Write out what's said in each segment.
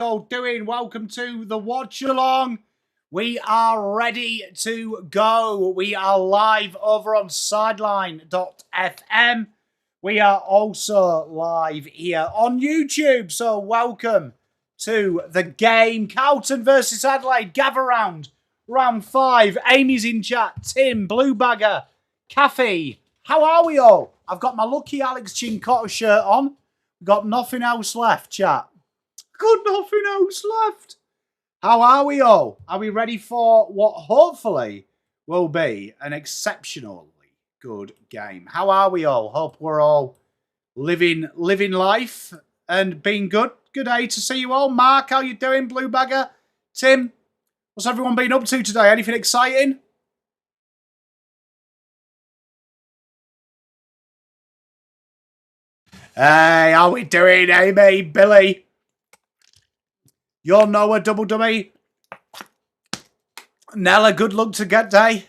all doing? Welcome to the watch along. We are ready to go. We are live over on sideline.fm. We are also live here on YouTube. So welcome to the game. Carlton versus Adelaide. Gather round. Round 5. Amy's in chat. Tim, Bluebagger, Kathy. How are we all? I've got my lucky Alex Chincotta shirt on. Got nothing else left, chat. Got nothing else left. How are we all? Are we ready for what hopefully will be an exceptionally good game? How are we all? Hope we're all living life and being good. Good day to see you all. Mark, how you doing? Bluebagger, Tim, what's everyone been up to today? Anything exciting? Hey, how we doing, Amy, Billy? You're Noah, Double Dummy. Nella, good luck to get day.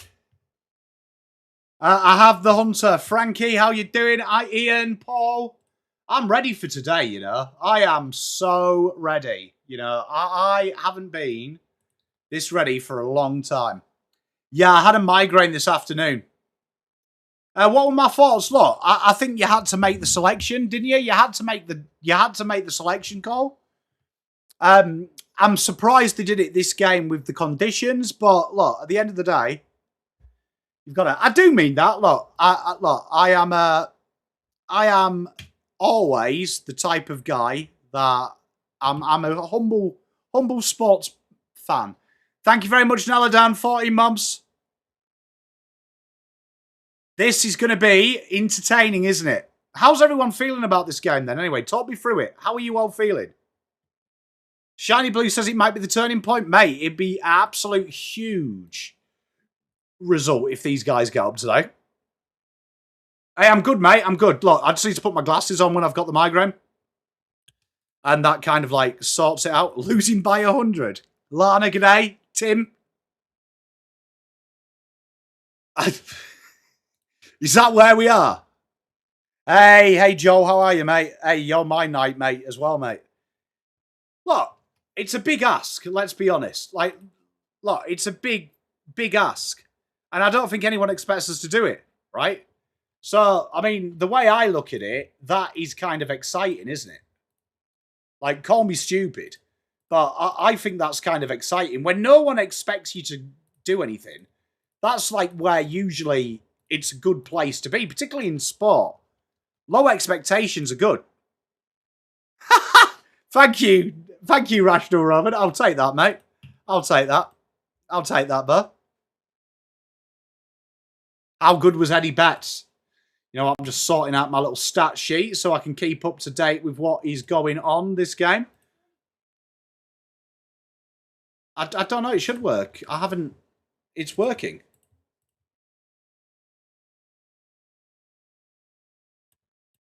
I have the Hunter. Frankie, how you doing? Ian, Paul. I'm ready for today, you know. I am so ready. You know, I haven't been this ready for a long time. Yeah, I had a migraine this afternoon. What were my thoughts? Look, I think you had to make the selection, didn't you? You had to make the selection call. I'm surprised they did it this game with the conditions, but look, at the end of the day, you've got to. I do mean that. Look, I am always the type of guy that I'm a humble sports fan. Thank you very much, Naladan, 14 months. This is going to be entertaining, isn't it? How's everyone feeling about this game then? Anyway, talk me through it. How are you all feeling? Shiny Blue says it might be the turning point. Mate, it'd be an absolute huge result if these guys get up today. Hey, I'm good, mate. I'm good. Look, I just need to put my glasses on when I've got the migraine. And that kind of like sorts it out. Losing by 100. Lana, g'day. Tim. Is that where we are? Hey, Joe, how are you, mate? Hey, you're my night, mate, as well, mate. Look, it's a big ask, let's be honest. Like, look, it's a big ask. And I don't think anyone expects us to do it, right? So, I mean, the way I look at it, that is kind of exciting, isn't it? Like, call me stupid, but I think that's kind of exciting. When no one expects you to do anything, that's like where usually it's a good place to be, particularly in sport. Low expectations are good. Thank you, Rational Robin. I'll take that, mate. I'll take that, bro. How good was Eddie Betts? You know, I'm just sorting out my little stat sheet so I can keep up to date with what is going on this game. I don't know. It should work. I haven't. It's working.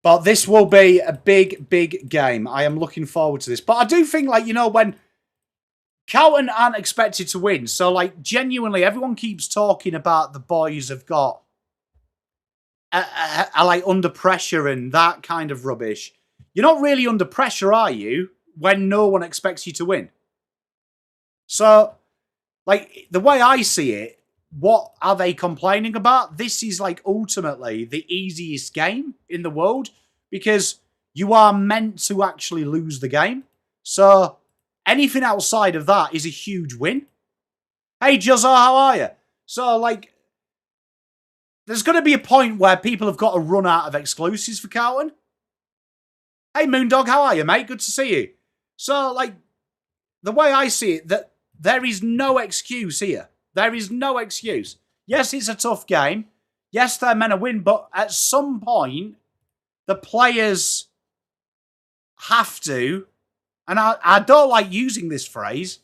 But this will be a big game. I am looking forward to this. But I do think, like, you know, when Carlton aren't expected to win, so, like, genuinely, everyone keeps talking about the boys have got, like, under pressure and that kind of rubbish. You're not really under pressure, are you, when no one expects you to win? So, like, the way I see it, what are they complaining about? This is like ultimately the easiest game in the world because you are meant to actually lose the game. So anything outside of that is a huge win. Hey, Juzza, how are you? So, like, there's going to be a point where people have got to run out of exclusives for Carlton. Hey, Moondog, how are you, mate? Good to see you. So, like, the way I see it, that there is no excuse here. There is no excuse. Yes, it's a tough game. Yes, they're meant to win, but at some point, the players have to, and I don't like using this phrase,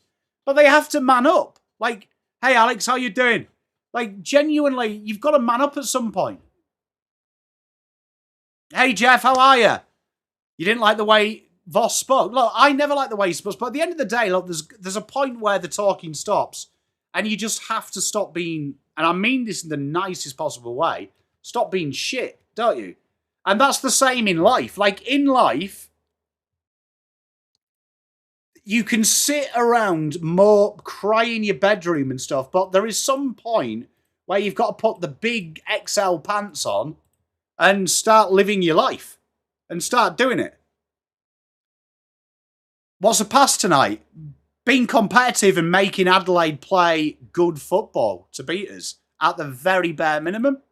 but they have to man up. Like, hey, Alex, how you doing? Like, genuinely, you've got to man up at some point. Hey, Jeff, how are you? You didn't like the way Voss spoke. Look, I never like the way he spoke, but at the end of the day, look, there's a point where the talking stops. And you just have to stop being, and I mean this in the nicest possible way, stop being shit, don't you? And that's the same in life. Like, in life, you can sit around more, cry in your bedroom and stuff, but there is some point where you've got to put the big XL pants on and start living your life and start doing it. What's the pass tonight? Being competitive and making Adelaide play good football to beat us at the very bare minimum.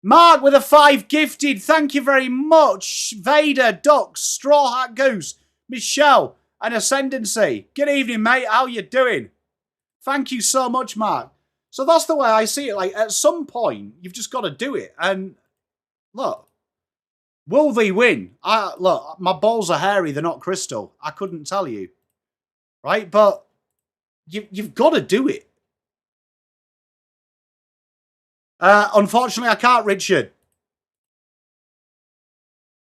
Mark with a 5 gifted. Thank you very much. Vader, Ducks, Straw Hat Goose, Michelle, and Ascendancy. Good evening, mate. How you doing? Thank you so much, Mark. So that's the way I see it. Like, at some point, you've just got to do it. And look, will they win? Look, my balls are hairy. They're not crystal. I couldn't tell you. Right? But you've got to do it. Unfortunately, I can't, Richard.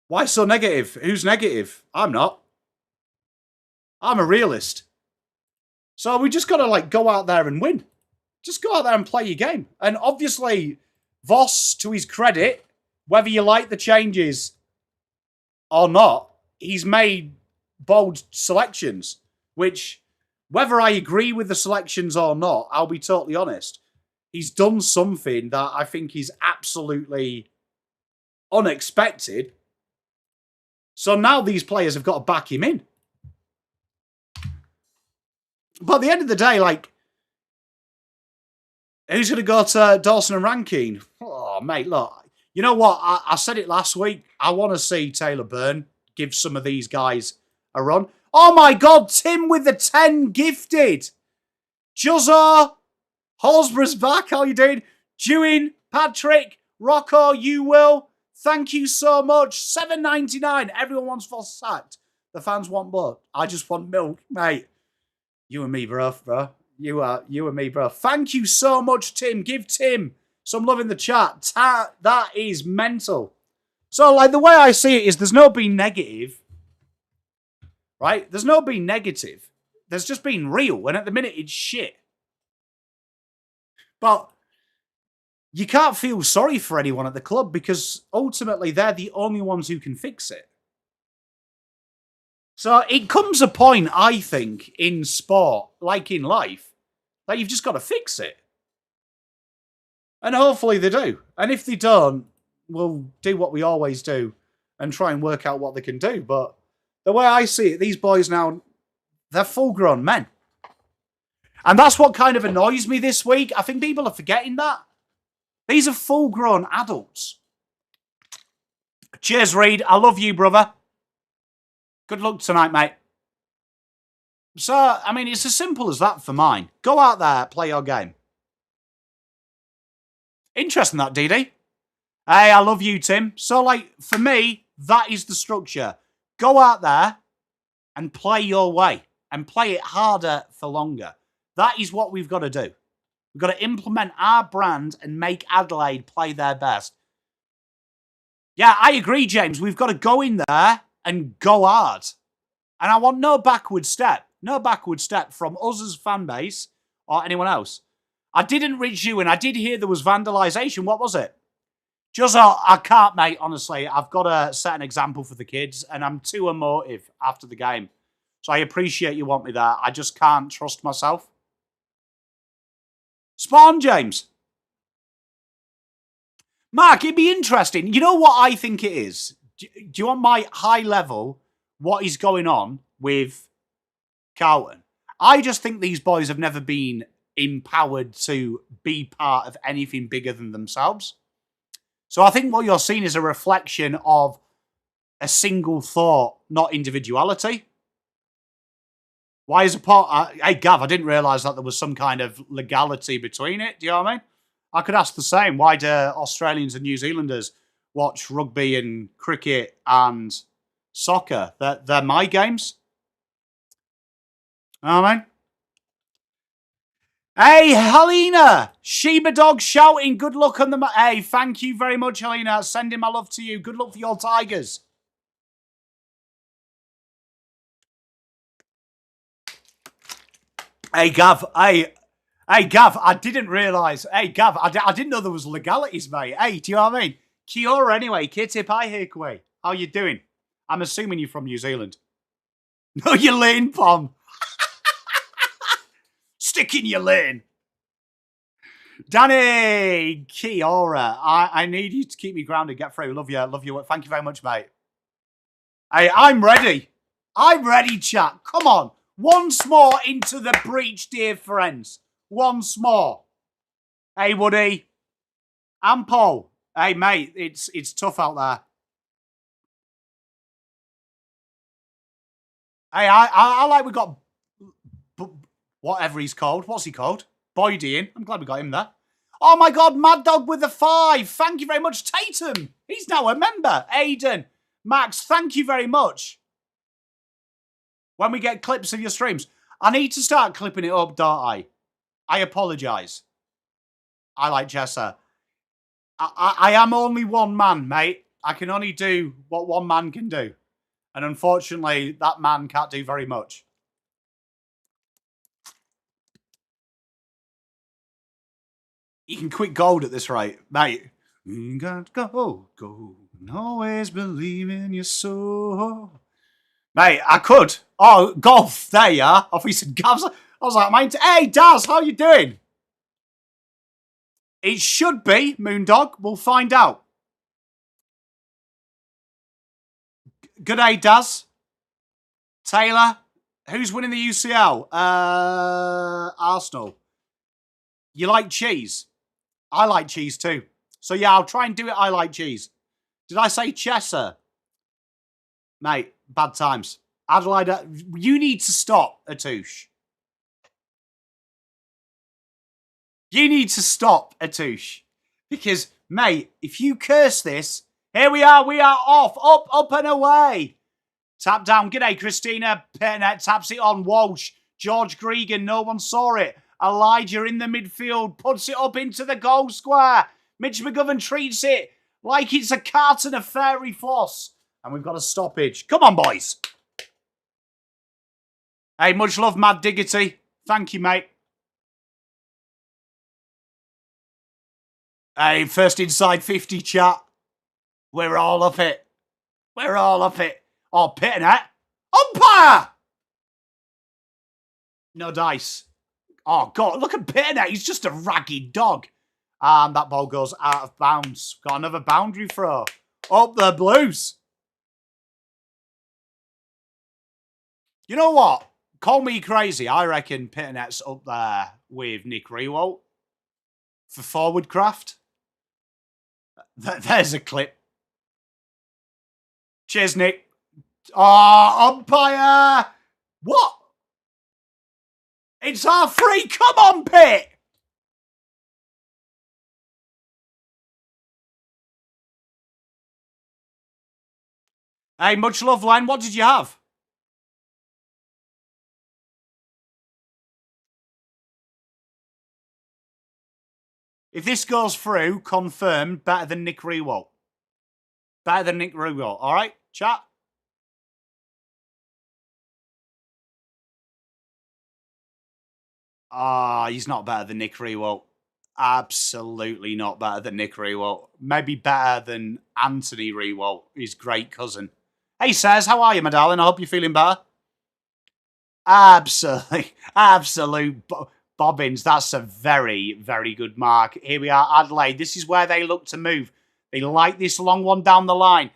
Why so negative? Who's negative? I'm not. I'm a realist. So we just got to, like, go out there and win. Just go out there and play your game. And obviously, Voss, to his credit, whether you like the changes or not, he's made bold selections, which, whether I agree with the selections or not, I'll be totally honest, he's done something that I think is absolutely unexpected. So now these players have got to back him in. But at the end of the day, like, who's going to go to Dawson and Rankine? Oh, mate, look. You know what? I said it last week. I want to see Taylor Byrne give some of these guys a run. Oh, my God. Tim with the 10 gifted. Juzzo. Hallsborough's back. How you doing? Dewin, Patrick, Rocco, you will. Thank you so much. $7.99. Everyone wants Voss sacked. The fans want blood. I just want milk, mate. You and me, bro. You and me, bro. Thank you so much, Tim. Give Tim some love in the chat. That is mental. So, like, the way I see it is there's no being negative, right? There's no being negative. There's just being real. And at the minute, it's shit. But you can't feel sorry for anyone at the club because ultimately they're the only ones who can fix it. So it comes a point, I think, in sport, like in life, that you've just got to fix it. And hopefully they do. And if they don't, we'll do what we always do and try and work out what they can do. But the way I see it, these boys now, they're full-grown men. And that's what kind of annoys me this week. I think people are forgetting that. These are full-grown adults. Cheers, Reed. I love you, brother. Good luck tonight, mate. So, I mean, it's as simple as that for mine. Go out there, play your game. Interesting, that, DD. Hey, I love you, Tim. So, like, for me, that is the structure. Go out there and play your way. And play it harder for longer. That is what we've got to do. We've got to implement our brand and make Adelaide play their best. Yeah, I agree, James. We've got to go in there and go hard. And I want no backward step. No backward step from us as fan base or anyone else. I didn't reach you and I did hear there was vandalisation. What was it? Just, I can't, mate, honestly. I've got to set an example for the kids and I'm too emotive after the game. So I appreciate you want me there. I just can't trust myself. Spawn, James. Mark, it'd be interesting. You know what I think it is? Do you want my high level, what is going on with Carlton? I just think these boys have never been empowered to be part of anything bigger than themselves. So I think what you're seeing is a reflection of a single thought, not individuality. Why is a part... hey, Gav, I didn't realise that there was some kind of legality between it. Do you know what I mean? I could ask the same. Why do Australians and New Zealanders watch rugby and cricket and soccer? They're my games. You know what I mean? Hey, Helena! Sheba Dog shouting, good luck on the... Hey, thank you very much, Helena. Sending my love to you. Good luck for your Tigers. Hey, Gav. Hey, Gav, I didn't realise... Hey, Gav, I didn't know there was legalities, mate. Hey, do you know what I mean? Kia ora, anyway. Kitty Pai Hikwe. How you doing? I'm assuming you're from New Zealand. Know your lane, Pom. Stick in your lane. Danny Kiora, I need you to keep me grounded. Get through. Love you. Love you. Thank you very much, mate. Hey, I'm ready. I'm ready, chat. Come on. Once more into the breach, dear friends. Once more. Hey, Woody. And Paul. Hey, mate, it's tough out there. Hey, I like we got whatever he's called. What's he called? Boyd Ian. I'm glad we got him there. Oh my God, Mad Dog with the 5. Thank you very much, Tatum. He's now a member. Aiden, Max, thank you very much. When we get clips of your streams, I need to start clipping it up, don't I? I apologise. I like Cerra. I am only one man, mate. I can only do what one man can do. And unfortunately, that man can't do very much. You can quit gold at this rate, mate. You got go, and always believe in your soul. Mate, I could. Oh, golf. There you are. Off he said, Gavs. I was like, mate, hey, Daz, how you doing? It should be, Moondog. We'll find out. Good day, Daz. Taylor. Who's winning the UCL? Arsenal. You like cheese? I like cheese too. So yeah, I'll try and do it. I like cheese. Did I say Cerra? Mate, bad times. Adelaide, you need to stop, Atouche. You need to stop, Atouche. Because, mate, if you curse this, here we are off, up and away. Tap down, g'day Christina, Pernet taps it on, Walsh, George Gregan, no one saw it. Elijah in the midfield, puts it up into the goal square. Mitch McGovern treats it like it's a Carlton of fairy floss. And we've got a stoppage. Come on, boys. Hey, much love, Mad Diggity. Thank you, mate. Hey, first inside 50 chat. We're all up it. We're all up it. Oh, Pitternet. Umpire! No dice. Oh, God, look at Pitternet. He's just a raggy dog. And that ball goes out of bounds. Got another boundary throw. Up the Blues. You know what? Call me crazy. I reckon Pitternet's up there with Nick Rewalt for forward craft. There's a clip. Cheers, Nick. Oh, umpire. What? It's our free. Come on, Pitt. Hey, much love, Len. What did you have? If this goes through, confirmed, better than Nick Rewalt. Better than Nick Rewalt. All right, chat? Ah, he's not better than Nick Rewalt. Absolutely not better than Nick Rewalt. Maybe better than Anthony Rewalt, his great cousin. Hey, Says, how are you, my darling? I hope you're feeling better. Absolute bobbins. That's a very, very good mark. Here we are, Adelaide. This is where they look to move. They like this long one down the line.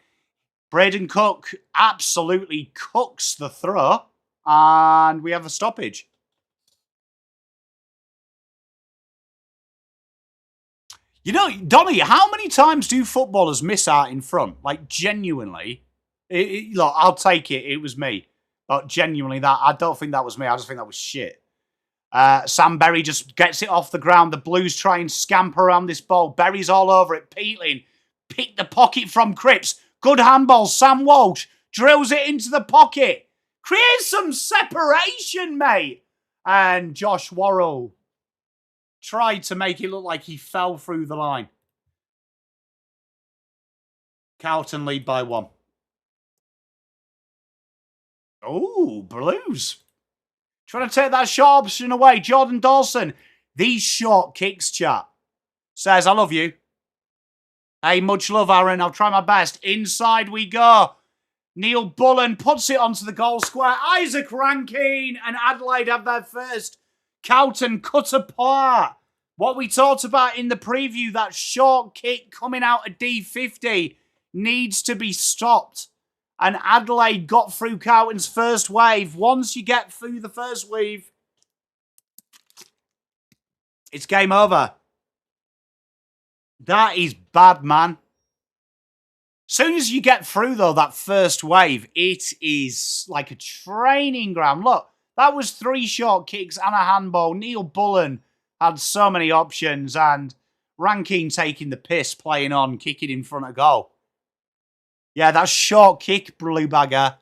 Braden Cook absolutely cooks the throw. And we have a stoppage. You know, Donny, how many times do footballers miss out in front? Like, genuinely. Look, I'll take it. It was me. But genuinely, I don't think that was me. I just think that was shit. Sam Berry just gets it off the ground. The Blues try and scamper around this ball. Berry's all over it. Peatling picked the pocket from Cripps. Good handball. Sam Walsh drills it into the pocket. Creates some separation, mate. And Josh Worrell tried to make it look like he fell through the line. Carlton lead by 1. Oh, Blues. Trying to take that short option away. Jordan Dawson. These short kicks, chat. Says, I love you. Hey, much love, Aaron. I'll try my best. Inside we go. Neil Bullen puts it onto the goal square. Isaac Rankine and Adelaide have their first Carlton cut apart. What we talked about in the preview, that short kick coming out of D50 needs to be stopped. And Adelaide got through Carlton's first wave. Once you get through the first wave, it's game over. That is bad, man. Soon as you get through, though, that first wave, it is like a training ground. Look, that was 3 short kicks and a handball. Neil Bullen had so many options, and Rankine taking the piss, playing on, kicking in front of goal. Yeah, that short kick, Blue Bagger,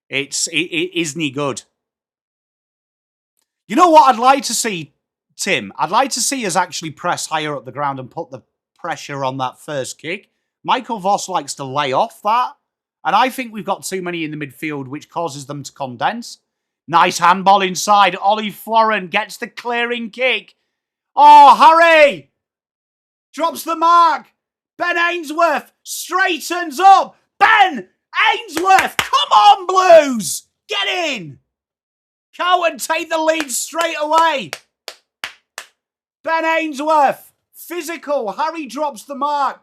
it isn't good. You know what I'd like to see, Tim? I'd like to see us actually press higher up the ground and put the pressure on that first kick. Michael Voss likes to lay off that. And I think we've got too many in the midfield, which causes them to condense. Nice handball inside. Ollie Florent gets the clearing kick. Oh, Harry! Drops the mark. Ben Ainsworth straightens up. Ben Ainsworth! Come on, Blues! Get in! Carlton take the lead straight away. Ben Ainsworth. Physical. Harry drops the mark.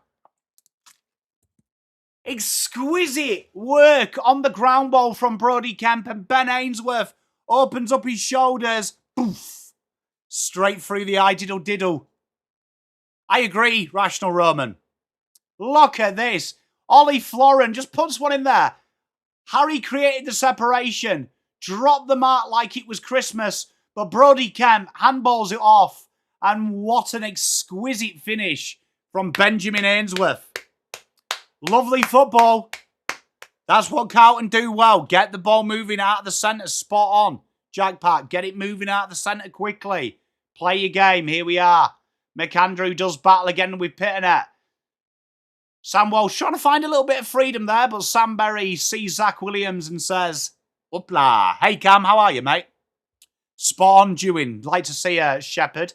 Exquisite work on the ground ball from Brodie Kemp, and Ben Ainsworth opens up his shoulders. Poof! Straight through the eye diddle diddle. I agree, Rational Roman. Look at this. Ollie Florent just puts one in there. Harry created the separation. Dropped the mark like it was Christmas, but Brodie Kemp handballs it off. And what an exquisite finish from Benjamin Ainsworth. Lovely football. That's what Carlton do well. Get the ball moving out of the centre. Spot on. Jack Pat, get it moving out of the centre quickly. Play your game. Here we are. McAndrew does battle again with Pitternet. Sam Walsh trying to find a little bit of freedom there, but Sam Berry sees Zach Williams and says, "Oopla. Hey, Cam, how are you, mate?" Spot on, Dewin. Like to see a Shepherd.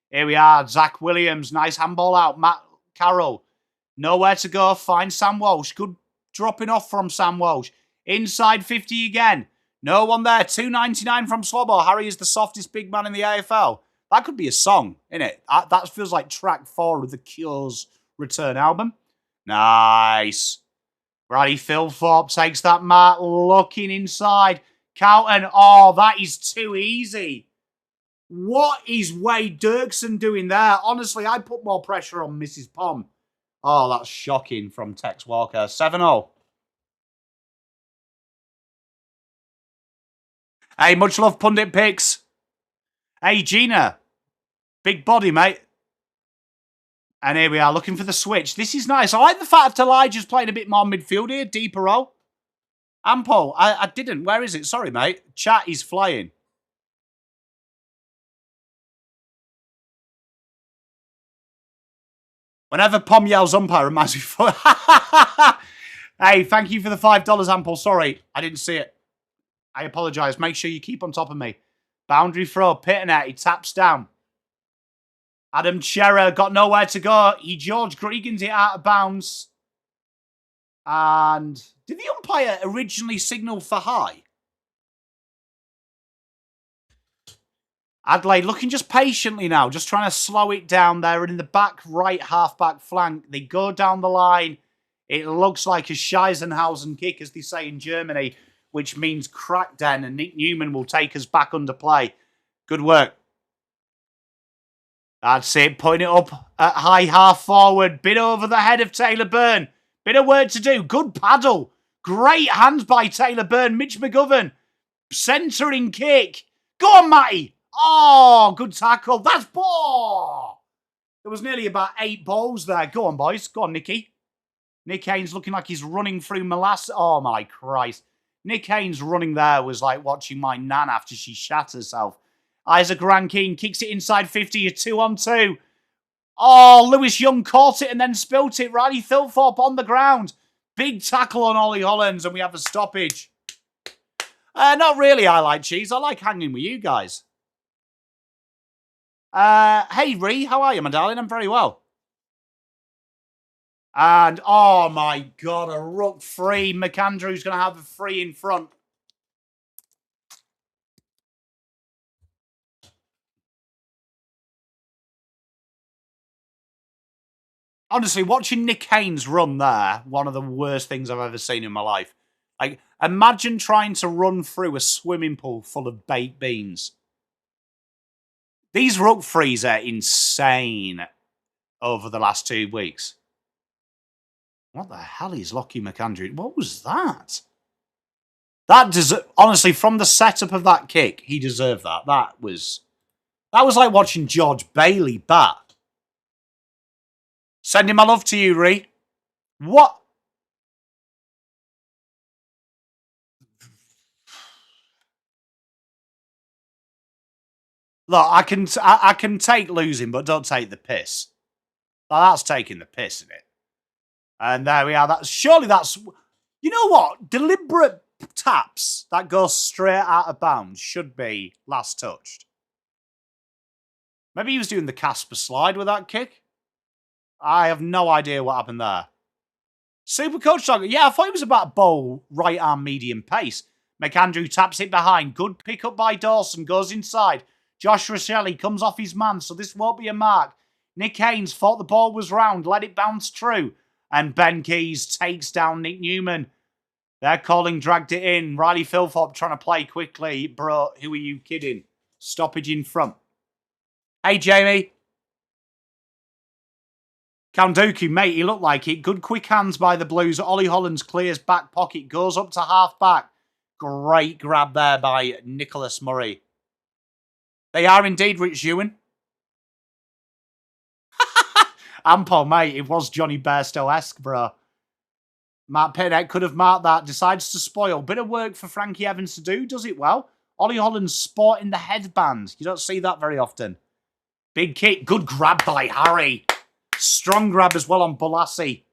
Here we are. Zach Williams. Nice handball out. Matt Carroll. Nowhere to go. Find Sam Walsh. Good dropping off from Sam Walsh. Inside 50 again. No one there. $2.99 from Slobbo. Harry is the softest big man in the AFL. That could be a song, innit? That feels like track 4 of the Cure's return album. Nice. Brady Philthorpe takes that mark. Looking inside. Carlton. Oh, that is too easy. What is Wade Dirksen doing there? Honestly, I put more pressure on Mrs. Pom. Oh, that's shocking from Tex Walker. 7-0. Hey, much love, Pundit Picks. Hey, Gina. Big body, mate. And here we are, looking for the switch. This is nice. I like the fact that Elijah's playing a bit more midfield here. Deeper role. Ampo, I didn't. Where is it? Sorry, mate. Chat is flying. Whenever Pom yells umpire, reminds me of... Hey, thank you for the $5, Ample. Sorry, I didn't see it. I apologise. Make sure you keep on top of me. Boundary throw, Pitternet. He taps down. Adam Cerra got nowhere to go. He George Gregan's it out of bounds. And did the umpire originally signal for high? Adelaide looking just patiently now, just trying to slow it down there. And in the back right half-back flank, they go down the line. It looks like a Scheisenhausen kick, as they say in Germany, which means crackdown, and Nick Newman will take us back under play. Good work. That's it, putting it up at high half forward. Bit over the head of Taylor Byrne. Bit of work to do. Good paddle. Great hands by Taylor Byrne. Mitch McGovern. Centering kick. Go on, Matty. Oh, good tackle. That's ball. There was nearly about 8 balls there. Go on, boys. Go on, Nicky. Nick Haynes looking like he's running through molasses. Oh, my Christ. Nick Haynes running there was like watching my nan after she shat herself. Isaac Rankine kicks it inside 50. A 2-on-2. Oh, Lewis Young caught it and then spilt it. Riley Philthorpe on the ground. Big tackle on Ollie Hollands, and we have a stoppage. Not really, I like cheese. I like hanging with you guys. Hey, Ree, how are you, my darling? I'm very well. And, oh my God, a ruck free. McAndrew's going to have a free in front. Honestly, watching Nick Haynes run there, one of the worst things I've ever seen in my life. Like, imagine trying to run through a swimming pool full of baked beans. These ruck frees are insane over the last 2 weeks. What the hell is Lockie McAndrew? What was that? Honestly, from the setup of that kick, he deserved that. That was like watching George Bailey bat. Sending my love to you, Ree. What? Look, I can take losing, but don't take the piss. That's taking the piss, isn't it? And there we are. Surely that's... You know what? Deliberate taps that go straight out of bounds should be last touched. Maybe he was doing the Casper slide with that kick. I have no idea what happened there. Super Coach Dog. Yeah, I thought it was about bowl, right arm, medium pace. McAndrew taps it behind. Good pick up by Dawson. Goes inside. Josh Rochelle comes off his man, so this won't be a mark. Nick Haynes thought the ball was round. Let it bounce true. And Ben Keys takes down Nick Newman. They're calling dragged it in. Riley Philthorpe trying to play quickly. Bro, who are you kidding? Stoppage in front. Hey, Jamie. Kanduku, mate, he looked like it. Good quick hands by the Blues. Ollie Hollands clears back pocket. Goes up to half back. Great grab there by Nicholas Murray. They are indeed Rich Ewan. Ampo, mate, it was Johnny Bairstow-esque, bro. Matt Pinnock could have marked that. Decides to spoil. Bit of work for Frankie Evans to do. Does it well. Ollie Hollands sporting the headband. You don't see that very often. Big kick. Good grab by Harry. Strong grab as well on Bolassi.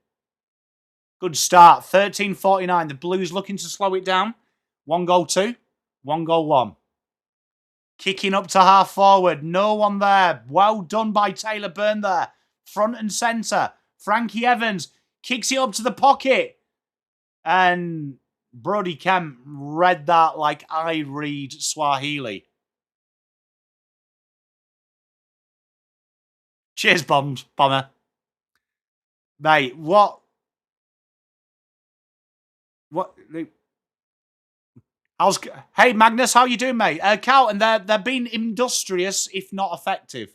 Good start. 13:49. The Blues looking to slow it down. 1 goal 2. 1 goal 1. Kicking up to half forward. No one there. Well done by Taylor Byrne there. Front and centre. Frankie Evans kicks it up to the pocket. And Brody Kemp read that like I read Swahili. Cheers, Bomber. Mate, what? Hey, Magnus, how you doing, mate? Carlton, they're being industrious, if not effective.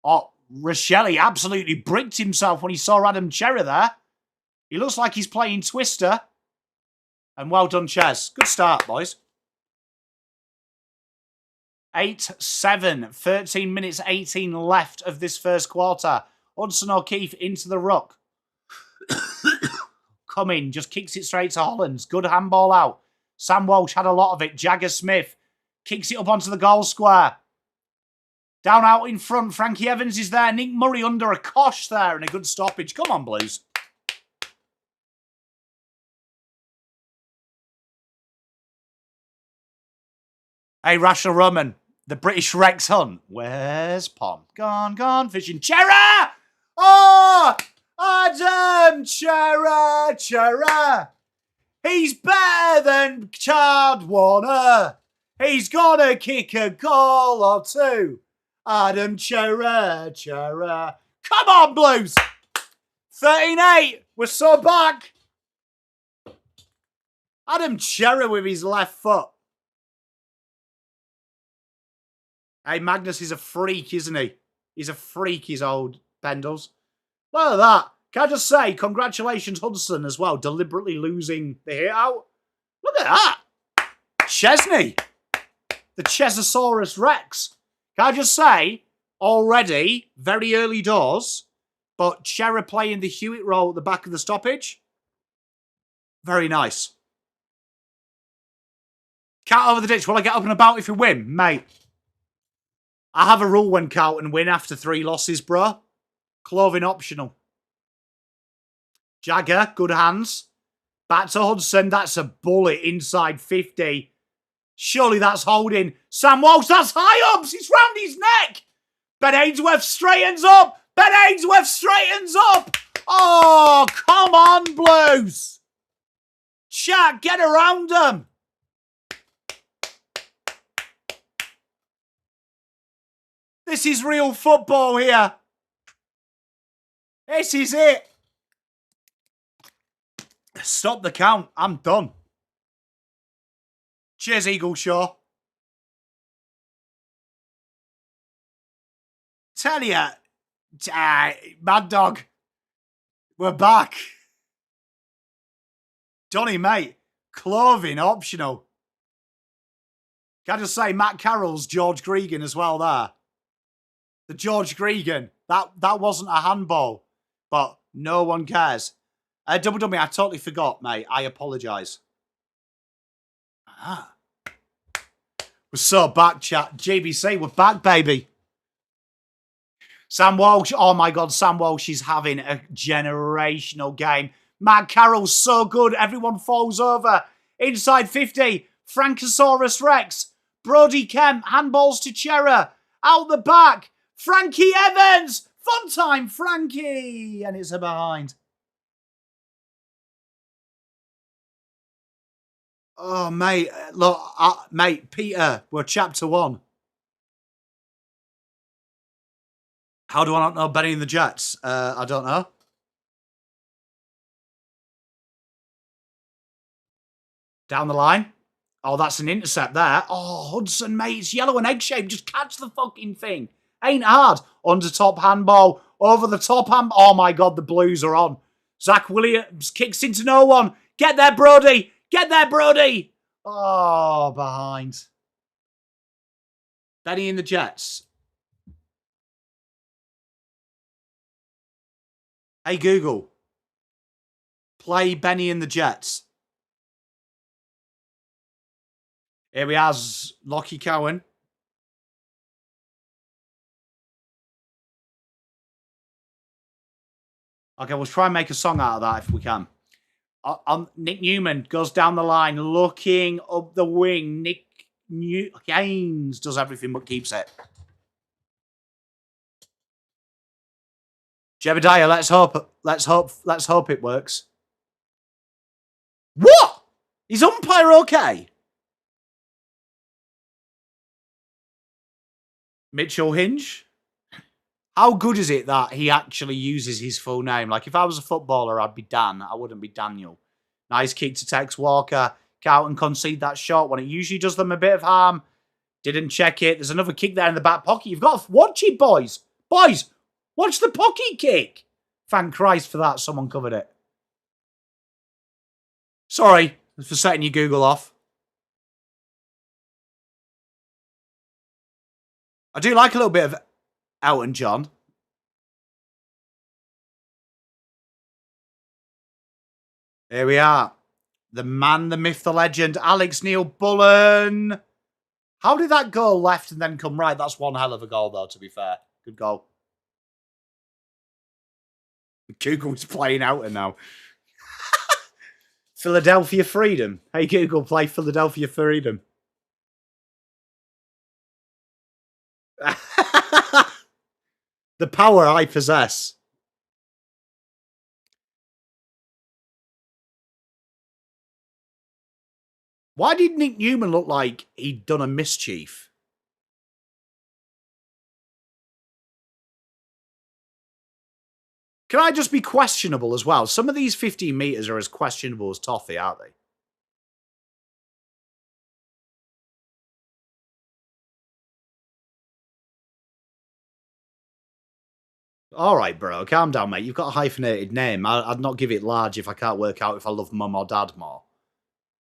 Oh, Rochelle absolutely bricked himself when he saw Adam Cerra there. He looks like he's playing Twister. And well done, Ches. Good start, boys. 8-7. 13 minutes 18 left of this first quarter. Hudson O'Keefe into the ruck. Coming, just kicks it straight to Hollands. Good handball out. Sam Walsh had a lot of it. Jagger Smith kicks it up onto the goal square. Down out in front. Frankie Evans is there. Nick Murray under a cosh there and a good stoppage. Come on, Blues. Hey, Rachel Roman. The British Rex Hunt. Where's Pom? Gone fishing. Cerra! Oh! Adam Cerra! He's better than Chad Warner. He's gonna kick a goal or two. Adam Cerra. Come on, Blues. 13-8. We're so back. Adam Cerra with his left foot. Hey, Magnus is a freak, isn't he? He's a freak, his old Pendles. Look at that. Can I just say, congratulations, Hudson, as well, deliberately losing the hit out. Look at that. Chesney. The Chesosaurus Rex. Can I just say, already, very early doors, but Cerra playing the Hewitt role at the back of the stoppage. Very nice. Cat over the ditch. Will I get up and about if you win? Mate. I have a rule when Carlton win after 3 losses, bro. Clothing optional. Jagger, good hands. Back to Hudson. That's a bullet inside 50. Surely that's holding. Sam Walsh, that's high ups. It's round his neck. Ben Ainsworth straightens up. Oh, come on, Blues. Chat, get around them. This is real football here. This is it. Stop the count. I'm done. Cheers, Eagle Shaw. Tell ya, Mad Dog, we're back. Donny, mate, clothing optional. Can I just say, Matt Carroll's George Gregan as well there. The George Gregan. That wasn't a handball, but no one cares. Double Dummy, I totally forgot, mate. I apologise. We're so back, chat. GBC, we're back, baby. Sam Walsh, oh my God, Sam Walsh is having a generational game. Matt Carroll's so good, everyone falls over. Inside 50, Frankosaurus Rex. Brody Kemp, handballs to Cerra. Out the back, Frankie Evans. Fun time, Frankie. And it's a behind. Oh, mate, look, mate, Peter, we're chapter 1. How do I not know Benny and the Jets? I don't know. Down the line. Oh, that's an intercept there. Oh, Hudson, mate, it's yellow and egg-shaped. Just catch the fucking thing. Ain't hard. Under top handball. Over the top handball. Oh, my God, the Blues are on. Zach Williams kicks into no one. Get there, Brody. Get there, Brody. Oh, behind. Benny and the Jets. Hey, Google. Play Benny and the Jets. Here we have Lockie Cowan. Okay, we'll try and make a song out of that if we can. Nick Newman goes down the line, looking up the wing. Nick Gaines does everything but keeps it. Jebediah, let's hope it works. What? Is umpire okay? Mitchell Hinge? How good is it that he actually uses his full name? Like, if I was a footballer, I'd be Dan. I wouldn't be Daniel. Nice kick to Tex Walker. Carlton concede that shot when it usually does them a bit of harm. Didn't check it. There's another kick there in the back pocket. You've got to watch it, boys. Boys, watch the pocket kick. Thank Christ for that. Someone covered it. Sorry for setting your Google off. I do like a little bit of Elton John. Here we are. The man, the myth, the legend, Alex Neil-Bullen. How did that go left and then come right? That's one hell of a goal, though, to be fair. Good goal. Google's playing out now. Philadelphia Freedom. Hey, Google, play Philadelphia Freedom. The power I possess. Why did Nick Newman look like he'd done a mischief? Can I just be questionable as well? Some of these 15 metres are as questionable as toffee, aren't they? All right, bro. Calm down, mate. You've got a hyphenated name. I'd not give it large if I can't work out if I love mum or dad more.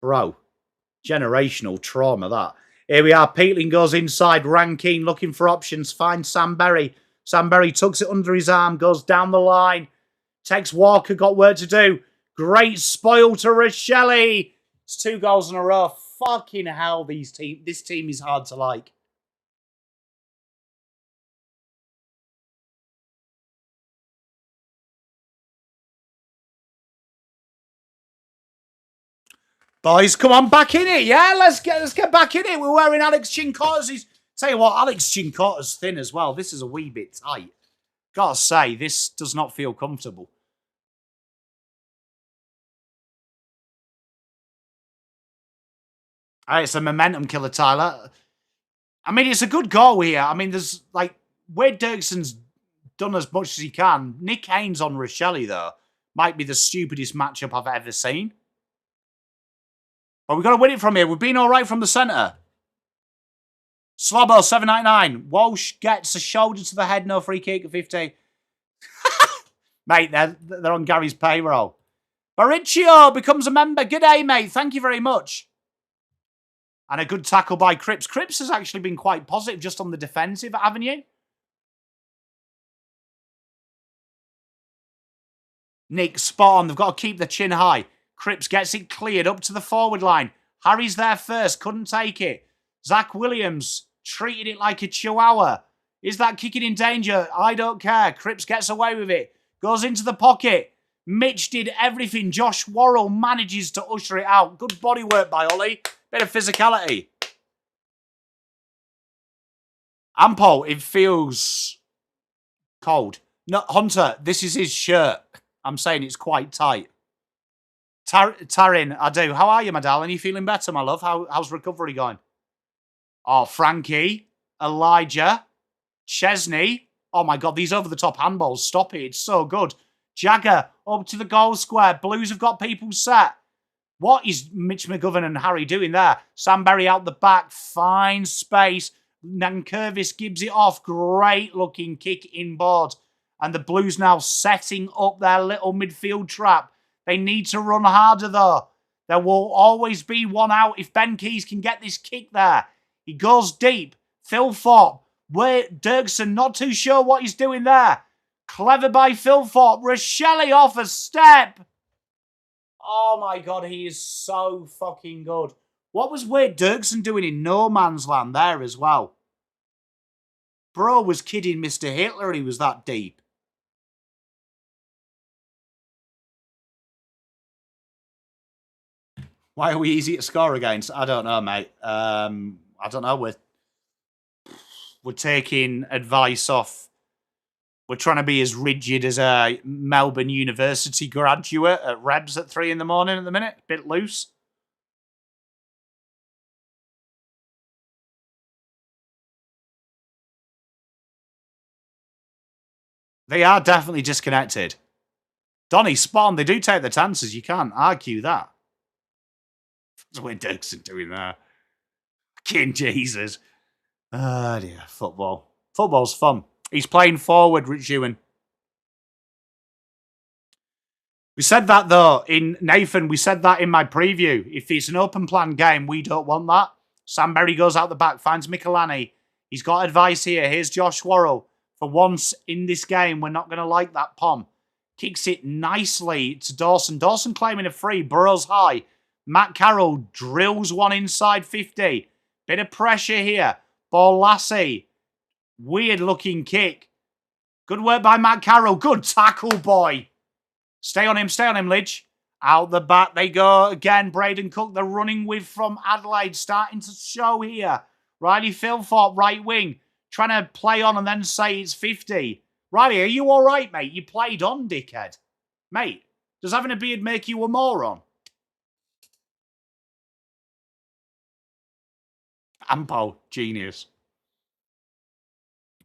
Bro. Generational trauma, that. Here we are. Peatling goes inside. Rankine looking for options. Finds Sam Berry. Sam Berry tucks it under his arm. Goes down the line. Tex Walker got work to do. Great spoil to Rochelle. It's 2 goals in a row. Fucking hell, this team is hard to like. Boys, come on, back in it, yeah? Let's get back in it. We're wearing Alex Chincotta's. Tell you what, Alex Chincotta's thin as well. This is a wee bit tight. Gotta say, this does not feel comfortable. It's a momentum killer, Tyler. I mean, it's a good goal here. I mean, there's like Wade Dirkson's done as much as he can. Nick Haynes on Rochelle, though, might be the stupidest matchup I've ever seen. But we've got to win it from here. We've been all right from the centre. Slobbo, 799. Walsh gets a shoulder to the head, no free kick at 50. Mate, they're on Gary's payroll. Baricchio becomes a member. Good day, mate. Thank you very much. And a good tackle by Cripps. Cripps has actually been quite positive just on the defensive avenue. Nick, spot on. They've got to keep the chin high. Cripps gets it cleared up to the forward line. Harry's there first. Couldn't take it. Zach Williams treated it like a chihuahua. Is that kicking in danger? I don't care. Cripps gets away with it. Goes into the pocket. Mitch did everything. Josh Worrell manages to usher it out. Good body work by Ollie. Bit of physicality. Ampo, it feels cold. No, Hunter, this is his shirt. I'm saying it's quite tight. Tarin, I do. How are you, my darling? Are you feeling better, my love? How's recovery going? Oh, Frankie, Elijah, Chesney. Oh, my God, these over-the-top handballs. Stop it. It's so good. Jagger, up to the goal square. Blues have got people set. What is Mitch McGovern and Harry doing there? Sam Berry out the back. Fine space. Nankervis gives it off. Great-looking kick inboard. And the Blues now setting up their little midfield trap. They need to run harder, though. There will always be one out if Ben Keys can get this kick there. He goes deep. Phil Thorpe. Dirksen, not too sure what he's doing there. Clever by Phil Thorpe. Rochelle off a step. Oh, my God, he is so fucking good. What was Wade Dirksen doing in no man's land there as well? Bro was kidding Mr. Hitler, he was that deep. Why are we easy to score against? I don't know, mate. I don't know. We're taking advice off. We're trying to be as rigid as a Melbourne University graduate at Rebs at 3 in the morning at the minute. Bit loose. They are definitely disconnected. Donny, spot on. They do take the chances. You can't argue that. That's what Dirksen doing there. King Jesus. Oh, dear. Football. Football's fun. He's playing forward, Rich Ewan. We said that, though, in Nathan. We said that in my preview. If it's an open plan game, we don't want that. Sam Berry goes out the back, finds Michelani. He's got advice here. Here's Josh Worrell. For once in this game, we're not going to like that Pom. Kicks it nicely to Dawson. Dawson claiming a free. Burrows high. Matt Carroll drills one inside 50. Bit of pressure here. Ball Lassie. Weird looking kick. Good work by Matt Carroll. Good tackle, boy. Stay on him, Lidge. Out the back they go again. Braden Cook, the running with from Adelaide, starting to show here. Riley Philthorpe, right wing. Trying to play on and then say it's 50. Riley, are you all right, mate? You played on, dickhead. Mate, does having a beard make you a moron? Ampo, genius.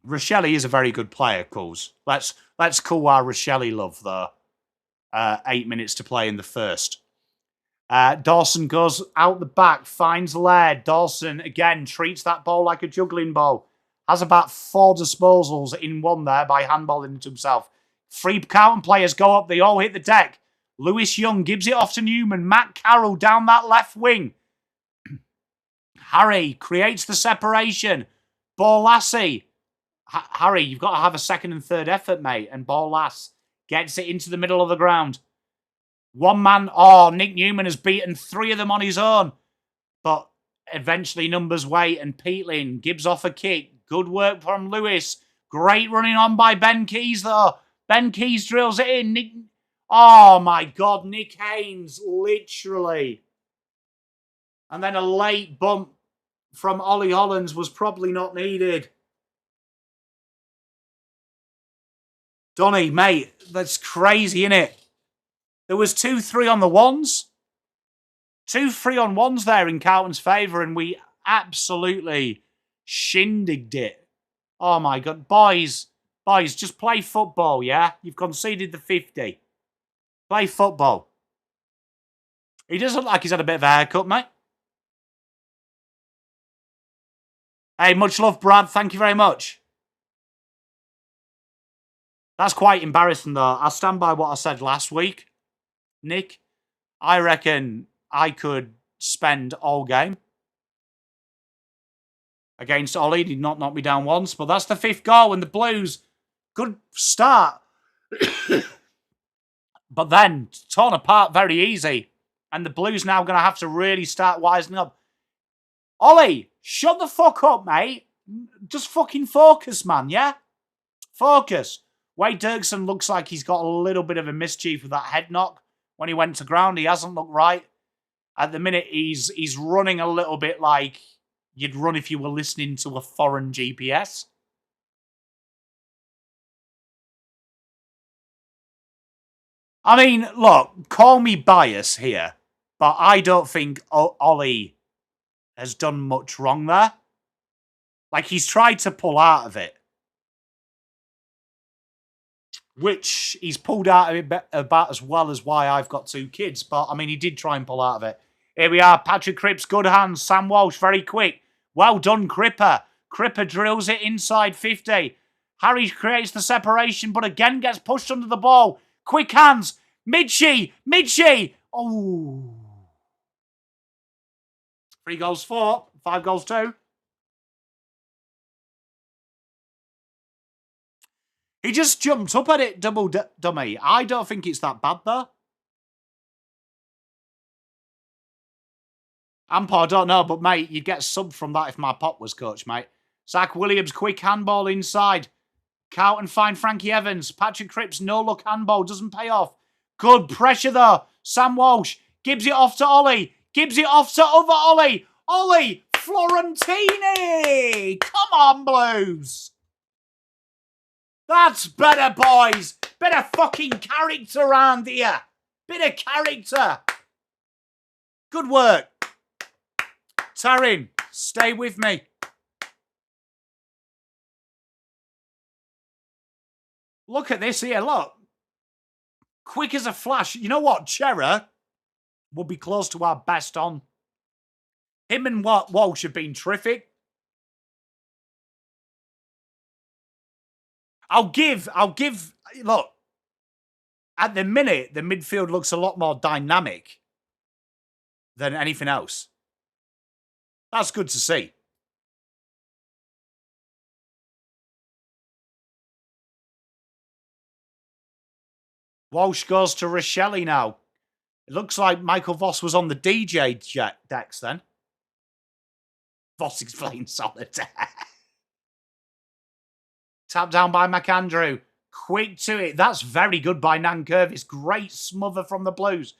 Rochelle is a very good player, Coles. Let's call our Rochelle love, though. 8 minutes to play in the first. Dawson goes out the back, finds Laird. Dawson, again, treats that ball like a juggling ball. Has about 4 disposals in one there by handballing into himself. 3 Carlton players go up. They all hit the deck. Lewis Young gives it off to Newman. Matt Carroll down that left wing. Harry creates the separation. Ball Lassie. Harry, you've got to have a second and third effort, mate. And Ball Lass gets it into the middle of the ground. One man. Oh, Nick Newman has beaten 3 of them on his own. But eventually numbers wait and Peatling gives off a kick. Good work from Lewis. Great running on by Ben Keys, though. Ben Keys drills it in. Oh, my God. Nick Haynes, literally. And then a late bump from Ollie Hollands was probably not needed. Donny, mate, that's crazy, innit? There was 2-3 on the ones. 2 3-on-1s there in Carlton's favour, and we absolutely shindigged it. Oh, my God. Boys, just play football, yeah? You've conceded the 50. Play football. He does look like he's had a bit of a haircut, mate. Hey, much love, Brad. Thank you very much. That's quite embarrassing, though. I stand by what I said last week, Nick. I reckon I could spend all game against Ollie. He did not knock me down once, but that's the 5th goal, and the Blues, good start. But then, torn apart very easy. And the Blues now going to have to really start wising up. Ollie, shut the fuck up, mate. Just fucking focus, man, yeah? Focus. Wade Dirksen looks like he's got a little bit of a mischief with that head knock. When he went to ground, he hasn't looked right. At the minute, he's running a little bit like you'd run if you were listening to a foreign GPS. I mean, look, call me biased here, but I don't think Ollie has done much wrong there. Like, he's tried to pull out of it, which he's pulled out of it about as well as why I've got 2 kids. But, I mean, he did try and pull out of it. Here we are, Patrick Cripps, good hands. Sam Walsh, very quick. Well done, Cripper. Cripper drills it inside 50. Harry creates the separation, but again gets pushed under the ball. Quick hands. Midshee. Oh. 3 goals 4. 5 goals 2. He just jumped up at it, double dummy. I don't think it's that bad, though. Ampar, I don't know, but, mate, you'd get subbed from that if my pop was coach, mate. Zach Williams, quick handball inside. Carlton find Frankie Evans. Patrick Cripps, no-look handball, doesn't pay off. Good pressure, though. Sam Walsh gives it off to Ollie. Gives it off to other Ollie. Ollie, Florentini! Come on, Blues! That's better, boys. Bit of fucking character around here. Bit of character. Good work. Tarin, stay with me. Look at this here, look. Quick as a flash. You know what? Cerra will be close to our best on. Him and Walsh have been terrific. I'll give, look, at the minute, the midfield looks a lot more dynamic than anything else. That's good to see. Walsh goes to Rochelle now. It looks like Michael Voss was on the DJ decks then. Voss is playing solitaire. Tap down by McAndrew. Quick to it. That's very good by Nankervis. Great smother from the Blues.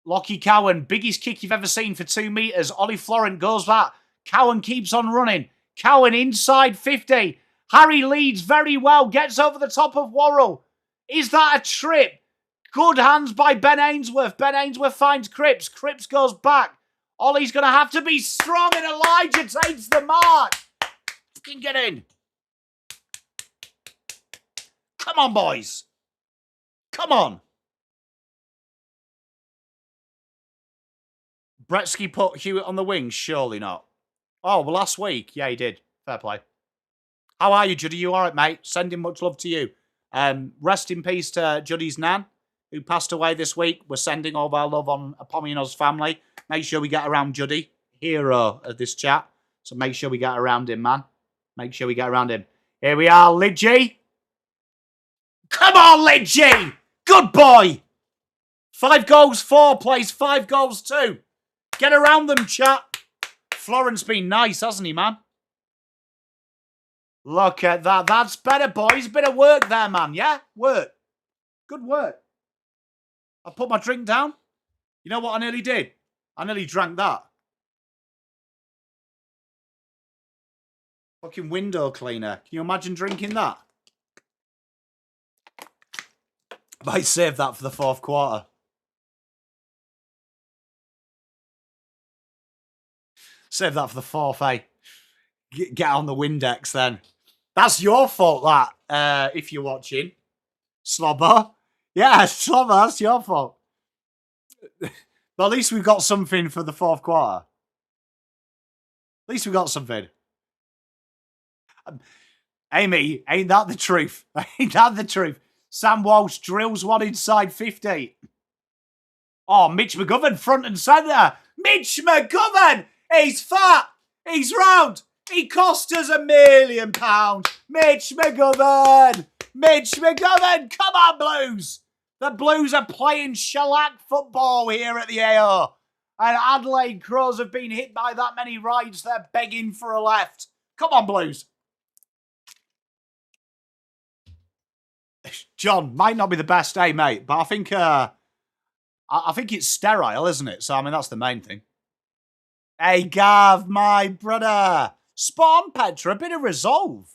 Lockie Cowan. Biggest kick you've ever seen for 2 metres. Ollie Florent goes that. Cowan keeps on running. Cowan inside 50. Harry leads very well. Gets over the top of Worrell. Is that a trip? Good hands by Ben Ainsworth. Ben Ainsworth finds Cripps. Cripps goes back. Ollie's going to have to be strong and Elijah takes the mark. Fucking get in. Come on, boys. Come on. Bretsky put Hewitt on the wing? Surely not. Oh, well, last week. Yeah, he did. Fair play. How are you, Juddy? You all right, mate? Sending much love to you. Rest in peace to Juddy's nan, who passed away this week. We're sending all of our love on a PommyInOz family. Make sure we get around Juddy, hero of this chat. So make sure we get around him, man. Make sure we get around him. Here we are, Lidgy. Come on, Lidgy! Good boy! 5 goals, 4 plays, 5 goals, 2. Get around them, chat. Florent's been nice, hasn't he, man? Look at that. That's better, boys. Bit of work there, man. Yeah? Work. Good work. I put my drink down. You know what I nearly did? I nearly drank that. Fucking window cleaner. Can you imagine drinking that? I might save that for the 4th quarter. Save that for the fourth, eh? Get on the Windex then. That's your fault, that, if you're watching. Slobber. Yeah, Slobber, that's your fault. But at least we've got something for the fourth quarter. At least we got something. Amy, ain't that the truth? Ain't that the truth? Sam Walsh drills one inside 50. Oh, Mitch McGovern, front and centre. Mitch McGovern! He's fat! He's round! He cost us £1 million. Mitch McGovern! Mitch McGovern! Come on, Blues! The Blues are playing shellac football here at the AO. And Adelaide Crows have been hit by that many rides, they're begging for a left. Come on, Blues. John, might not be the best, mate? But I think it's sterile, isn't it? So, I mean, that's the main thing. Hey, Gav, my brother. Spawn Petra, a bit of resolve.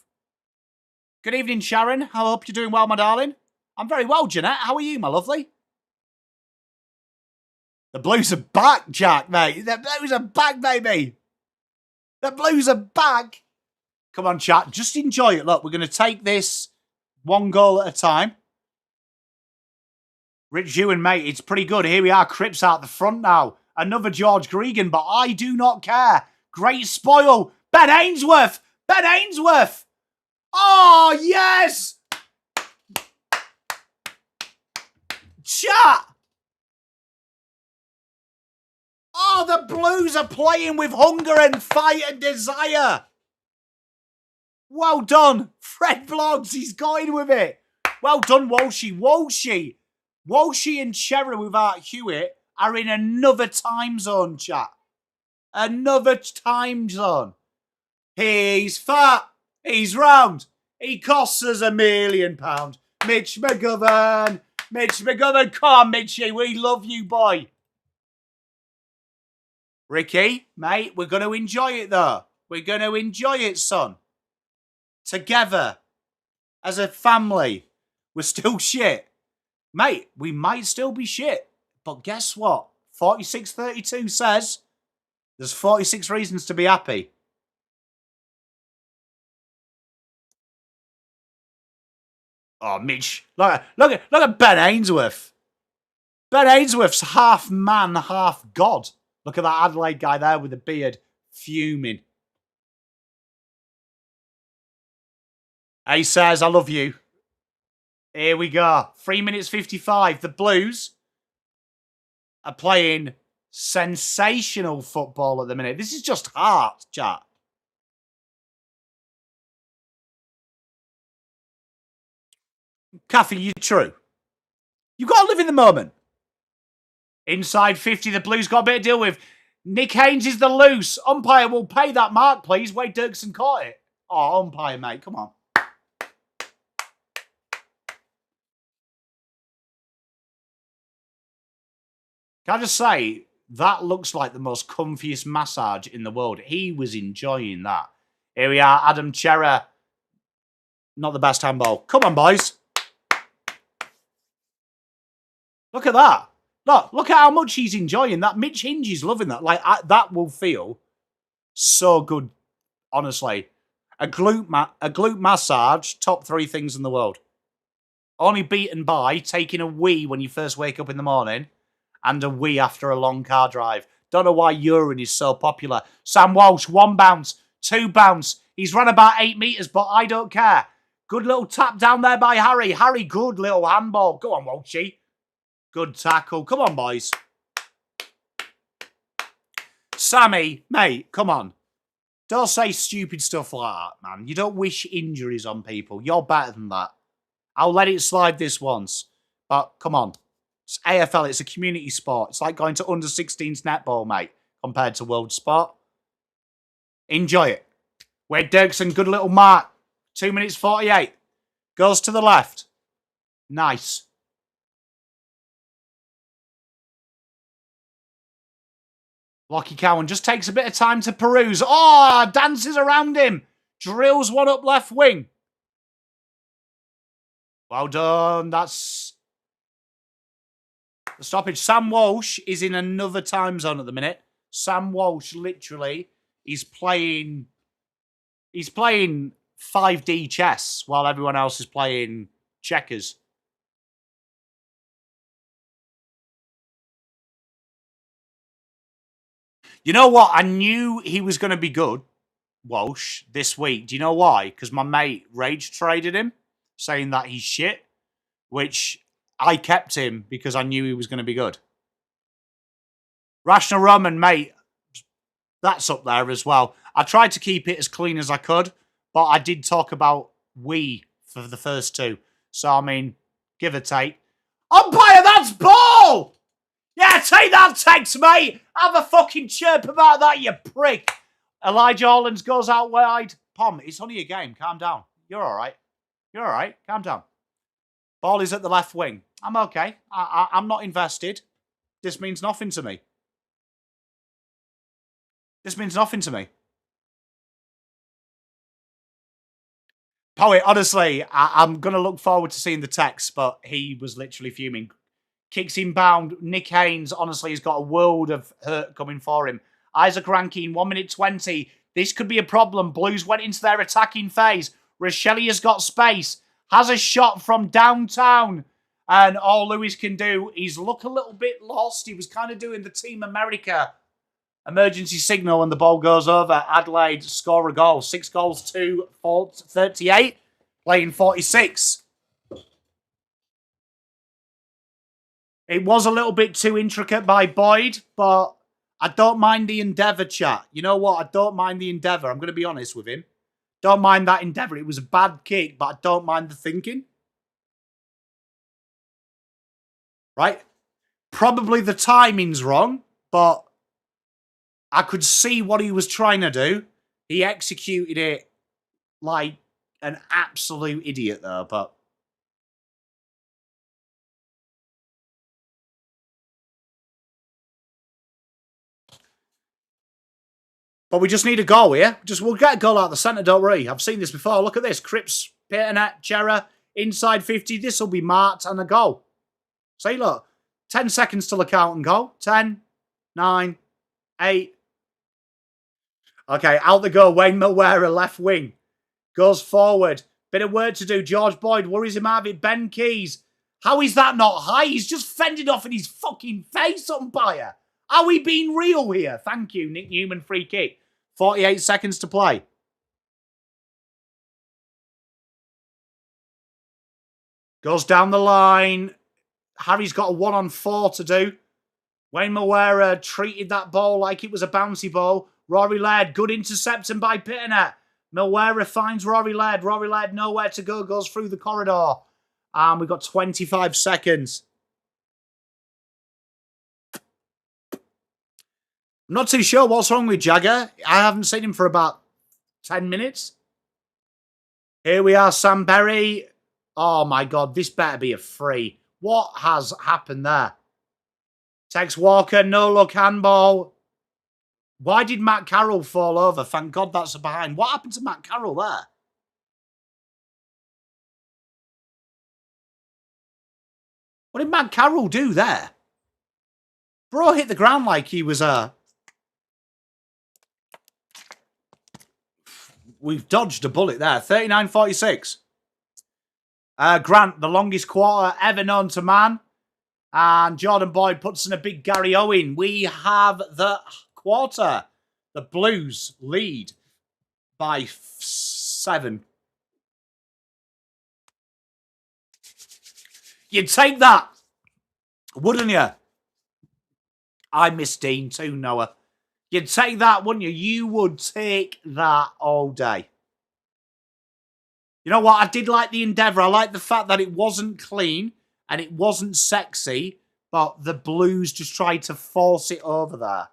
Good evening, Sharon. I hope you're doing well, my darling. I'm very well, Jeanette. How are you, my lovely? The Blues are back, Jack, mate. The Blues are back, baby. The Blues are back. Come on, chat. Just enjoy it. Look, we're going to take this one goal at a time. Rich Ewan, mate, it's pretty good. Here we are, Cripps out the front now. Another George Gregan, but I do not care. Great spoil. Ben Ainsworth. Ben Ainsworth. Oh, yes. Chat. Oh, the Blues are playing with hunger and fight and desire. Well done. Fred Vlogs, he's going with it. Well done, Walshy. Walshy and Cerra without Hewitt are in another time zone, chat. Another time zone. He's fat. He's round. He costs us £1 million. Mitch McGovern. Mitch McGovern. Come on, Mitchy. We love you, boy. Ricky, mate, we're going to enjoy it, though. We're going to enjoy it, son. Together. As a family. We're still shit. Mate, we might still be shit. But guess what? 4632 says there's 46 reasons to be happy. Oh, Mitch. Look at Ben Ainsworth. Ben Ainsworth's half man, half god. Look at that Adelaide guy there with the beard. Fuming. He says, I love you. Here we go. 3 minutes 55. The Blues are playing sensational football at the minute. This is just heart, chat. Kathy, you're true. You've got to live in the moment. Inside 50, the Blues got a bit to deal with. Nick Haynes is the loose. Umpire will pay that mark, please. Wade Dirksen caught it. Oh, umpire, mate. Come on. Can I just say, that looks like the most comfiest massage in the world. He was enjoying that. Here we are, Adam Cerra. Not the best handball. Come on, boys. Look at that. Look at how much he's enjoying that. Mitch Hinge is loving that. Like, that will feel so good, honestly. A glute massage, top 3 things in the world. Only beaten by taking a wee when you first wake up in the morning and a wee after a long car drive. Don't know why urine is so popular. Sam Walsh, 1 bounce, 2 bounce. He's run about 8 metres, but I don't care. Good little tap down there by Harry. Harry, good little handball. Go on, Walshy. Good tackle. Come on, boys. Sammy, mate, come on. Don't say stupid stuff like that, man. You don't wish injuries on people. You're better than that. I'll let it slide this once. But, come on. It's AFL, it's a community sport. It's like going to under-16s netball, mate, compared to world sport. Enjoy it. Wade Dirksen, good little mark. 2 minutes 48. Goes to the left. Nice. Lockie Cowan just takes a bit of time to peruse. Oh, dances around him. Drills one up left wing. Well done. That's the stoppage. Sam Walsh is in another time zone at the minute. Sam Walsh literally he's playing 5D chess while everyone else is playing checkers. You know what? I knew he was going to be good, Walsh, this week. Do you know why? Because my mate rage traded him, saying that he's shit, which I kept him because I knew he was going to be good. Rational Roman, mate, that's up there as well. I tried to keep it as clean as I could, but I did talk about we for the first two. So, I mean, give or take. Umpire, that's ball! Yeah, take that text, mate. Have a fucking chirp about that, you prick. Elijah Hollands goes out wide. Pom, it's only a game. Calm down. You're all right. You're all right. Calm down. Ball is at the left wing. I'm okay. I'm not invested. This means nothing to me. This means nothing to me. Poet, honestly, I'm going to look forward to seeing the text, but he was literally fuming. Kicks inbound. Nick Haynes, honestly, has got a world of hurt coming for him. Isaac Rankine, 1 minute 20. This could be a problem. Blues went into their attacking phase. Rochelle has got space. Has a shot from downtown. And all Lewis can do is look a little bit lost. He was kind of doing the Team America emergency signal when the ball goes over. Adelaide score a goal. 6 goals to 38. Playing 46. It was a little bit too intricate by Boyd, but I don't mind the endeavour, chat. You know what? I don't mind the endeavour. I'm going to be honest with him. Don't mind that endeavour. It was a bad kick, but I don't mind the thinking. Right? Probably the timing's wrong, but I could see what he was trying to do. He executed it like an absolute idiot, though, but... But we just need a goal here. We'll get a goal out of the centre, don't worry. I've seen this before. Look at this. Cripps, Peternet, Cerra, inside 50. This will be marked and a goal. See, look. 10 seconds till the count and goal. 10, 9, 8. Okay, out the goal. Wayne Milwera, left wing. Goes forward. Bit of work to do. George Boyd worries him out of it. Ben Keys. How is that not high? He's just fended off in his fucking face, umpire. Are we being real here? Thank you, Nick Newman, free kick. 48 seconds to play. Goes down the line. Harry's got a 1-on-4 to do. Wayne Milwera treated that ball like it was a bouncy ball. Rory Laird, good interception by Pitternet. Milwera finds Rory Laird. Rory Laird nowhere to go, goes through the corridor. And we've got 25 seconds. I'm not too sure what's wrong with Jagger. I haven't seen him for about 10 minutes. Here we are, Sam Berry. Oh my God, this better be a free. What has happened there? Tex Walker, no look handball. Why did Matt Carroll fall over? Thank God that's a behind. What happened to Matt Carroll there? What did Matt Carroll do there? Bro hit the ground like he was a... We've dodged a bullet there. 39-46. Grant, the longest quarter ever known to man. And Jordan Boyd puts in a big Gary Owen. We have the quarter. The Blues lead by 7. You'd take that, wouldn't you? I miss Dean too, Noah. You'd take that, wouldn't you? You would take that all day. You know what? I did like the endeavour. I like the fact that it wasn't clean and it wasn't sexy, but the Blues just tried to force it over there.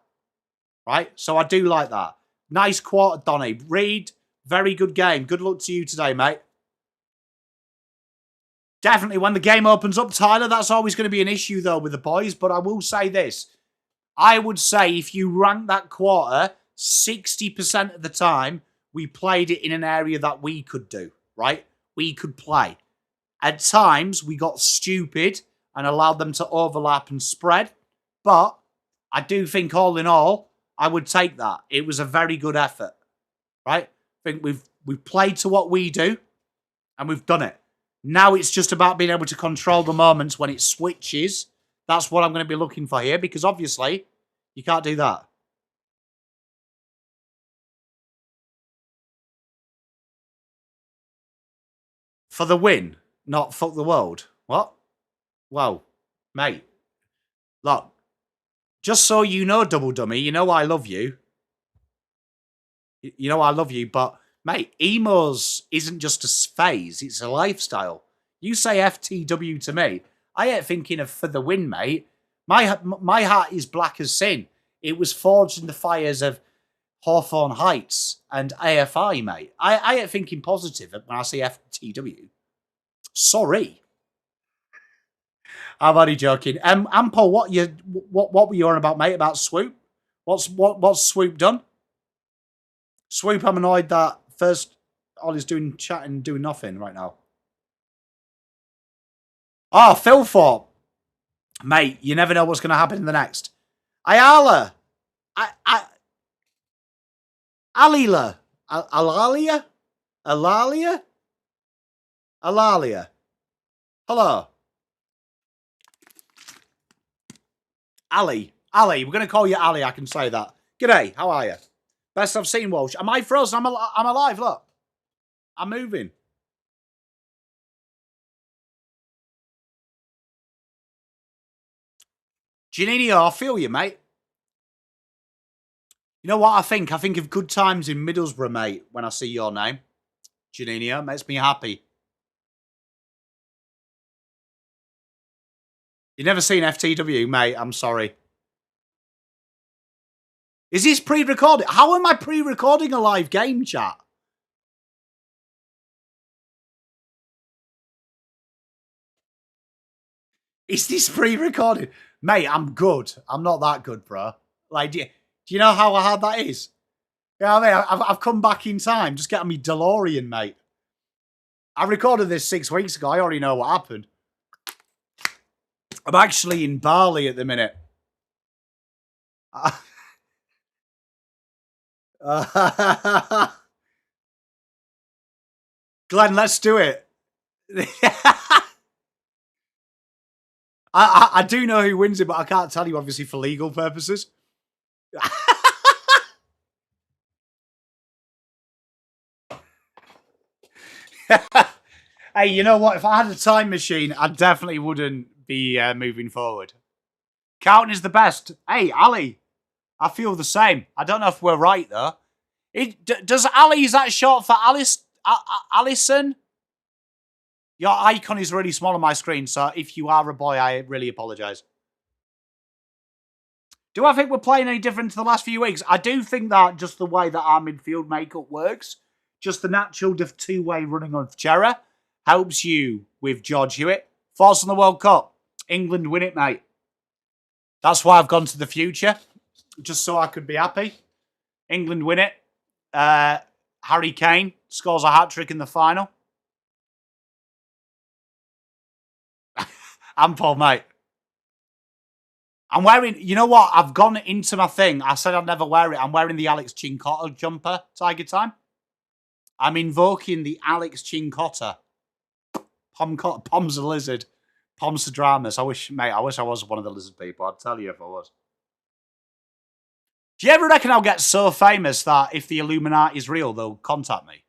Right? So I do like that. Nice quarter, Donny. Reed, very good game. Good luck to you today, mate. Definitely, when the game opens up, Tyler, that's always going to be an issue, though, with the boys. But I will say this. I would say if you rank that quarter, 60% of the time, we played it in an area that we could do, right? We could play. At times, we got stupid and allowed them to overlap and spread. But I do think, all in all, I would take that. It was a very good effort, right? I think we've played to what we do, and we've done it. Now it's just about being able to control the moments when it switches. That's what I'm going to be looking for here, because obviously you can't do that. For the win, not fuck the world. What? Well, mate, look, just so you know, Double Dummy, you know I love you. You know I love you, but, mate, emos isn't just a phase, it's a lifestyle. You say FTW to me, I ain't thinking of for the win, mate. My heart is black as sin. It was forged in the fires of Hawthorne Heights and AFI, mate. I ain't thinking positive when I say FTW. Sorry. I'm only joking. Ampo, what were you on about, mate? About Swoop? What's Swoop done? Swoop, I'm annoyed that first Ollie's doing chatting, doing nothing right now. Oh, Phil Thorpe. Mate, you never know what's going to happen in the next. Ayala. Alila. Alalia? Alalia? Alalia. Hello. Ali. Ali. We're going to call you Ali. I can say that. G'day. How are you? Best I've seen, Walsh. Am I frozen? I'm alive. Look. I'm moving. Janino, I feel you, mate. You know what I think? I think of good times in Middlesbrough, mate, when I see your name. Janino, makes me happy. You've never seen FTW, mate. I'm sorry. Is this pre-recorded? How am I pre-recording a live game, chat? Is this pre-recorded? Mate, I'm good. I'm not that good, bro. Like, do you know how hard that is? You know what I mean? I've come back in time. Just get on me DeLorean, mate. I recorded this 6 weeks ago. I already know what happened. I'm actually in Bali at the minute. Glenn, let's do it. I do know who wins it, but I can't tell you, obviously, for legal purposes. Hey, you know what? If I had a time machine, I definitely wouldn't be moving forward. Carlton is the best. Hey, Ali, I feel the same. I don't know if we're right, though. Does Ali, is that short for Alison? Your icon is really small on my screen, so if you are a boy, I really apologise. Do I think we're playing any different to the last few weeks? I do think that just the way that our midfield makeup works, just the natural two-way running of Cerra, helps you with George Hewitt. Force on the World Cup. England win it, mate. That's why I've gone to the future, just so I could be happy. England win it. Harry Kane scores a hat-trick in the final. I'm Paul, mate. I'm wearing, you know what? I've gone into my thing. I said I'd never wear it. I'm wearing the Alex Chincotta jumper, Tiger Time. I'm invoking the Alex Chincotta. Pom's a lizard. Pom's the dramas. I wish I was one of the lizard people. I'd tell you if I was. Do you ever reckon I'll get so famous that if the Illuminati is real, they'll contact me?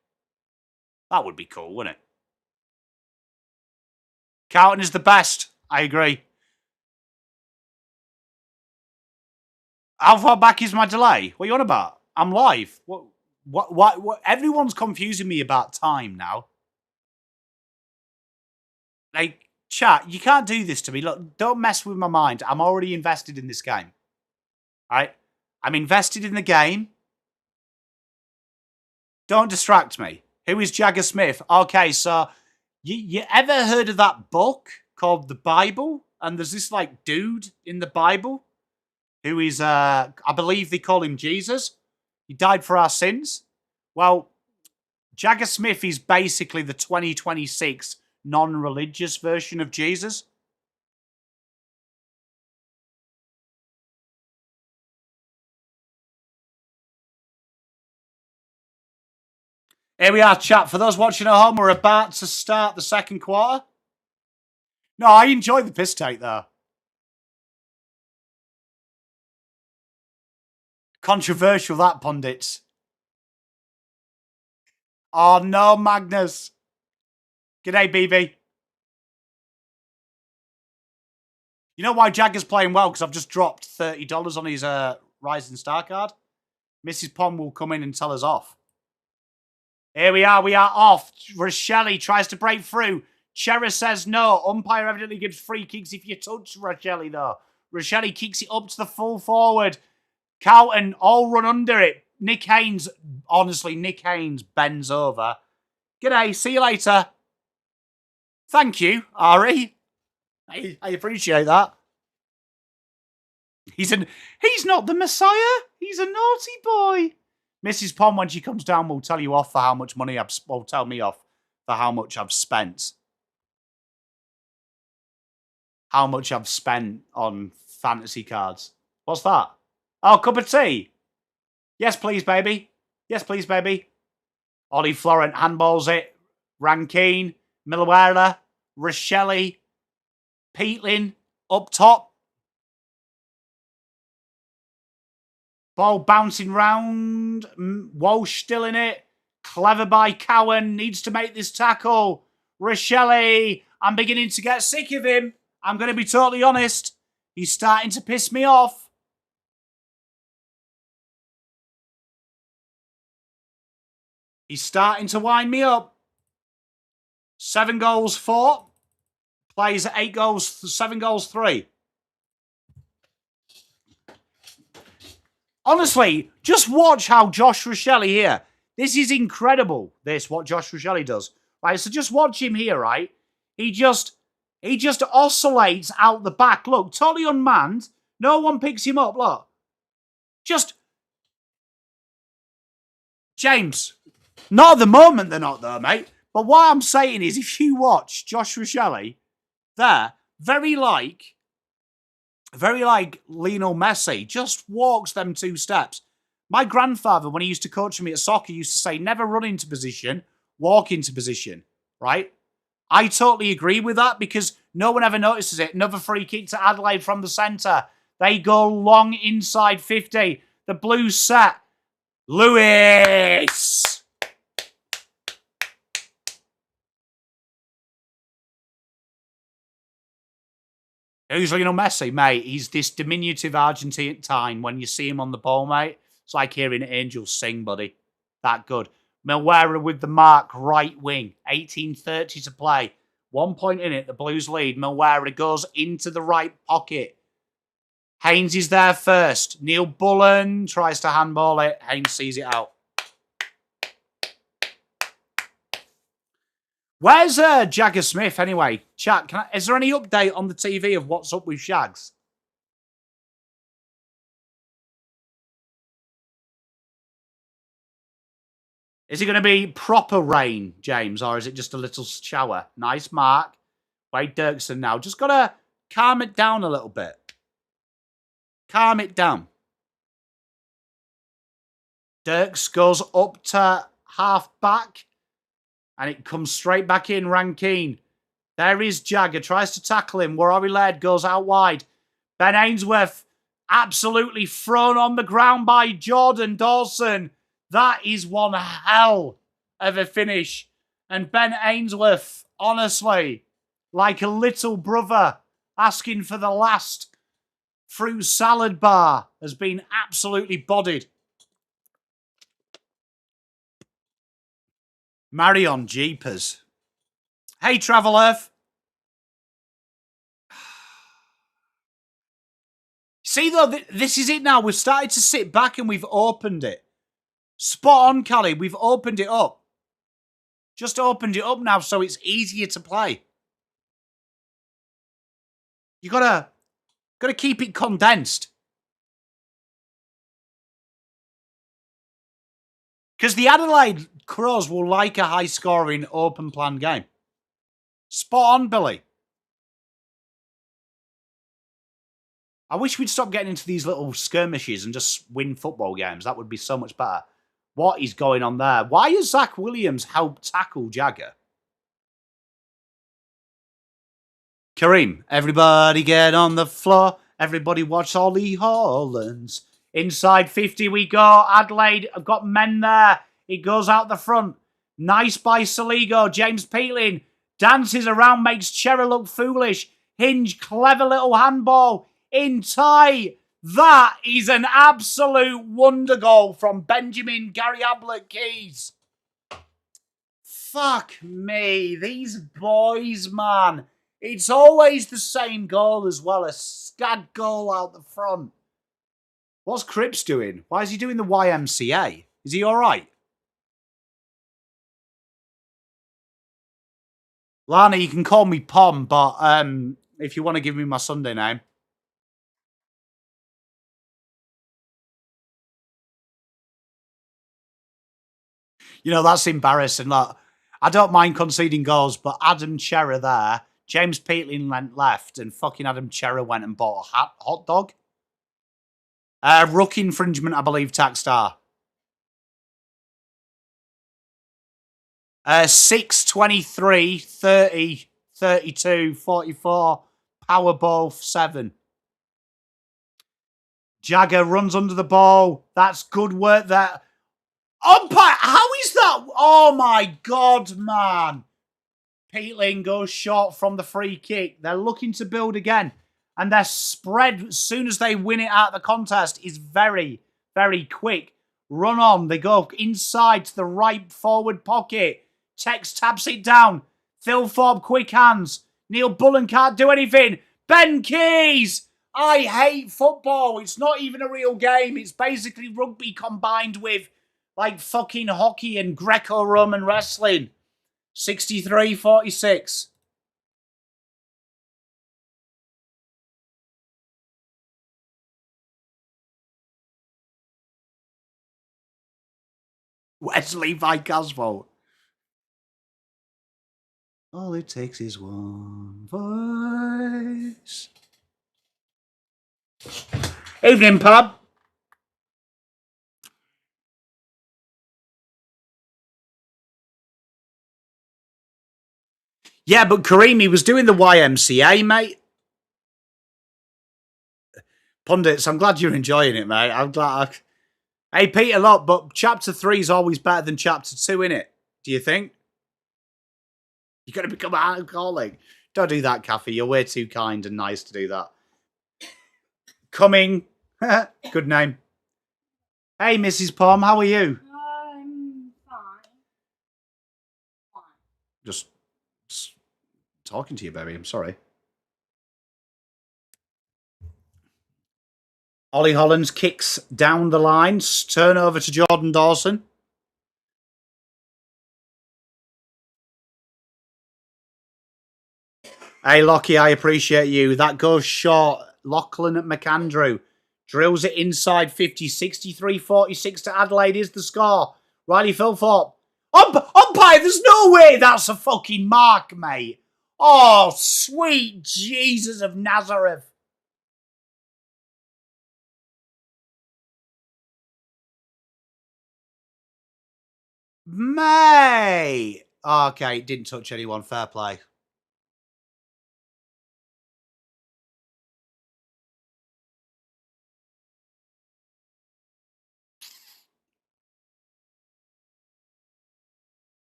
That would be cool, wouldn't it? Carlton is the best. I agree. How far back is my delay? What are you on about? I'm live. What? Everyone's confusing me about time now. Like, chat, you can't do this to me. Look, don't mess with my mind. I'm already invested in this game. All right? I'm invested in the game. Don't distract me. Who is Jagger Smith? Okay, so you ever heard of that book called the Bible? And there's this, like, dude in the Bible who is, I believe they call him Jesus. He died for our sins. Well, Jagger Smith is basically the 2026 non-religious version of Jesus. Here we are, chat. For those watching at home, we're about to start the second quarter. No, I enjoy the piss take, though. Controversial, that, pundits. Oh, no, Magnus. G'day, BB. You know why Jagger's playing well? Because I've just dropped $30 on his Rising Star card. Mrs. Pom will come in and tell us off. Here we are off. Rochelle tries to break through. Cerra says no. Umpire evidently gives free kicks if you touch Rochelle, though. Rochelle kicks it up to the full forward. Carlton all run under it. Nick Haynes, honestly, Nick Haynes bends over. G'day, see you later. Thank you, Ari. I appreciate that. He's not the Messiah. He's a naughty boy. Mrs. Pom, when she comes down, will tell you off for how much money will tell me off for how much I've spent. How much I've spent on fantasy cards. What's that? Oh, cup of tea. Yes, please, baby. Yes, please, baby. Ollie Florent handballs it. Rankine, Milawera, Rochelle, Peatling up top. Ball bouncing round. Walsh still in it. Clever by Cowan. Needs to make this tackle. Rochelle. I'm beginning to get sick of him. I'm going to be totally honest. He's starting to piss me off. He's starting to wind me up. 7 goals, 4. Plays 8 goals, 7 goals, 3. Honestly, just watch how Josh Rochelle here. This is incredible, what Josh Rochelle does. Right, so just watch him here, right? He just oscillates out the back. Look, totally unmanned. No one picks him up, look. Just... James, not at the moment they're not there, mate. But what I'm saying is, if you watch Josh Rochelle there, very like Lionel Messi, just walks them 2 steps. My grandfather, when he used to coach me at soccer, used to say, never run into position, walk into position, right? I totally agree with that because no one ever notices it. Another free kick to Adelaide from the centre. They go long inside 50. The Blues set. Lewis! Who's Lionel Messi, mate? He's this diminutive Argentine. When you see him on the ball, mate, it's like hearing angels sing, buddy. That good. Milawera with the mark, right wing. 18:30 to play. 1 point in it, the Blues lead. Milawera goes into the right pocket. Haynes is there first. Neil Bullen tries to handball it. Haynes sees it out. Where's Jagger Smith anyway? Chat, is there any update on the TV of what's up with Shags? Is it going to be proper rain, James, or is it just a little shower? Nice mark. Wade Dirksen now. Just got to calm it down a little bit. Calm it down. Dirks goes up to half back. And it comes straight back in, Rankine. There is Jagger, tries to tackle him. Warari Laird goes out wide. Ben Ainsworth absolutely thrown on the ground by Jordan Dawson. That is one hell of a finish. And Ben Ainsworth, honestly, like a little brother asking for the last fruit salad bar, has been absolutely bodied. Marion Jeepers. Hey, Travel Earth. See, though, this is it now. We've started to sit back and we've opened it. Spot on, Callie. We've opened it up. Just opened it up now so it's easier to play. You gotta keep it condensed. Because the Adelaide Crows will like a high-scoring, open-plan game. Spot on, Billy. I wish we'd stop getting into these little skirmishes and just win football games. That would be so much better. What is going on there? Why has Zach Williams helped tackle Jagger? Kareem, everybody get on the floor. Everybody watch Ollie Hollands. Inside 50 we go. Adelaide have got men there. He goes out the front. Nice by Saligo. James Peatling dances around, makes Cerra look foolish. Hinge, clever little handball. In tie. That is an absolute wonder goal from Benjamin Gary Ablett Keys. Fuck me. These boys, man. It's always the same goal as well. A scad goal out the front. What's Cripps doing? Why is he doing the YMCA? Is he all right? Lana, you can call me Pom, but if you want to give me my Sunday name. You know, that's embarrassing. Look, I don't mind conceding goals, but Adam Cerra there, James Peatling went left, and fucking Adam Cerra went and bought a hot dog. Ruck infringement, I believe, tax star. 6, 23, 30, 32, 44, Powerball 7. Jagger runs under the ball. That's good work there. Umpire, how is that? Oh my God, man. Peatling goes short from the free kick. They're looking to build again. And their spread, as soon as they win it out of the contest, is very, very quick. Run on. They go inside to the right forward pocket. Tex taps it down. Thilthorpe, quick hands. Neil Bullen can't do anything. Ben Keys! I hate football. It's not even a real game. It's basically rugby combined with like fucking hockey and Greco-Roman wrestling. 63-46. Wesley Van Casvo. All it takes is one voice. Evening, pub. Yeah, but Kareem, he was doing the YMCA, mate. Pundits, I'm glad you're enjoying it, mate. I'm glad. Hey, Peter, look, but chapter 3 is always better than chapter 2, innit? Do you think? You're going to become an alcoholic. Don't do that, Kathy. You're way too kind and nice to do that. Coming. Good name. Hey, Mrs. Pom, how are you? I'm fine. Just talking to you, baby. I'm sorry. Ollie Hollands kicks down the lines. Turn over to Jordan Dawson. Hey, Lockie, I appreciate you. That goes short. Lachlan at McAndrew. Drills it inside 50. 63-46 to Adelaide is the score. Riley Thilthorpe. Umpire, there's no way that's a fucking mark, mate. Oh, sweet Jesus of Nazareth. Mate. Okay, didn't touch anyone. Fair play.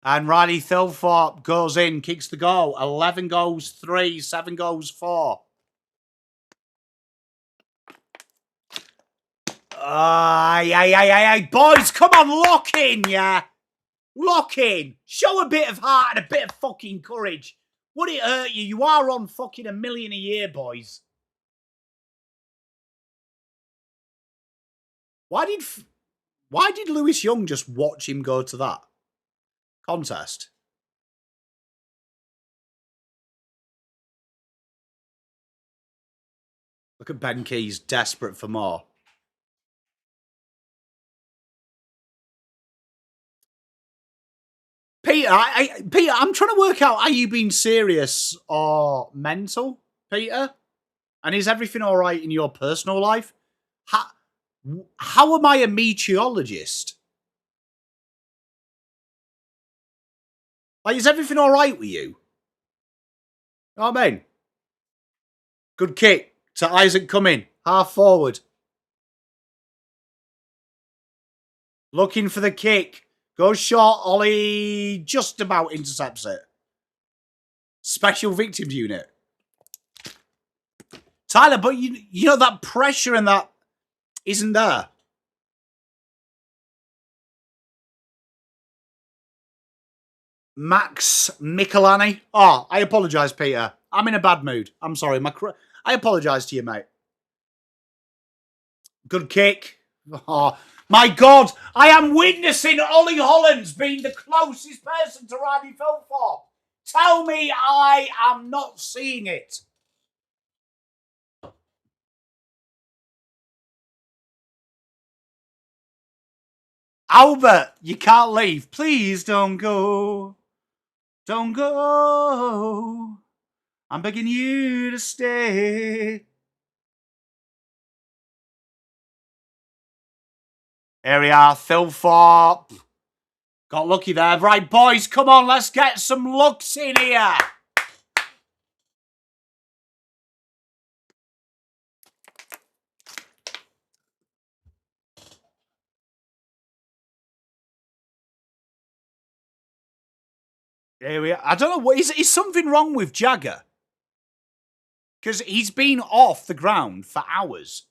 And Riley Thilthorpe goes in, kicks the goal. 11 goals, 3, 7 goals, 4. Boys, come on, lock in, yeah? Lock in. Show a bit of heart and a bit of fucking courage. Would it hurt you? You are on fucking $1 million a year, boys. Why did Lewis Young just watch him go to that contest? Look at Ben Keys, desperate for more. Peter, Peter, I'm trying to work out, are you being serious or mental, Peter? And is everything all right in your personal life? How am I a meteorologist? Like, is everything all right with you? You know what I mean? Good kick to Isaac Cumming, half forward. Looking for the kick. Goes short. Ollie just about intercepts it. Special victims unit. Tyler, but you know that pressure and that isn't there. Max Michelani. Oh, I apologise, Peter. I'm in a bad mood. I'm sorry. I apologise to you, mate. Good kick. Oh, my God. I am witnessing Ollie Hollands being the closest person to Riley Philthorpe. Tell me I am not seeing it. Albert, you can't leave. Please don't go. Don't go. I'm begging you to stay. Here we are, Philthorpe. Got lucky there. Right, boys, come on, let's get some looks in here. Here we are. I don't know, what is something wrong with Jagger? Because he's been off the ground for hours.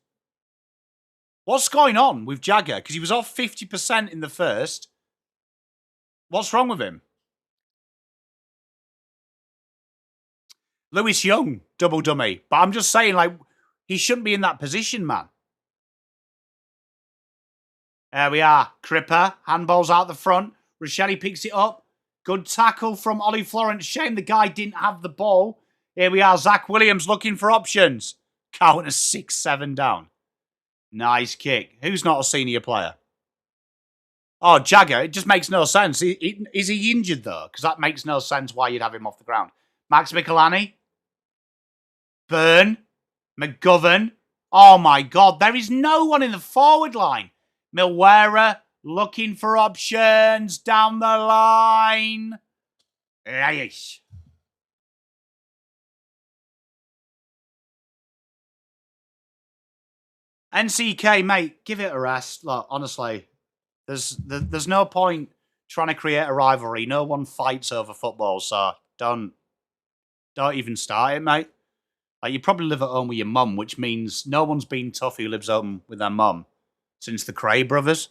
What's going on with Jagger? Because he was off 50% in the first. What's wrong with him? Lewis Young, double dummy. But I'm just saying, like, he shouldn't be in that position, man. There we are. Cripper, handballs out the front. Rochelle picks it up. Good tackle from Ollie Florence. Shame the guy didn't have the ball. Here we are. Zach Williams looking for options. Counter 6-7 down. Nice kick. Who's not a senior player? Oh, Jagger. It just makes no sense. Is he injured, though? Because that makes no sense why you'd have him off the ground. Max Michelani. Byrne. McGovern. Oh, my God. There is no one in the forward line. Milwera looking for options down the line. Yes. NCK, mate, give it a rest. Look, honestly, there's no point trying to create a rivalry. No one fights over football, so don't even start it, mate. Like, you probably live at home with your mum, which means no one's been tough who lives home with their mum since the Cray brothers.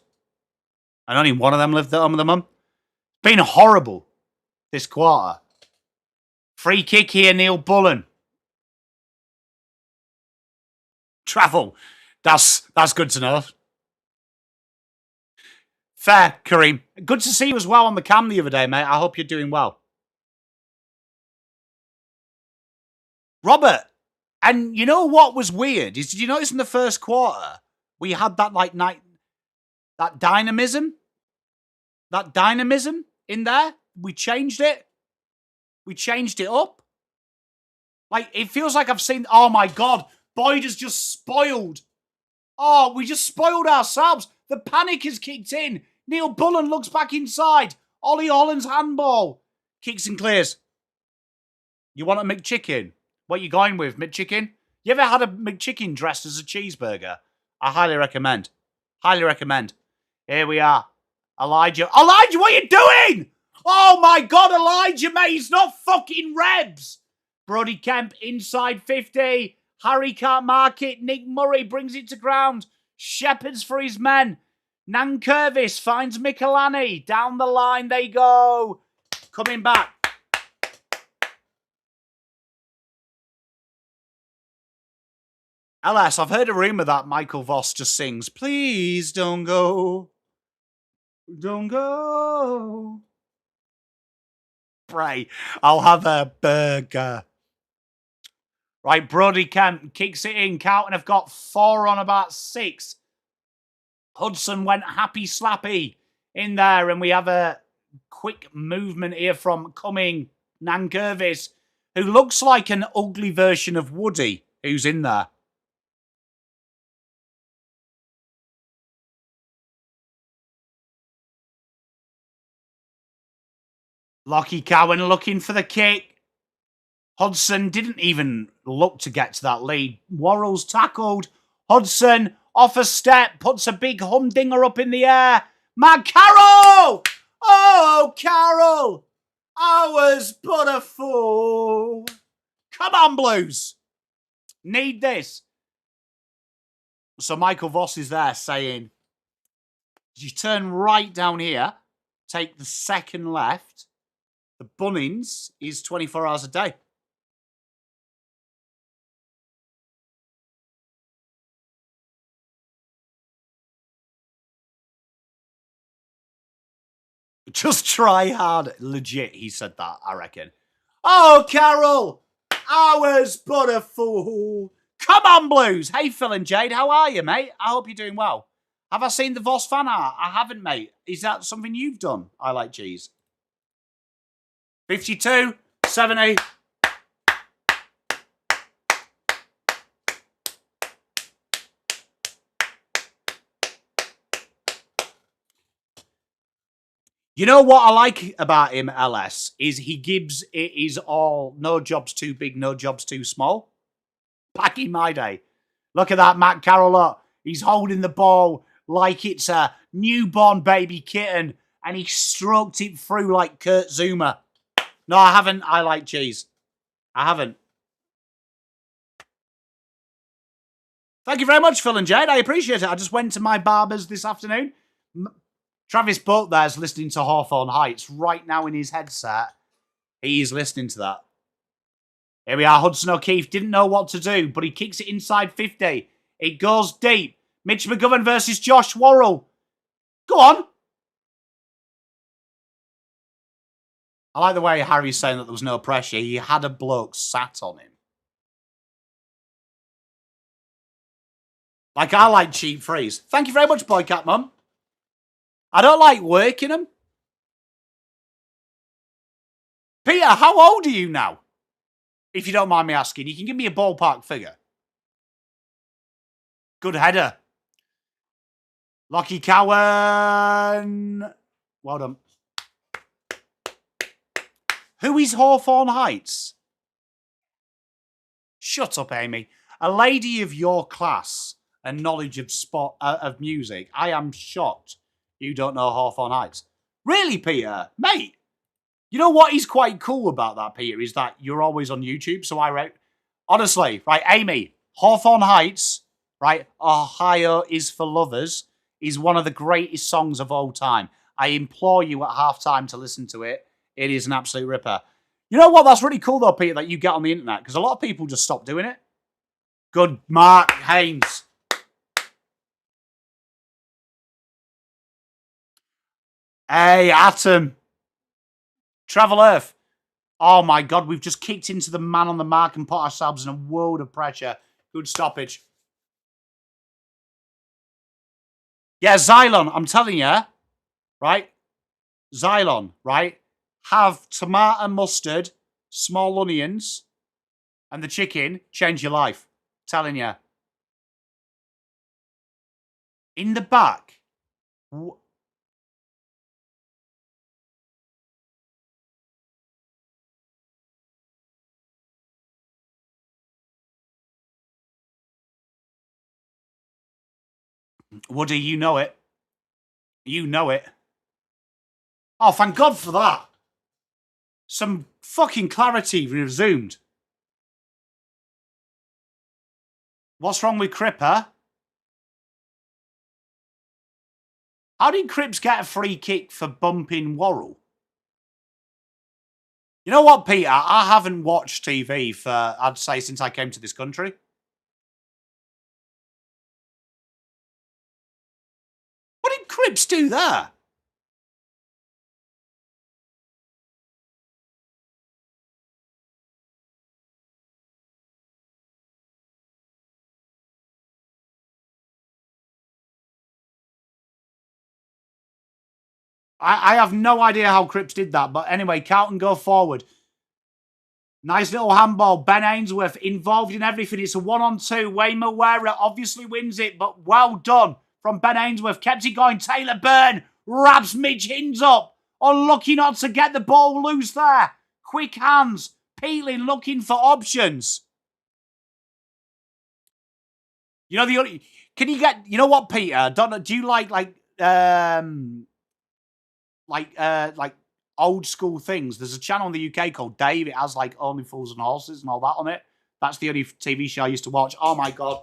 And only one of them lived at home with their mum. It's been horrible this quarter. Free kick here, Neil Bullen. Travel. That's good to know. Fair, Kareem. Good to see you as well on the cam the other day, mate. I hope you're doing well. Robert, and you know what was weird is, did you notice in the first quarter we had that that dynamism in there? We changed it. We changed it up. Like, it feels like I've seen. Oh my God, Boyd has just spoiled. Oh, we just spoiled ourselves. The panic has kicked in. Neil Bullen looks back inside. Ollie Holland's handball. Kicks and clears. You want a McChicken? What you going with, McChicken? You ever had a McChicken dressed as a cheeseburger? I highly recommend. Highly recommend. Here we are. Elijah. Elijah, what are you doing? Oh my God, Elijah, mate. He's not fucking Rebs. Brody Kemp inside 50. Harry can't mark it. Nick Murray brings it to ground. Shepherds for his men. Nankervis finds Michelani. Down the line they go. Coming back. LS, I've heard a rumour that Michael Voss just sings, "Please don't go. Don't go. Pray. I'll have a burger." Right, Brody Kemp kicks it in. Carlton have got 4 on about 6. Hudson went happy slappy in there, and we have a quick movement here from Cumming Nankervis, who looks like an ugly version of Woody, who's in there. Lockie Cowan looking for the kick. Hudson didn't even look to get to that lead. Worrell's tackled. Hudson off a step, puts a big humdinger up in the air. Matt Carroll! Oh, Carroll! I was but a fool. Come on, Blues. Need this. So Michael Voss is there saying, you turn right down here, take the second left. The Bunnings is 24 hours a day. Just try hard. Legit, he said that, I reckon. Oh, Carol! I was but a fool. Come on, Blues. Hey, Phil and Jade, how are you, mate? I hope you're doing well. Have I seen the Voss fan art? I haven't, mate. Is that something you've done? I like cheese. 52, 70. You know what I like about him, LS, is he gives it his all. No job's too big, no job's too small. Back in my day. Look at that, Matt Carroll. Look. He's holding the ball like it's a newborn baby kitten, and he stroked it through like Kurt Zuma. No, I haven't. I like cheese. I haven't. Thank you very much, Phil and Jade. I appreciate it. I just went to my barber's this afternoon. Travis Boat there's listening to Hawthorne Heights right now in his headset. He is listening to that. Here we are. Hudson O'Keefe didn't know what to do, but he kicks it inside 50. It goes deep. Mitch McGovern versus Josh Worrell. Go on. I like the way Harry's saying that there was no pressure. He had a bloke sat on him. Like, I like cheap freeze. Thank you very much, Boycat Mum. I don't like working them. Peter, how old are you now? If you don't mind me asking, you can give me a ballpark figure. Good header. Lockie Cowan. Well done. Who is Hawthorne Heights? Shut up, Amy. A lady of your class and knowledge of music. I am shocked you don't know Hawthorne Heights. Really, Peter? Mate, you know what is quite cool about that, Peter, is that you're always on YouTube. So I wrote, honestly, right, Amy, Hawthorne Heights, right, Ohio is for Lovers, is one of the greatest songs of all time. I implore you at halftime to listen to it. It is an absolute ripper. You know what? That's really cool, though, Peter, that you get on the internet, because a lot of people just stop doing it. Good, Mark Haynes. Hey, Atom. Travel Earth. Oh, my God. We've just kicked into the man on the mark and put ourselves in a world of pressure. Good stoppage. Yeah, Xylon. I'm telling you, right? Xylon, right? Have tomato, mustard, small onions, and the chicken. Change your life. Telling you. In the back. Woody, you know it. You know it. Oh, thank God for that. Some fucking clarity resumed. What's wrong with Cripper? How did Cripps get a free kick for bumping Worrell? You know what, Peter? I haven't watched TV for, I'd say, since I came to this country. What did Cripps do there? I have no idea how Cripps did that. But anyway, Carlton go forward. Nice little handball. Ben Ainsworth involved in everything. It's a 1-on-2. Wayne Mawera obviously wins it, but well done from Ben Ainsworth. Kept it going. Taylor Byrne wraps Midge Hins up. Unlucky not to get the ball loose there. Quick hands. Peeling looking for options. You know the only... Can you get... You know what, Peter? Don't know, do you like old school things? There's a channel in the UK called Dave. It has like Only Fools and Horses and all that on it. That's the only TV show I used to watch. Oh my God.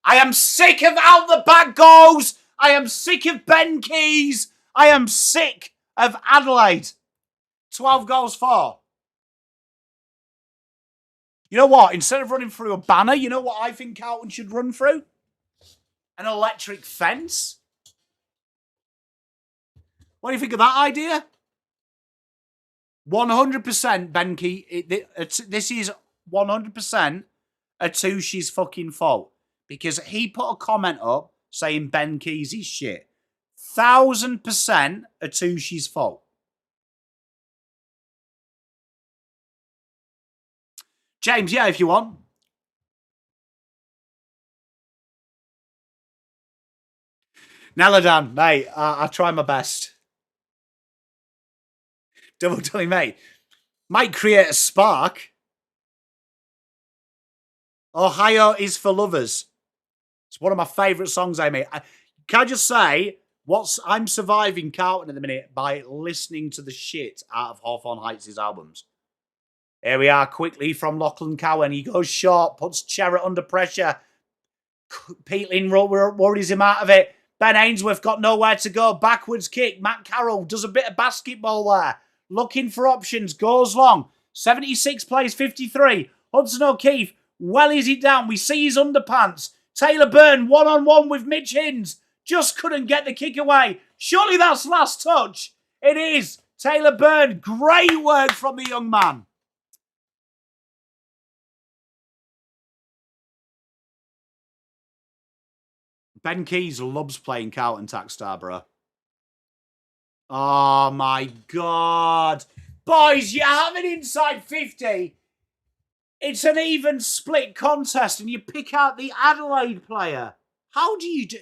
I am sick of out the back goals. I am sick of Ben Keys. I am sick of Adelaide. 12 goals for. You know what? Instead of running through a banner, you know what I think Carlton should run through? An electric fence. What do you think of that idea? 100% Ben Key. This is 100% Atushi's fucking fault. Because he put a comment up saying Ben Keys is shit. 1000% Atushi's fault. James, yeah, if you want. Naladan, mate, I try my best. Double telling, mate. Might create a spark. Ohio is for lovers. It's one of my favourite songs I made. Can I just say, I'm surviving Carlton at the minute by listening to the shit out of Hawthorne Heights' albums. Here we are, quickly from Lachlan Cowan. He goes short, puts Cerra under pressure. Peeling worries him out of it. Ben Ainsworth got nowhere to go. Backwards kick. Matt Carroll does a bit of basketball there. Looking for options. Goes long. 76 plays 53. Hudson O'Keefe wellies it down. We see his underpants. Taylor Byrne one-on-one with Mitch Hinds. Just couldn't get the kick away. Surely that's last touch. It is. Taylor Byrne. Great work from the young man. Ben Keys loves playing Carlton tax Starborough. Oh my God. Boys, you have an inside 50. It's an even split contest and you pick out the Adelaide player. How do you do?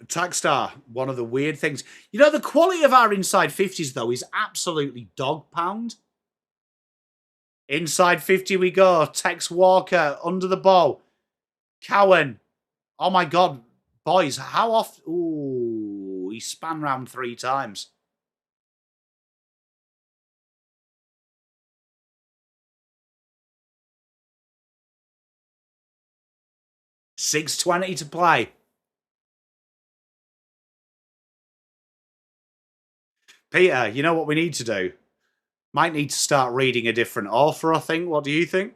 Tagstar, one of the weird things. You know, the quality of our inside 50s, though, is absolutely dog pound. Inside 50 we go. Tex Walker under the ball. Cowan. Oh, my God. Boys, how often... Ooh, he span round 3 times. $6.20 to play. Peter, you know what we need to do? Might need to start reading a different author, I think. What do you think?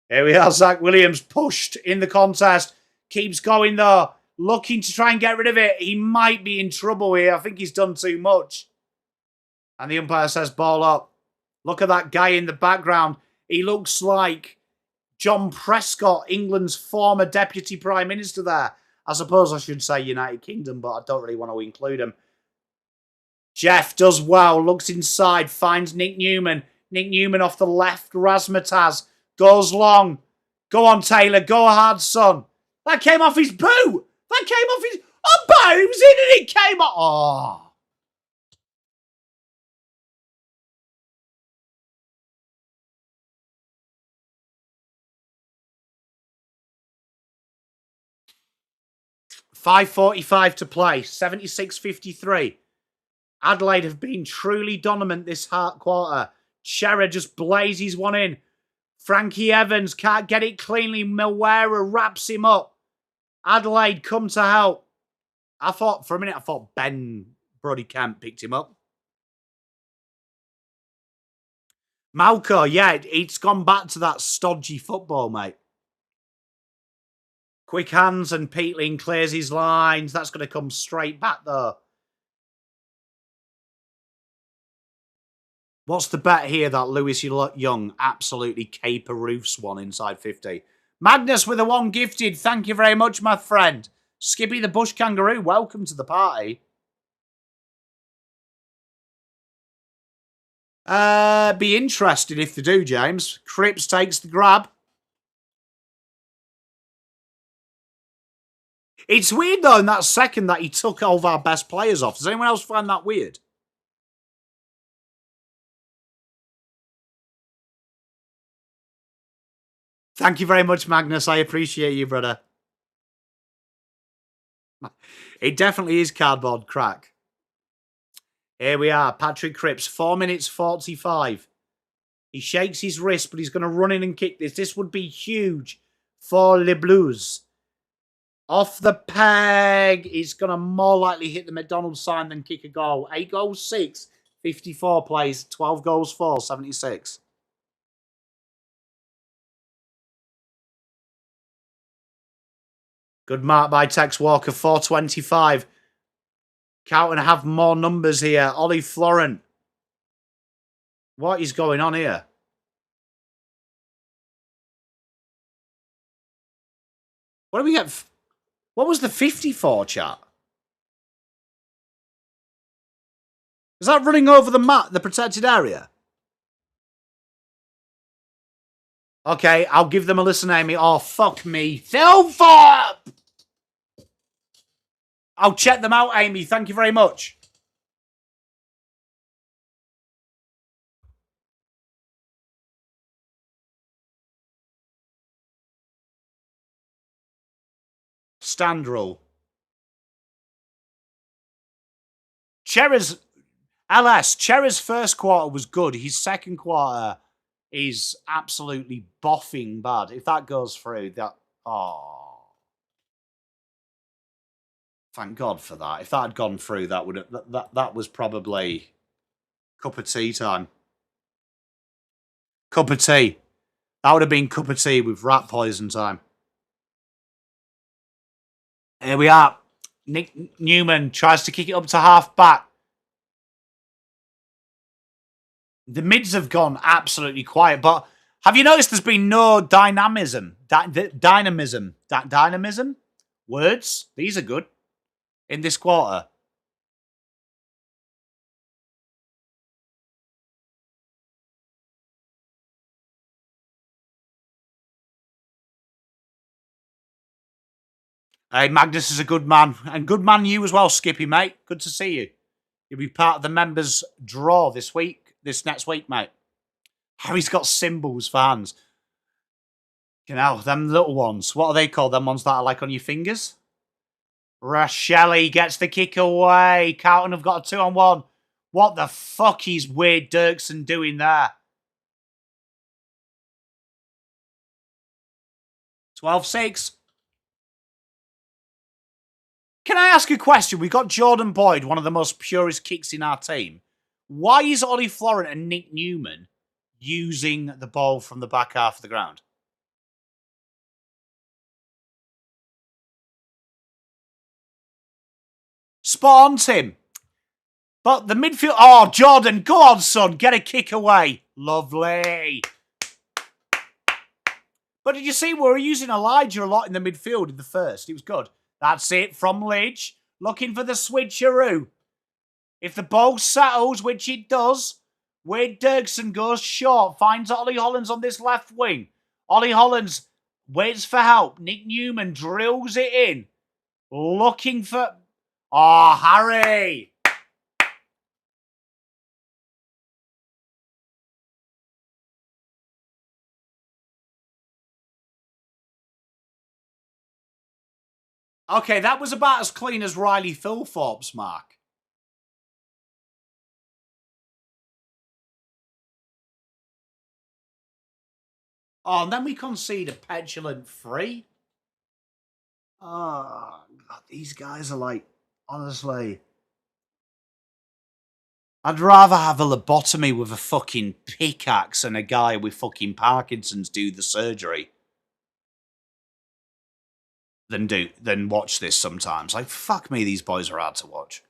Here we are. Zach Williams pushed in the contest. Keeps going, though. Looking to try and get rid of it. He might be in trouble here. I think he's done too much. And the umpire says ball up. Look at that guy in the background. He looks like John Prescott, England's former Deputy Prime Minister there. I suppose I should say United Kingdom, but I don't really want to include him. Jeff does well, looks inside, finds Nick Newman. Nick Newman off the left, Razmataz goes long. Go on, Taylor, go hard, son. That came off his boot. That came off his... Oh, it was in and it came off. Oh. $5.45 to play, 76-53. Adelaide have been truly dominant this quarter. Cerra just blazes one in. Frankie Evans can't get it cleanly. Milwera wraps him up. Adelaide come to help. For a minute, I thought Ben Brody Kemp picked him up. Malco, yeah, it's gone back to that stodgy football, mate. Quick hands and Peatling clears his lines. That's going to come straight back, though. What's the bet here that Lewis Young absolutely caper-roofs one inside 50? Magnus with a 1 gifted. Thank you very much, my friend. Skippy the Bush Kangaroo, welcome to the party. Be interested if they do, James. Cripps takes the grab. It's weird, though, in that second that he took all of our best players off. Does anyone else find that weird? Thank you very much, Magnus. I appreciate you, brother. It definitely is cardboard crack. Here we are. Patrick Cripps, 4 minutes 45. He shakes his wrist, but he's going to run in and kick this. This would be huge for Les Blues. Off the peg. He's going to more likely hit the McDonald's sign than kick a goal. 8 goals, 6. 54 plays. 12 goals, 4. 76. Good mark by Tex Walker, 425. Carlton have more numbers here. Ollie Florent. What is going on here? What do we get? What was the 54 chat? Is that running over the mat, the protected area? Okay, I'll give them a listen, Amy. Oh, fuck me. Silver! I'll check them out, Amy. Thank you very much. Stand rule. Cerra's first quarter was good. His second quarter is absolutely boffing bad. If that goes through, that... Oh... Thank God for that. If that had gone through, that would that was probably cup of tea time. Cup of tea. That would have been cup of tea with rat poison time. Here we are. Nick Newman tries to kick it up to half back. The mids have gone absolutely quiet, but have you noticed there's been no dynamism? Dynamism? Words? These are good. In this quarter. Hey, Magnus is a good man. And good man you as well, Skippy, mate. Good to see you. You'll be part of the members' draw this next week, mate. Harry's got symbols for hands. You know, them little ones. What are they called? Them ones that are like on your fingers? Racheli gets the kick away. Carlton have got a 2-on-1. What the fuck is Wade Dirksen doing there? 12-6. Can I ask a question? We've got Jordan Boyd, one of the most purest kicks in our team. Why is Ollie Florent and Nick Newman using the ball from the back half of the ground? Spot on, Tim. But the midfield... Oh, Jordan, go on, son. Get a kick away. Lovely. But did you see we were using Elijah a lot in the midfield in the first? It was good. That's it from Lidge. Looking for the switcheroo. If the ball settles, which it does, Wade Dirksen goes short. Finds Ollie Hollands on this left wing. Ollie Hollands waits for help. Nick Newman drills it in. Looking for... Oh, Harry! Okay, that was about as clean as Riley Philthorpe's mark. Oh, and then we concede a petulant free. Oh, God, these guys are like... Honestly, I'd rather have a lobotomy with a fucking pickaxe and a guy with fucking Parkinson's do the surgery than watch this sometimes. Like, fuck me, these boys are hard to watch.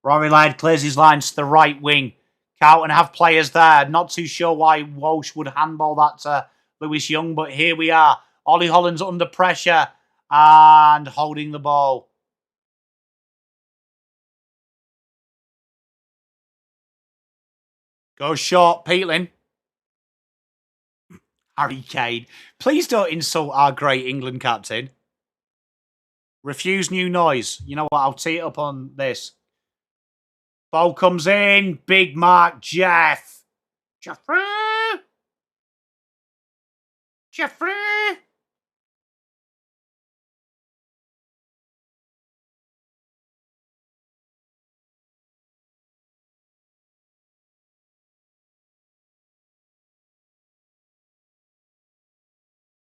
Rory Laird clears his lines to the right wing. Carlton have players there. Not too sure why Walsh would handball that to Lewis Young, but here we are. Ollie Holland's under pressure and holding the ball. Goes short, Peatling. Harry Kane. Please don't insult our great England captain. Refuse new noise. You know what? I'll tee it up on this. Ball comes in. Big mark, Jeff. Jeffrey.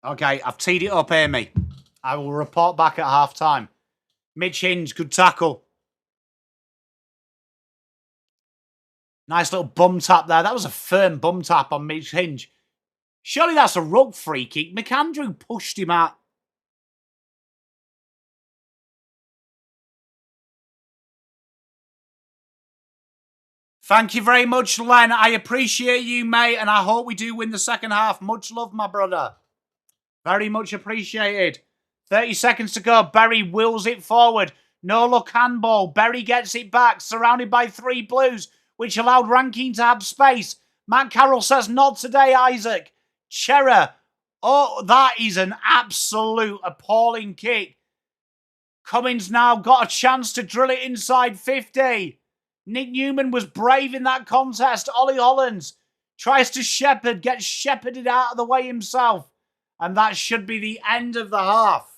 Okay, I've teed it up, Amy. I will report back at half time. Mitch Hinge, good tackle. Nice little bum tap there. That was a firm bum tap on Mitch Hinge. Surely that's a rug free kick. McAndrew pushed him out. Thank you very much, Len. I appreciate you, mate, and I hope we do win the second half. Much love, my brother. Very much appreciated. 30 seconds to go. Berry wills it forward. No look handball. Berry gets it back, surrounded by 3 Blues, which allowed Rankine to have space. Matt Carroll says, not today, Isaac. Cerra. Oh, that is an absolute appalling kick. Cummins now got a chance to drill it inside 50. Nick Newman was brave in that contest. Ollie Hollands tries to shepherd, gets shepherded out of the way himself. And that should be the end of the half.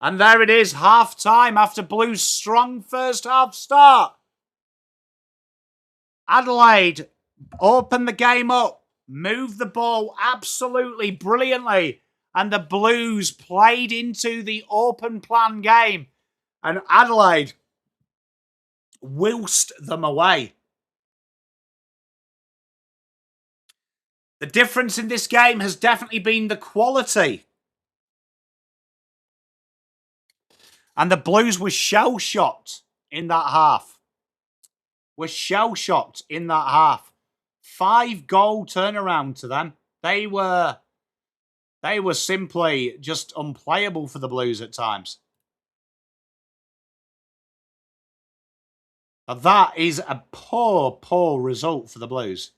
And there it is, half time after Blues' strong first half start. Adelaide opened the game up, moved the ball absolutely brilliantly, and the Blues played into the open plan game. And Adelaide whilst them away. The difference in this game has definitely been the quality. And the Blues were shell-shocked in that half. 5-goal turnaround to them. They were simply just unplayable for the Blues at times. But that is a poor result for the Blues.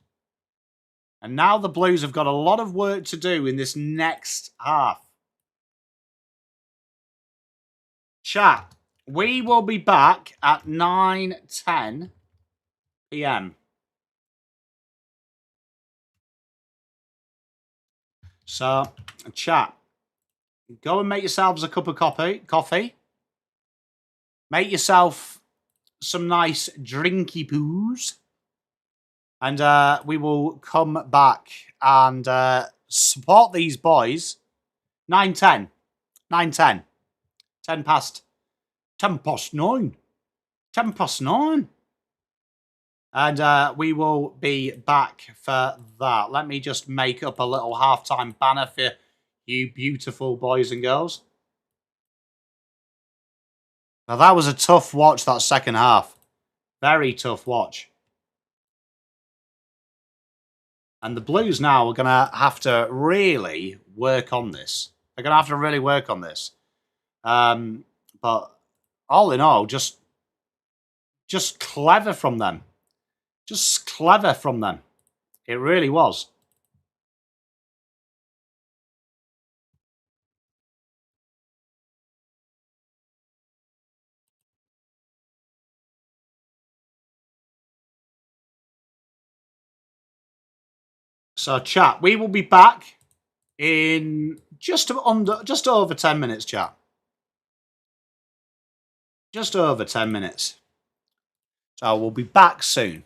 And now the Blues have got a lot of work to do in this next half. Chat, we will be back at 9:10 p.m. So, chat, go and make yourselves a cup of coffee. Make yourself some nice drinky poos. And we will come back and support these boys. 9:10. 9:10. 10 past 9. 10 past 9. And we will be back for that. Let me just make up a little halftime banner for you beautiful boys and girls. Now, that was a tough watch, that second half. Very tough watch. And the Blues now are going to have to really work on this. They're going to have to really work on this. But all in all, just clever from them. Just clever from them. It really was. So, chat, we will be back in just over 10 minutes, chat. Just over 10 minutes. So we'll be back soon.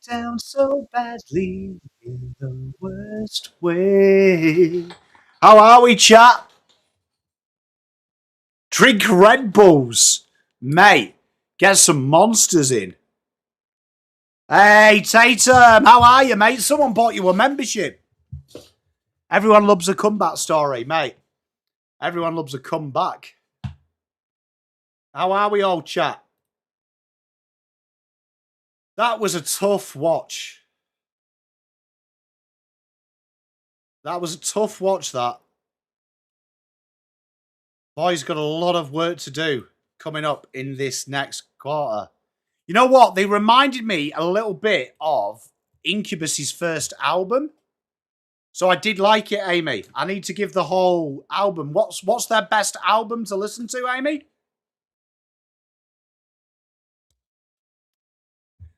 down so badly in the worst way. How are we, chat? Drink Red Bulls. Mate, get some monsters in. Hey, Tatum, how are you, mate? Someone bought you a membership. Everyone loves a comeback story, mate. Everyone loves a comeback. How are we all, chat? That was a tough watch. That was a tough watch, that. Boys got a lot of work to do coming up in this next quarter. You know what? They reminded me a little bit of Incubus's first album. So I did like it, Amy. I need to give the whole album. What's their best album to listen to, Amy?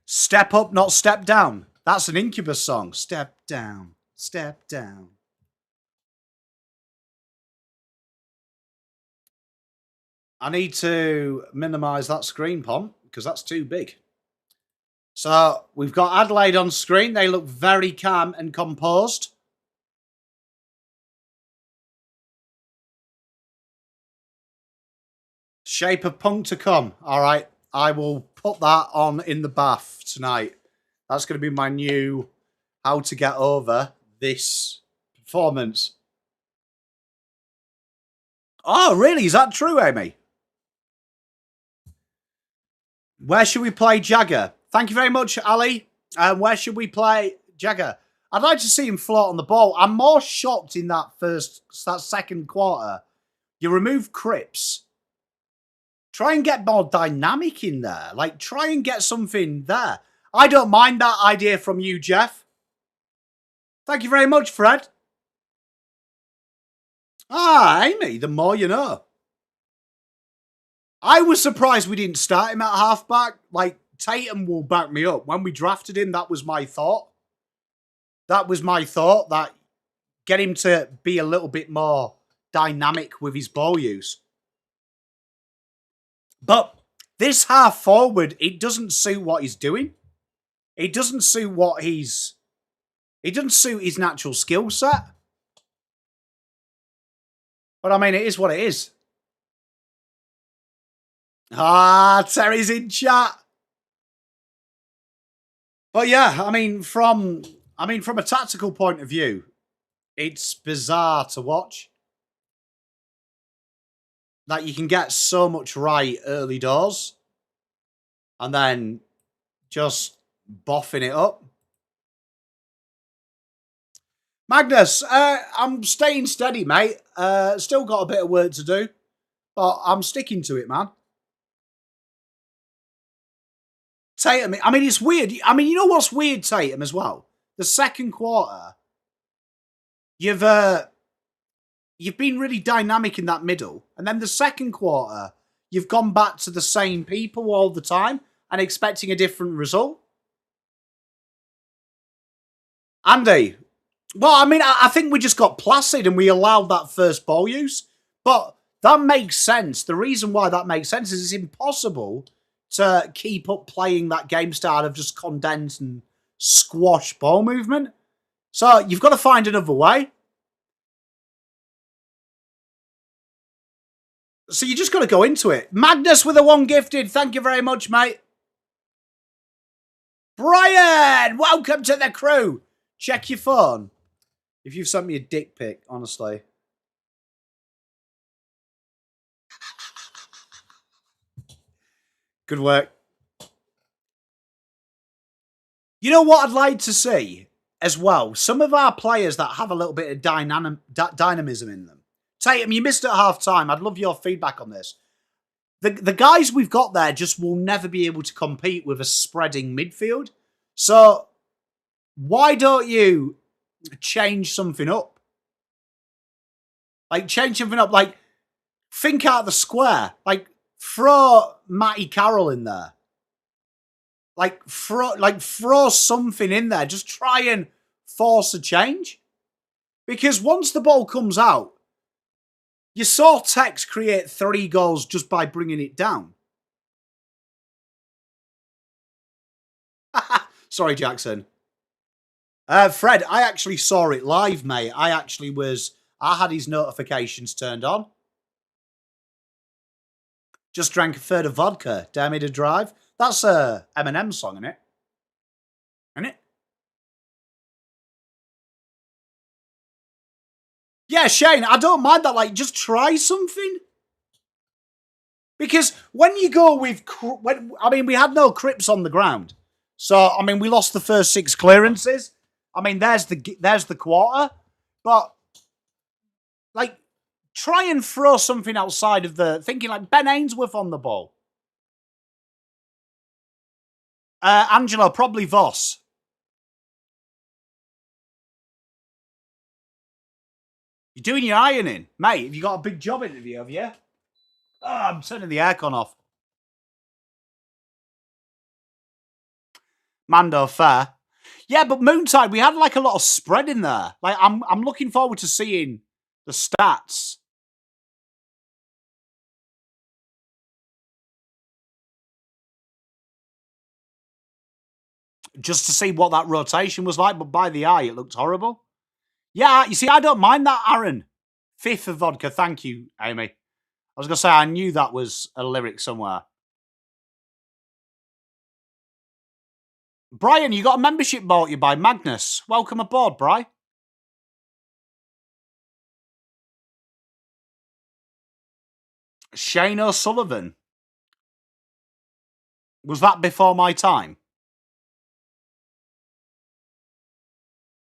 Step Up, Not Step Down. That's an Incubus song. Step down, step down. I need to minimise that screen, Pom, because that's too big. So we've got Adelaide on screen. They look very calm and composed. Shape of Punk to come. All right. I will put that on in the bath tonight. That's going to be my new how to get over this performance. Oh, really? Is that true, Amy? Where should we play Jagger? Thank you very much, Ali. Where should we play Jagger? I'd like to see him float on the ball. I'm more shocked in that second quarter. You remove Cripps. Try and get more dynamic in there. Like, try and get something there. I don't mind that idea from you, Jeff. Thank you very much, Fred. Ah, Amy, the more you know. I was surprised we didn't start him at halfback. Like, Tatum will back me up. When we drafted him, that was my thought. That was my thought, that get him to be a little bit more dynamic with his ball use. But this half forward, it doesn't suit what he's doing. It doesn't suit what he's... It doesn't suit his natural skill set. But I mean, it is what it is. Ah, Terry's in chat. But yeah, I mean, from a tactical point of view, it's bizarre to watch. That you can get so much right early doors and then just boffing it up. Magnus, I'm staying steady, mate. Still got a bit of work to do, but I'm sticking to it, man. Tatum, I mean, it's weird. I mean, you know what's weird, Tatum, as well? The second quarter, you've been really dynamic in that middle. And then the second quarter, you've gone back to the same people all the time and expecting a different result. Andy, well, I mean, I think we just got placid and we allowed that first ball use. But that makes sense. The reason why that makes sense is it's impossible to keep up playing that game style of just condense and squash ball movement. So you've got to find another way. So you just got to go into it. Magnus with a 1 gifted. Thank you very much, mate. Brian, welcome to the crew. Check your phone. If you've sent me a dick pic, honestly. Good work. You know what I'd like to see as well? Some of our players that have a little bit of dynamism in them. Tatum, you missed at half time. I'd love your feedback on this. The guys we've got there just will never be able to compete with a spreading midfield. So why don't you change something up? Like, change something up. Like, think out of the square. Like, throw Matty Carroll in there. Like throw something in there. Just try and force a change. Because once the ball comes out, you saw Tex create 3 goals just by bringing it down. Sorry, Jackson. Fred, I actually saw it live, mate. I had his notifications turned on. Just drank a third of vodka. Dare me to drive. That's a Eminem song, isn't it? Isn't it? Yeah, Shane, I don't mind that. Like, just try something. Because when you go with... we had no Crips on the ground. So, we lost the first 6 clearances. There's the quarter. But, like, try and throw something outside of the... Thinking like Ben Ainsworth on the ball. Angelo, probably Voss. You're doing your ironing. Mate, have you got a big job interview, have you? Oh, I'm turning the aircon off. Mando, fair. Yeah, but Moontide, we had like a lot of spread in there. Like, I'm looking forward to seeing the stats. Just to see what that rotation was like, but by the eye, it looked horrible. Yeah, you see, I don't mind that, Aaron. 5th of vodka, thank you, Amy. I was going to say, I knew that was a lyric somewhere. Brian, you got a membership bought you by Magnus. Welcome aboard, Bri. Shane O'Sullivan. Was that before my time?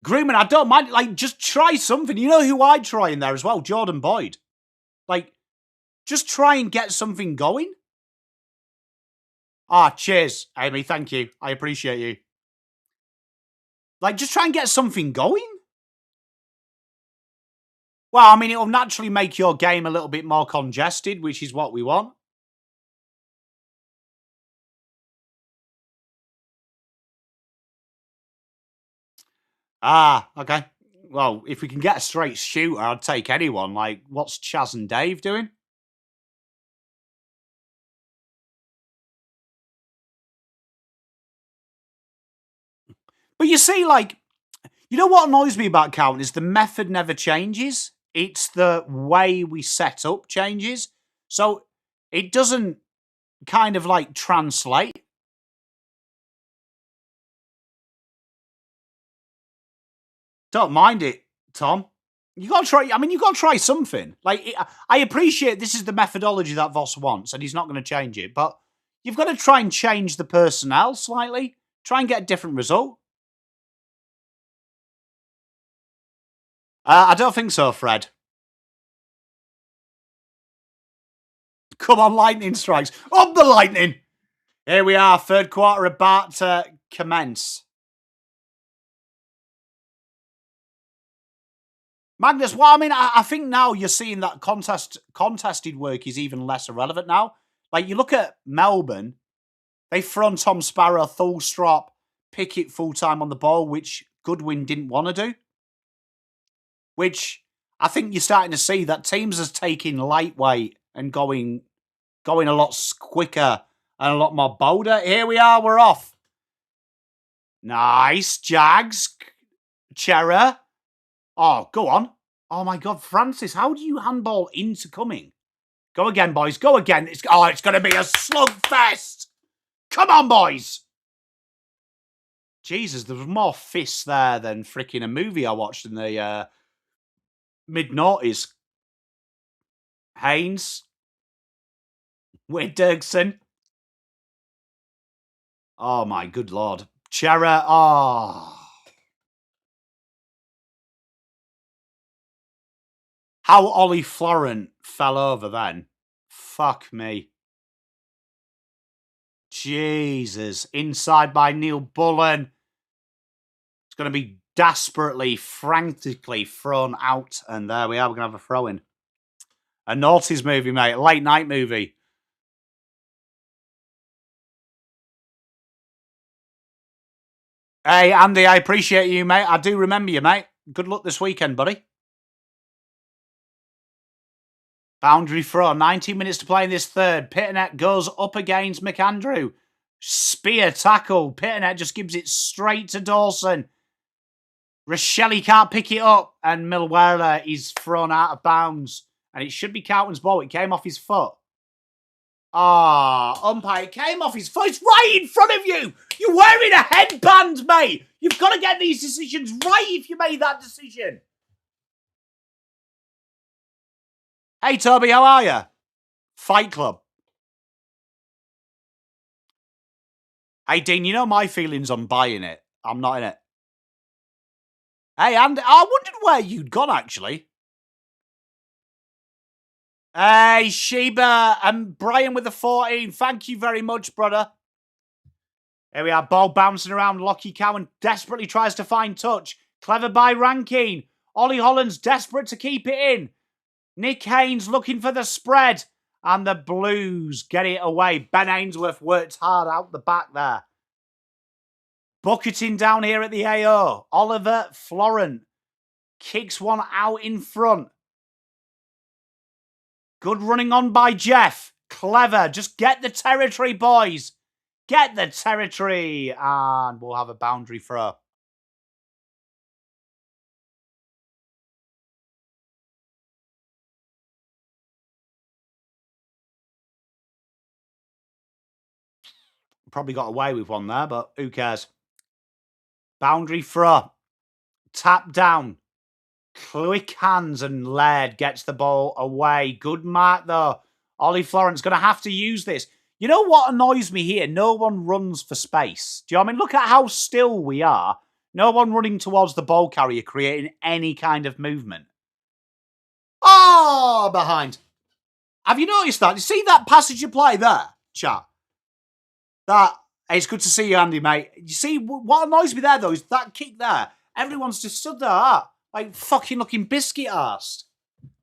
Greenman, I don't mind. Like, just try something. You know who I'd try in there as well? Jordan Boyd. Like, just try and get something going. Ah, cheers, Amy. Thank you. I appreciate you. Like, just try and get something going. Well, it'll naturally make your game a little bit more congested, which is what we want. Ah, okay. Well, if we can get a straight shooter, I'd take anyone. Like, what's Chaz and Dave doing? But you see, like, you know what annoys me about Carlton is the method never changes. It's the way we set up changes. So it doesn't kind of like translate. Don't mind it, Tom. You got to try. You got to try something. Like, I appreciate this is the methodology that Voss wants, and he's not going to change it. But you've got to try and change the personnel slightly. Try and get a different result. I don't think so, Fred. Come on, lightning strikes. Up the lightning! Here we are, third quarter about to commence. Magnus, well, I think now you're seeing that contested work is even less irrelevant now. Like, you look at Melbourne, they thrown Tom Sparrow, Thulstrop, Pickett full-time on the ball, which Goodwin didn't want to do. Which I think you're starting to see that teams are taking lightweight and going a lot quicker and a lot more bolder. Here we are, we're off. Nice, Jags, Cerra. Oh, go on. Oh, my God, Francis, how do you handball into coming? Go again, boys, go again. It's going to be a slugfest. Come on, boys. Jesus, there was more fists there than freaking a movie I watched in the mid-noughties. Haynes. Wade Dirksen. Oh, my good Lord. Cerra. Oh. How Ollie Florent fell over then. Fuck me. Jesus. Inside by Neil Bullen. It's going to be desperately, frantically thrown out. And there we are. We're going to have a throw-in. A noughties movie, mate. A late night movie. Hey, Andy, I appreciate you, mate. I do remember you, mate. Good luck this weekend, buddy. Boundary throw. 19 minutes to play in this third. Pitternet goes up against McAndrew. Spear tackle. Pitternet just gives it straight to Dawson. Rochelle can't pick it up, and Milwera is thrown out of bounds. And it should be Carlton's ball. It came off his foot. Umpire, it came off his foot. It's right in front of you. You're wearing a headband, mate. You've got to get these decisions right if you made that decision. Hey, Toby, how are you? Fight Club. Hey, Dean, you know my feelings on buying it. I'm not in it. Hey, and I wondered where you'd gone, actually. Hey, Sheba and Brian with the 14. Thank you very much, brother. Here we are, ball bouncing around. Lockie Cowan desperately tries to find touch. Clever by Rankine. Ollie Holland's desperate to keep it in. Nick Haynes looking for the spread. And the Blues get it away. Ben Ainsworth worked hard out the back there. Bucketing down here at the AO. Oliver Florent kicks one out in front. Good running on by Jeff. Clever. Just get the territory, boys. Get the territory. And we'll have a boundary throw. Probably got away with one there, but who cares? Boundary throw. Tap down. Quick hands and Laird gets the ball away. Good mark, though. Ollie Florent's going to have to use this. You know what annoys me here? No one runs for space. Do you know what I mean? Look at how still we are. No one running towards the ball carrier, creating any kind of movement. Oh, behind. Have you noticed that? You see that passage of play there, chat? It's good to see you, Andy, mate. You see, what annoys me there, though, is that kick there. Everyone's just stood there, like fucking looking biscuit-arsed.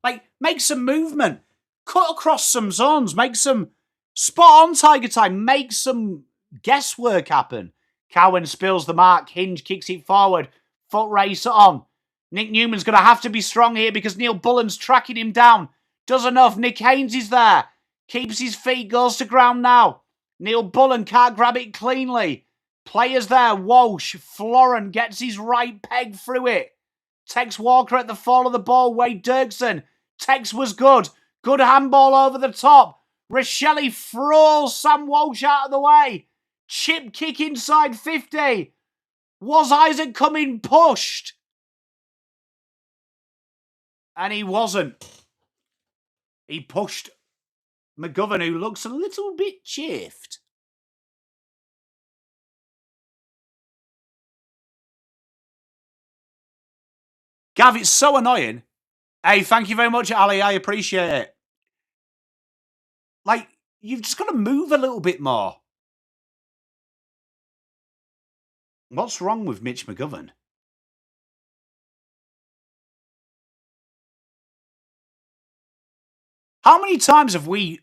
Like, make some movement. Cut across some zones. Make some spot-on Tiger time. Make some guesswork happen. Cowan spills the mark. Hinge kicks it forward. Foot race on. Nick Newman's going to have to be strong here because Neil Bullen's tracking him down. Does enough. Nick Haynes is there. Keeps his feet. Goes to ground now. Neil Bullen can't grab it cleanly. Players there. Walsh. Florent gets his right peg through it. Tex Walker at the fall of the ball. Wade Dirksen. Tex was good. Good handball over the top. Rochelle throws Sam Walsh out of the way. Chip kick inside 50. Was Isaac coming pushed? And he wasn't. He pushed McGovern, who looks a little bit chafed. Gav, it's so annoying. Hey, thank you very much, Ali. I appreciate it. Like, you've just got to move a little bit more. What's wrong with Mitch McGovern? How many times have we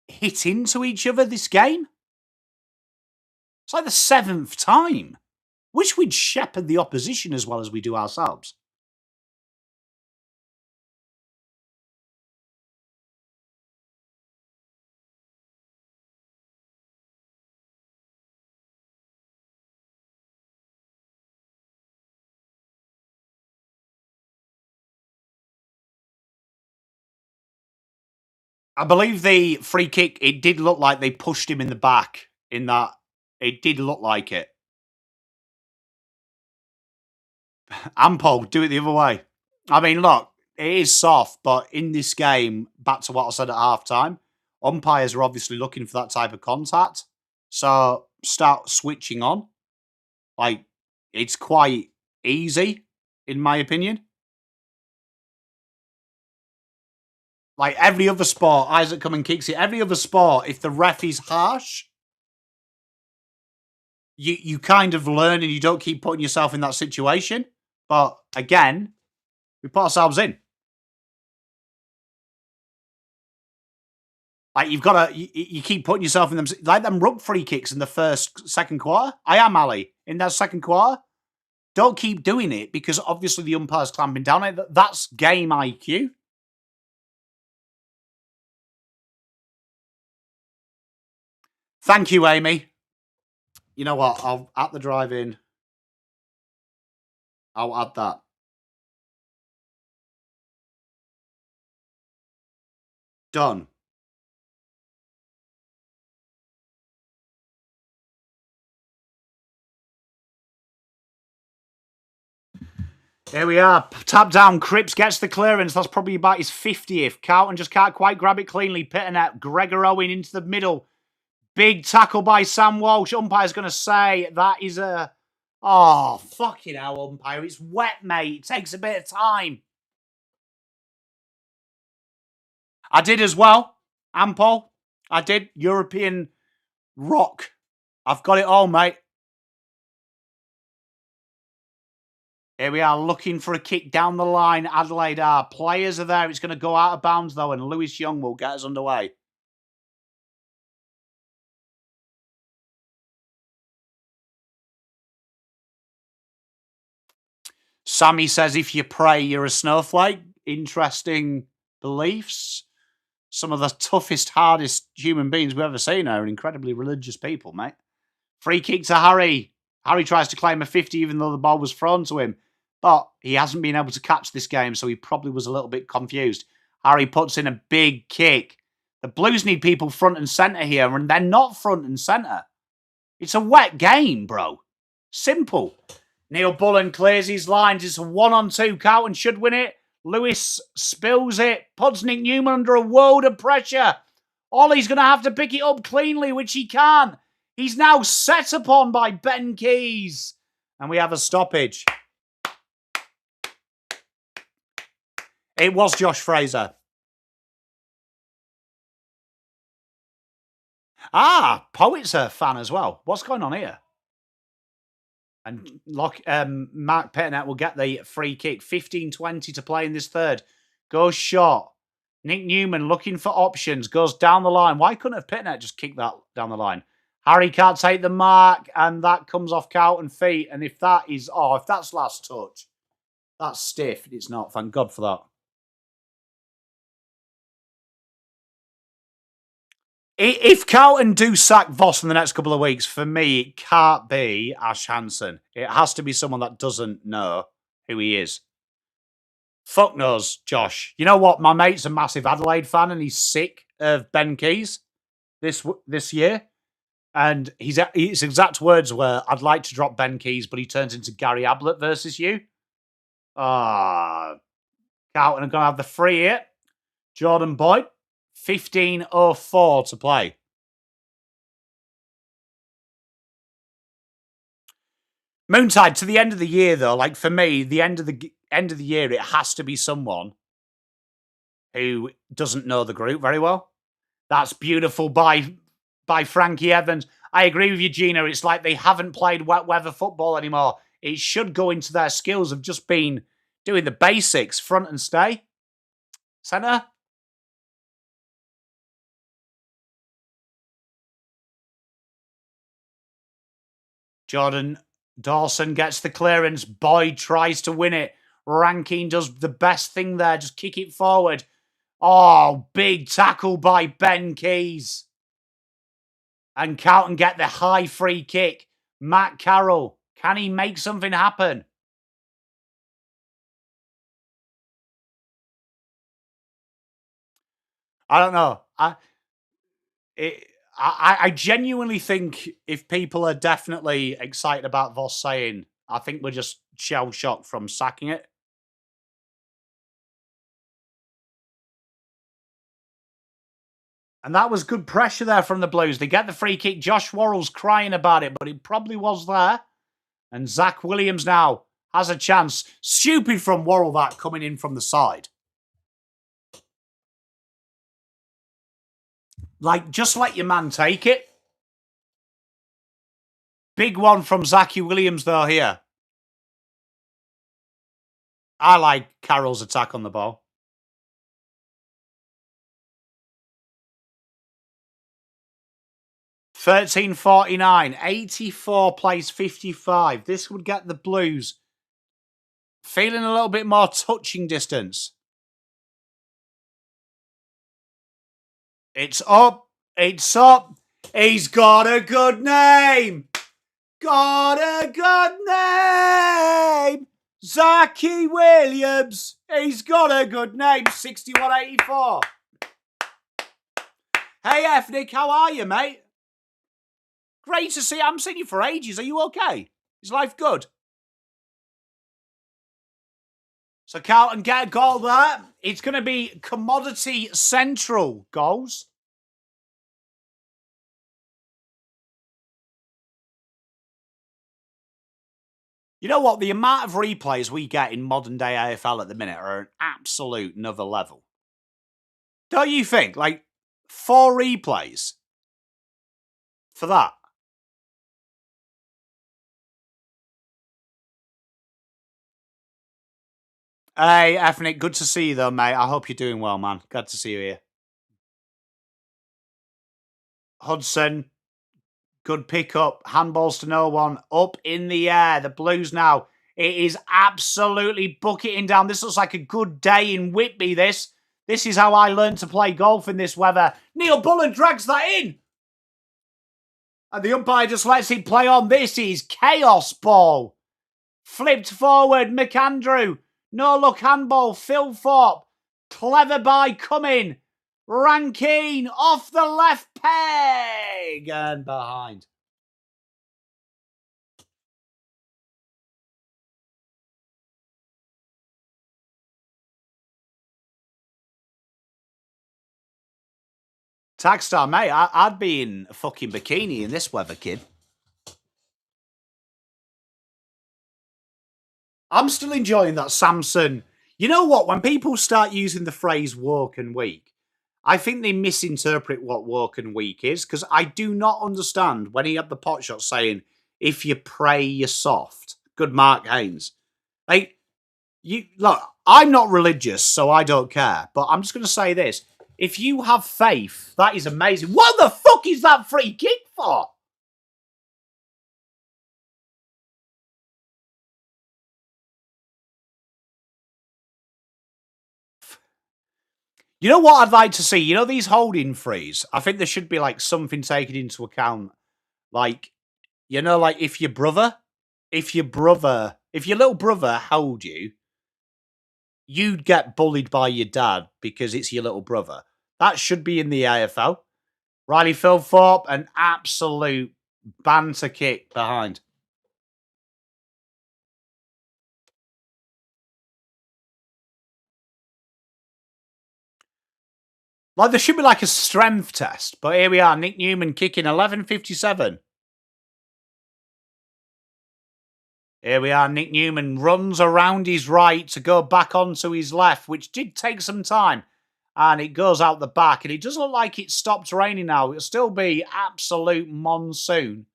hit into each other this game? It's like the 7th time. Wish we'd shepherd the opposition as well as we do ourselves. I believe the free kick, it did look like they pushed him in the back in that. It did look like it. Ampol, do it the other way. I mean, look, it is soft, but in this game, back to what I said at half-time, umpires are obviously looking for that type of contact. So start switching on. Like, it's quite easy, in my opinion. Like every other sport, Isaac come and kicks it. Every other sport, if the ref is harsh, you kind of learn and you don't keep putting yourself in that situation. But again, we put ourselves in. Like you've got to, you keep putting yourself in them. Like them rug free kicks in the second quarter. I am Ali in that second quarter. Don't keep doing it because obviously the umpire's clamping down on it. That's game IQ. Thank you, Amy. You know what? I'll at the drive-in. I'll add that. Done. Here we are. Tap down. Cripps gets the clearance. That's probably about his 50th. Carlton just can't quite grab it cleanly. Pitternet. Gregor Owen into the middle. Big tackle by Sam Walsh. Umpire's going to say that is a... Oh, fucking hell, umpire. It's wet, mate. It takes a bit of time. I did as well. Ampol. I did. European rock. I've got it all, mate. Here we are looking for a kick down the line. Adelaide are. Players are there. It's going to go out of bounds, though, and Lewis Young will get us underway. Sammy says, if you pray, you're a snowflake. Interesting beliefs. Some of the toughest, hardest human beings we've ever seen are incredibly religious people, mate. Free kick to Harry. Harry tries to claim a 50 even though the ball was thrown to him. But he hasn't been able to catch this game, so he probably was a little bit confused. Harry puts in a big kick. The Blues need people front and centre here, and they're not front and centre. It's a wet game, bro. Simple. Neil Bullen clears his lines. It's a 1-on-2. Carlton should win it. Lewis spills it. Puts Nick Newman under a world of pressure. Ollie's going to have to pick it up cleanly, which he can. He's now set upon by Ben Keys. And we have a stoppage. It was Josh Fraser. Ah, Poet's a fan as well. What's going on here? And Mark Pitternet will get the free kick. 15-20 to play in this third. Goes short. Nick Newman looking for options. Goes down the line. Why couldn't have Pitternet just kicked that down the line? Harry can't take the mark. And that comes off Carlton feet. And if that is... Oh, if that's last touch, that's stiff. It's not. Thank God for that. If Carlton do sack Voss in the next couple of weeks, for me, it can't be Ash Hansen. It has to be someone that doesn't know who he is. Fuck knows, Josh. You know what? My mate's a massive Adelaide fan and he's sick of Ben Keys this year. And his exact words were, I'd like to drop Ben Keys, but he turns into Gary Ablett versus you. Carlton are going to have the free hit. Jordan Boyd. 15:04 to play. Moontide, to the end of the year, though, like for me, the end of the year, it has to be someone who doesn't know the group very well. That's beautiful by Frankie Evans. I agree with you, Gina. It's like they haven't played wet weather football anymore. It should go into their skills of just being doing the basics, front and stay. Centre. Jordan Dawson gets the clearance. Boyd tries to win it. Rankin does the best thing there. Just kick it forward. Oh, big tackle by Ben Keys. And Carlton get the high free kick. Matt Carroll. Can he make something happen? I don't know. I genuinely think if people are definitely excited about Voss saying, I think we're just shell-shocked from sacking it. And that was good pressure there from the Blues. They get the free kick. Josh Worrell's crying about it, but it probably was there. And Zach Williams now has a chance. Stupid from Worrell that coming in from the side. Like, just let your man take it. Big one from Zachy Williams, though, here. I like Carroll's attack on the ball. $13.49. 84 plays 55. This would get the Blues feeling a little bit more touching distance. It's up. It's up. He's got a good name. Got a good name. Zachy Williams. He's got a good name. 6184. Hey, Ethnic, how are you, mate? Great to see you. I haven't seen you for ages. Are you okay? Is life good? So Carlton get a goal there. It's going to be commodity central goals. You know what? The amount of replays we get in modern day AFL at the minute are an absolute another level. Don't you think? Like, 4 replays for that. Hey, Ethnic, good to see you though, mate. I hope you're doing well, man. Glad to see you here. Hudson, good pick-up. Handballs to no one. Up in the air. The Blues now. It is absolutely bucketing down. This looks like a good day in Whitby, this. This is how I learned to play golf in this weather. Neil Bullen drags that in. And the umpire just lets it play on. This is chaos ball. Flipped forward, McAndrew. No look handball, Phil Thorpe. Clever by Cumming. Rankine off the left peg and behind. Tagstar, mate, I'd be in a fucking bikini in this weather, kid. I'm still enjoying that Samson. You know what? When people start using the phrase woke and weak, I think they misinterpret what woke and weak is, because I do not understand when he had the pot shot saying, if you pray, you're soft. Good Mark Haynes. Like, look, I'm not religious, so I don't care, but I'm just going to say this. If you have faith, that is amazing. What the fuck is that free kick for? You know what I'd like to see? You know these holding frees? I think there should be like something taken into account. Like, you know, like if your little brother held you, you'd get bullied by your dad because it's your little brother. That should be in the AFL. Riley Philthorpe, an absolute banter kick behind. Like, there should be like a strength test, but here we are. Nick Newman kicking 11:57. Here we are. Nick Newman runs around his right to go back onto his left, which did take some time. And it goes out the back. And it does look like it stopped raining now. It'll still be absolute monsoon.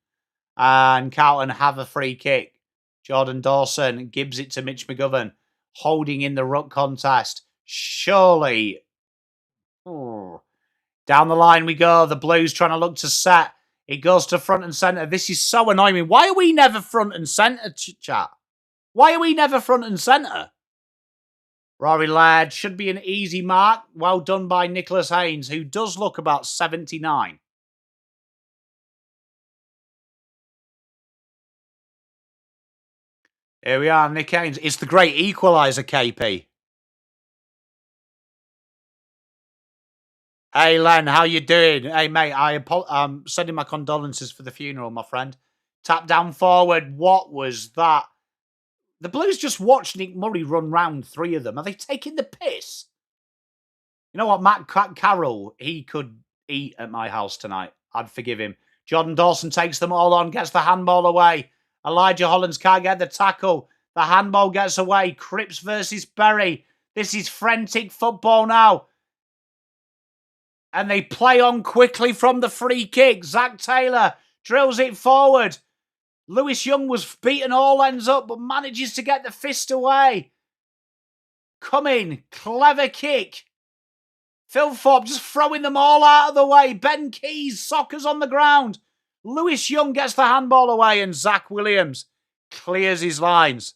And Carlton have a free kick. Jordan Dawson gives it to Mitch McGovern, holding in the ruck contest. Surely. Oh. Down the line we go. The Blues trying to look to set. It goes to front and centre. This is so annoying. Why are we never front and centre, chat? Why are we never front and centre? Rory Laird should be an easy mark. Well done by Nicholas Haynes, who does look about 79. Here we are, Nick Haynes. It's the great equaliser, KP. Hey, Len, how you doing? Hey, mate, I'm sending my condolences for the funeral, my friend. Tap down forward. What was that? The Blues just watched Nick Murray run round 3 of them. Are they taking the piss? You know what? Matt Carroll, he could eat at my house tonight. I'd forgive him. Jordan Dawson takes them all on, gets the handball away. Elijah Hollins can't get the tackle. The handball gets away. Cripps versus Berry. This is frantic football now. And they play on quickly from the free kick. Zach Taylor drills it forward. Lewis Young was beaten all ends up, but manages to get the fist away. Coming, clever kick. Phil Thorpe just throwing them all out of the way. Ben Keys, Sockers on the ground. Lewis Young gets the handball away, and Zach Williams clears his lines.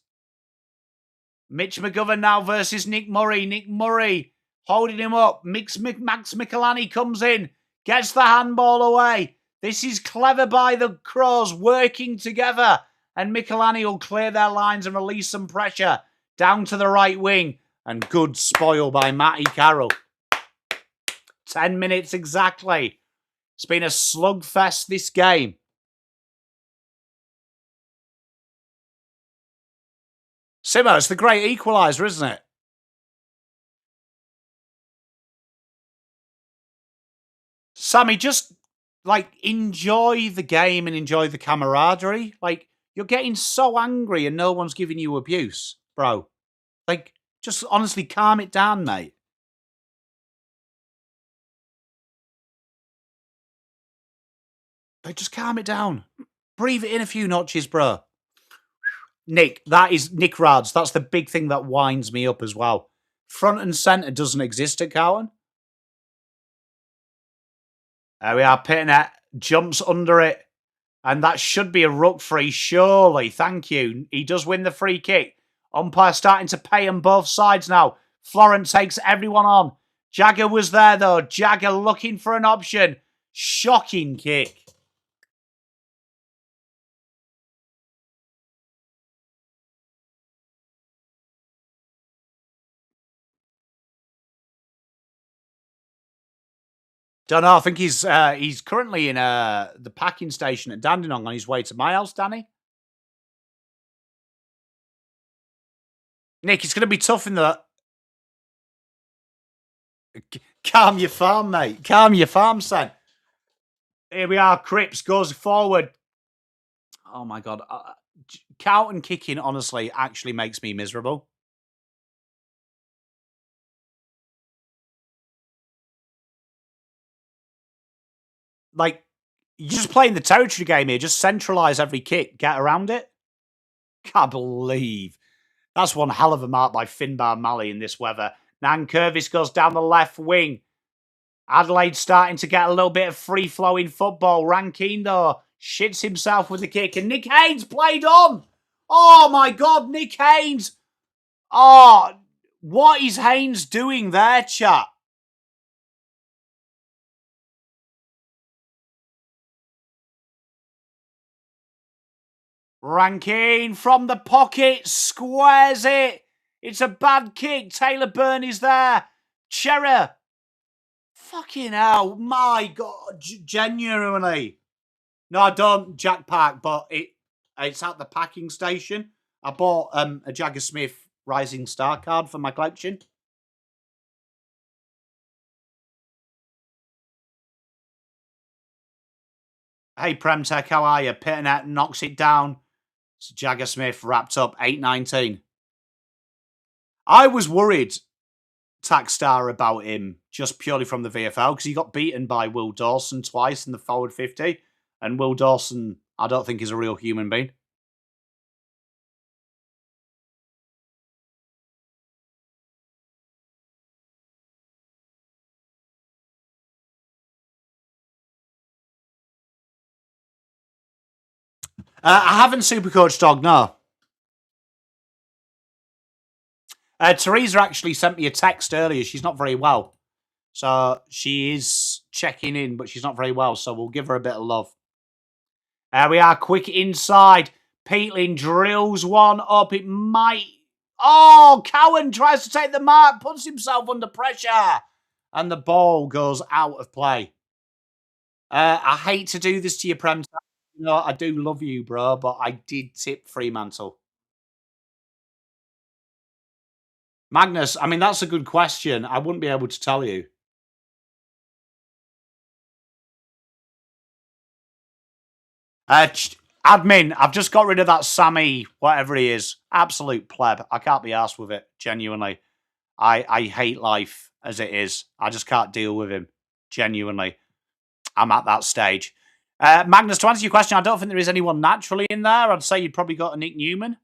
Mitch McGovern now versus Nick Murray. Nick Murray holding him up. Max Michelani comes in, gets the handball away. This is clever by the Crows working together. And Michelani will clear their lines and release some pressure down to the right wing. And good spoil by Matty Carroll. 10 minutes exactly. It's been a slugfest, this game. Simo, it's the great equaliser, isn't it? Sammy, just, like, enjoy the game and enjoy the camaraderie. Like, you're getting so angry and no one's giving you abuse, bro. Like, just honestly calm it down, mate. Like, just calm it down. Breathe it in a few notches, bro. Nick, that is Nick Rads. That's the big thing that winds me up as well. Front and centre doesn't exist at Carlton. There we are. Pitnet jumps under it. And that should be a ruck free, surely. Thank you. He does win the free kick. Umpire starting to pay on both sides now. Florent takes everyone on. Jagger was there, though. Jagger looking for an option. Shocking kick. Don't know. I think he's currently in the packing station at Dandenong on his way to my house, Danny. Nick, it's going to be tough in the... Calm your farm, mate. Calm your farm, son. Here we are. Cripps goes forward. Oh, my God. Carlton kicking, honestly, actually makes me miserable. Like, you're just playing the territory game here. Just centralise every kick. Get around it. Can't believe. That's one hell of a mark by Finbar Malley in this weather. Nan Curvis goes down the left wing. Adelaide starting to get a little bit of free-flowing football. Rankine, though, shits himself with the kick. And Nick Haynes played on. Oh, my God, Nick Haynes. Oh, what is Haynes doing there, chat? Rankine from the pocket, squares it. It's a bad kick. Taylor Byrne is there. Cerra. Fucking hell, my God, genuinely. No, I don't, Jack Park, but it's at the packing station. I bought a Jagger Smith Rising Star card for my collection. Hey, Premtech, how are you? Pitnet knocks it down. It's Jagger Smith wrapped up 8-19. I was worried, Tackstar, about him just purely from the VFL because he got beaten by Will Dawson twice in the forward 50. And Will Dawson, I don't think, is a real human being. I haven't Supercoach Dog, no. Teresa actually sent me a text earlier. She's not very well. So she is checking in, but she's not very well. So we'll give her a bit of love. There we are. Quick inside. Peatling drills one up. It might... Oh, Cowan tries to take the mark. Puts himself under pressure. And the ball goes out of play. I hate to do this to you, Prem. You know, I do love you, bro, but I did tip Fremantle. Magnus, I mean, that's a good question. I wouldn't be able to tell you. Admin, I've just got rid of that Sammy, whatever he is. Absolute pleb. I can't be arsed with it, genuinely. I hate life as it is. I just can't deal with him, genuinely. I'm at that stage. Magnus, to answer your question, I don't think there is anyone naturally in there. I'd say you'd probably got a Nick Newman.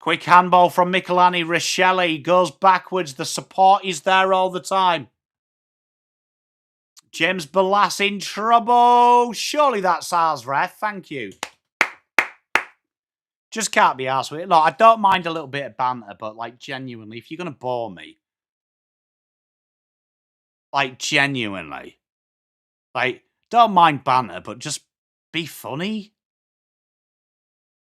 Quick handball from Michelani. Richelli goes backwards. The support is there all the time. James Balas in trouble. Surely that's ours, ref. Thank you. Just can't be arsed with it. Look, I don't mind a little bit of banter, but, like, genuinely, if you're going to bore me. Like, genuinely. Like, don't mind banter, but just be funny.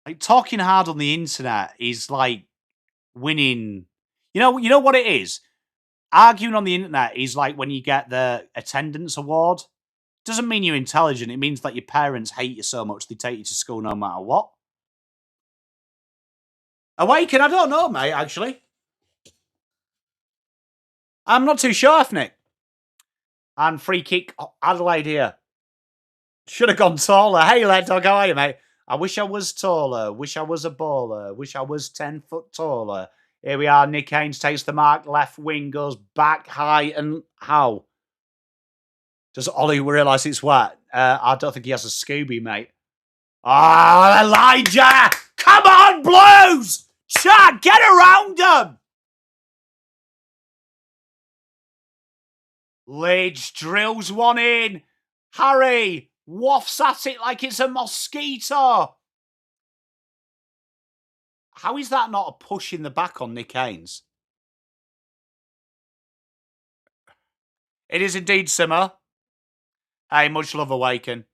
Like, talking hard on the internet is like winning. You know what it is? Arguing on the internet is like when you get the attendance award. Doesn't mean you're intelligent. It means that your parents hate you so much they take you to school no matter what. Awaken? I don't know, mate, actually. I'm not too sure, Nick. And free kick, Adelaide here. Should have gone taller. Hey, lad dog, how are you, mate? I wish I was taller. Wish I was a baller. Wish I was 10 foot taller. Here we are. Nick Haynes takes the mark. Left wing goes back high. And how? Does Ollie realise it's wet? I don't think he has a Scooby, mate. Ah, Elijah! Come on, Blues! Chat, get around them! Lidge drills one in. Harry wafts at it like it's a mosquito. How is that not a push in the back on Nick Haynes? It is indeed, Simmer. Hey, much love, Awaken.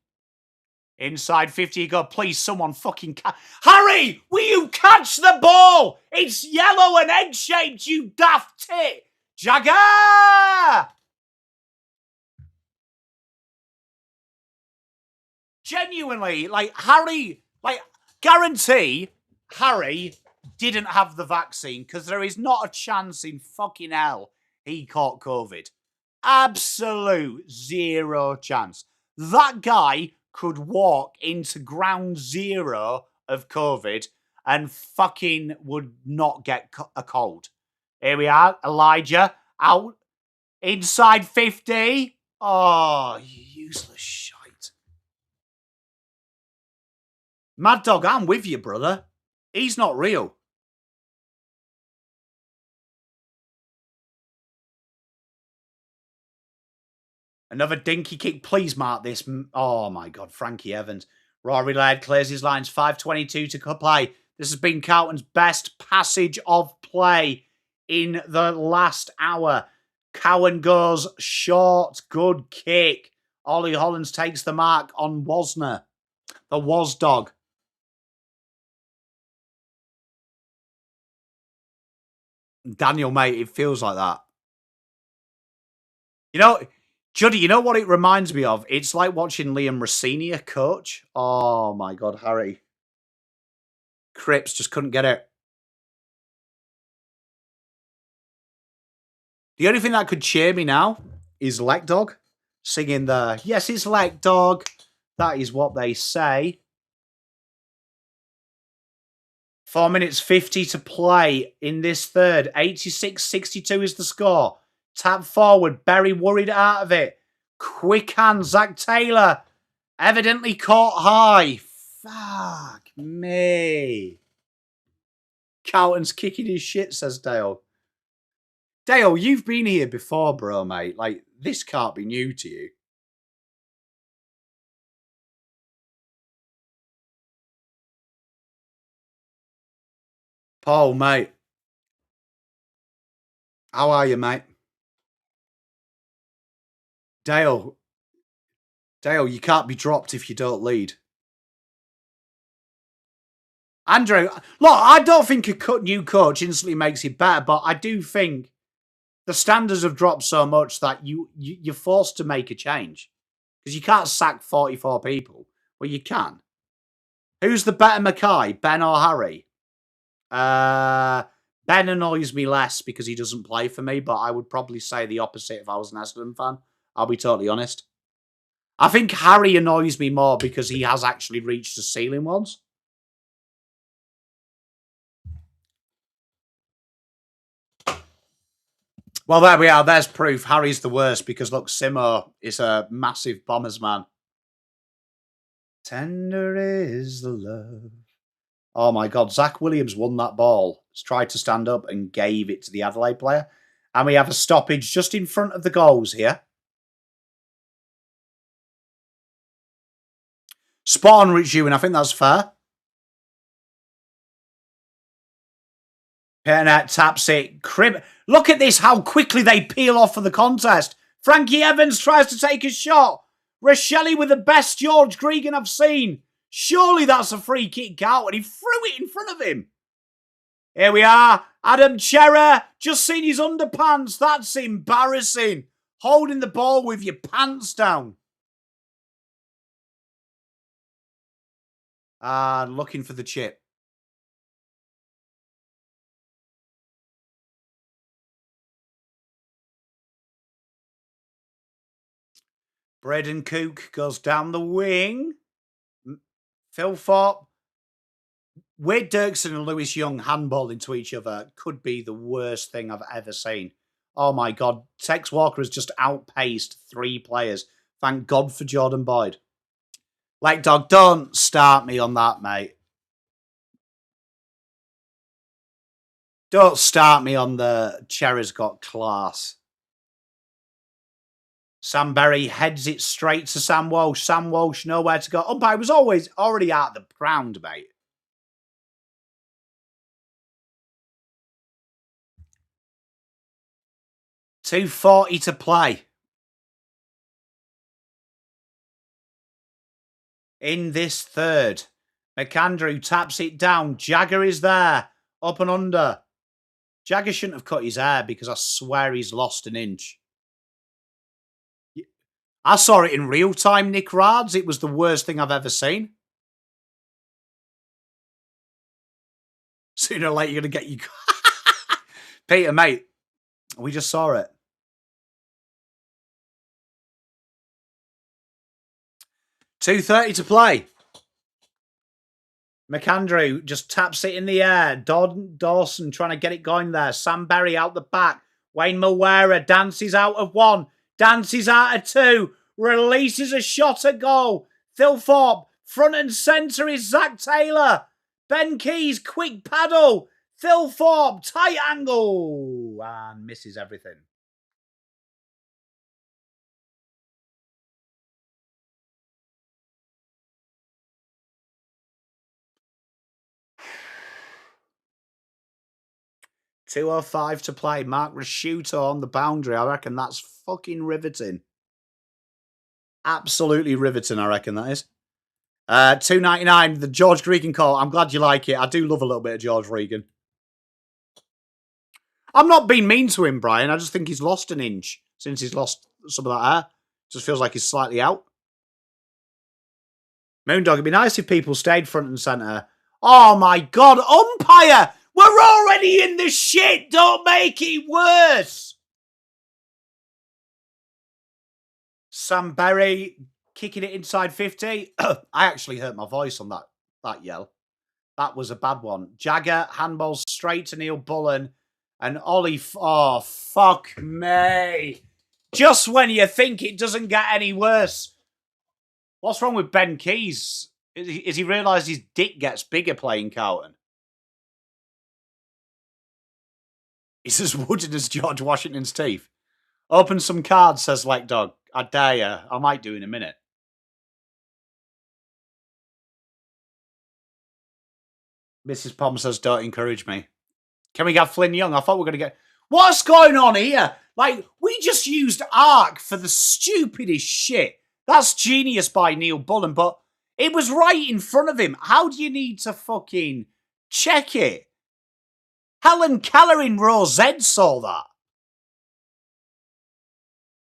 Inside 50, you go, please, someone fucking Harry, will you catch the ball? It's yellow and egg-shaped, you daft tit. Jagger! Genuinely, like, Harry, like, guarantee Harry didn't have the vaccine because there is not a chance in fucking hell he caught COVID. Absolute zero chance. That guy could walk into ground zero of COVID and fucking would not get a cold. Here we are. Elijah out inside 50. Oh, you useless shite. Mad Dog, I'm with you, brother. He's not real. Another dinky kick. Please mark this. Oh, my God. Frankie Evans. Rory Laird clears his lines. 5:22 to play. This has been Carlton's best passage of play in the last hour. Cowan goes short. Good kick. Ollie Hollands takes the mark on Wasner. The Was Dog. Daniel, mate, it feels like that. You know, Juddy, you know what it reminds me of? It's like watching Liam Rossini coach. Oh, my God, Harry. Cripps just couldn't get it. The only thing that could cheer me now is Lek Dog singing the, yes, it's Lek Dog. That is what they say. 4 minutes 50 to play in this third. 86-62 is the score. Tap forward. Berry worried out of it. Quick hand. Zach Taylor evidently caught high. Fuck me. Carlton's kicking his shit, says Dale. Dale, you've been here before, bro, mate. Like, this can't be new to you. Paul, mate. How are you, mate? Dale, you can't be dropped if you don't lead. Andrew, look, I don't think a new coach instantly makes it better, but I do think the standards have dropped so much that you're forced to make a change. Because you can't sack 44 people. Well, you can. Who's the better Mackay, Ben or Harry? Ben annoys me less because he doesn't play for me, but I would probably say the opposite if I was an Essendon fan. I'll be totally honest. I think Harry annoys me more because he has actually reached the ceiling once. Well, there we are. There's proof. Harry's the worst because, look, Simo is a massive Bombers man. Tender is the love. Oh, my God. Zach Williams won that ball. He's tried to stand up and gave it to the Adelaide player. And we have a stoppage just in front of the goals here. Spot on, Rich Ewan. I think that's fair. Pearnett taps it. Look at this, how quickly they peel off for the contest. Frankie Evans tries to take a shot. Rochelle with the best George Gregan I've seen. Surely that's a free kick out, and he threw it in front of him. Here we are. Adam Cerra, just seen his underpants. That's embarrassing. Holding the ball with your pants down. And looking for the chip. Braden Cook goes down the wing. Phil Thorpe. Wade Dirksen and Lewis Young handball into each other could be the worst thing I've ever seen. Oh my God. Tex Walker has just outpaced 3 players. Thank God for Jordan Boyd. Like, dog, don't start me on that, mate. Don't start me on the Cerra's got class. Sam Berry heads it straight to Sam Walsh. Sam Walsh, nowhere to go. Umpire was already out the ground, mate. .240 to play. In this third. McAndrew taps it down. Jagger is there. Up and under. Jagger shouldn't have cut his hair because I swear he's lost an inch. I saw it in real time, Nick Rads. It was the worst thing I've ever seen. Sooner or later, you're going to get you... Peter, mate, we just saw it. .230 to play. McAndrew just taps it in the air. Dawson trying to get it going there. Sam Berry out the back. Wayne Mawera dances out of 1. Dances out of 2. Releases a shot at goal. Phil Thorpe. Front and centre is Zach Taylor. Ben Keys, quick paddle. Phil Thorpe, tight angle. And misses everything. .205 to play. Mark Rasciuto on the boundary. I reckon that's fucking riveting. Absolutely riveting, I reckon that is. $2.99, the George Gregan call. I'm glad you like it. I do love a little bit of George Gregan. I'm not being mean to him, Brian. I just think he's lost an inch since he's lost some of that hair. Just feels like he's slightly out. Moondog, it'd be nice if people stayed front and centre. Oh my God, umpire! We're already in the shit! Don't make it worse! Sam Berry kicking it inside 50. I actually hurt my voice on that yell. That was a bad one. Jagger handballs straight to Neil Bullen. And Ollie... Oh, fuck me. Just when you think it doesn't get any worse. What's wrong with Ben Keys? Is he realised his dick gets bigger playing Carlton? He's as wooden as George Washington's teeth. Open some cards, says Lek Dog. I dare you. I might do in a minute. Mrs. Pom says, don't encourage me. Can we get Flynn Young? I thought we were going to get... What's going on here? Like, we just used Arc for the stupidest shit. That's genius by Neil Bullen, but it was right in front of him. How do you need to fucking check it? Helen Keller in row Z saw that.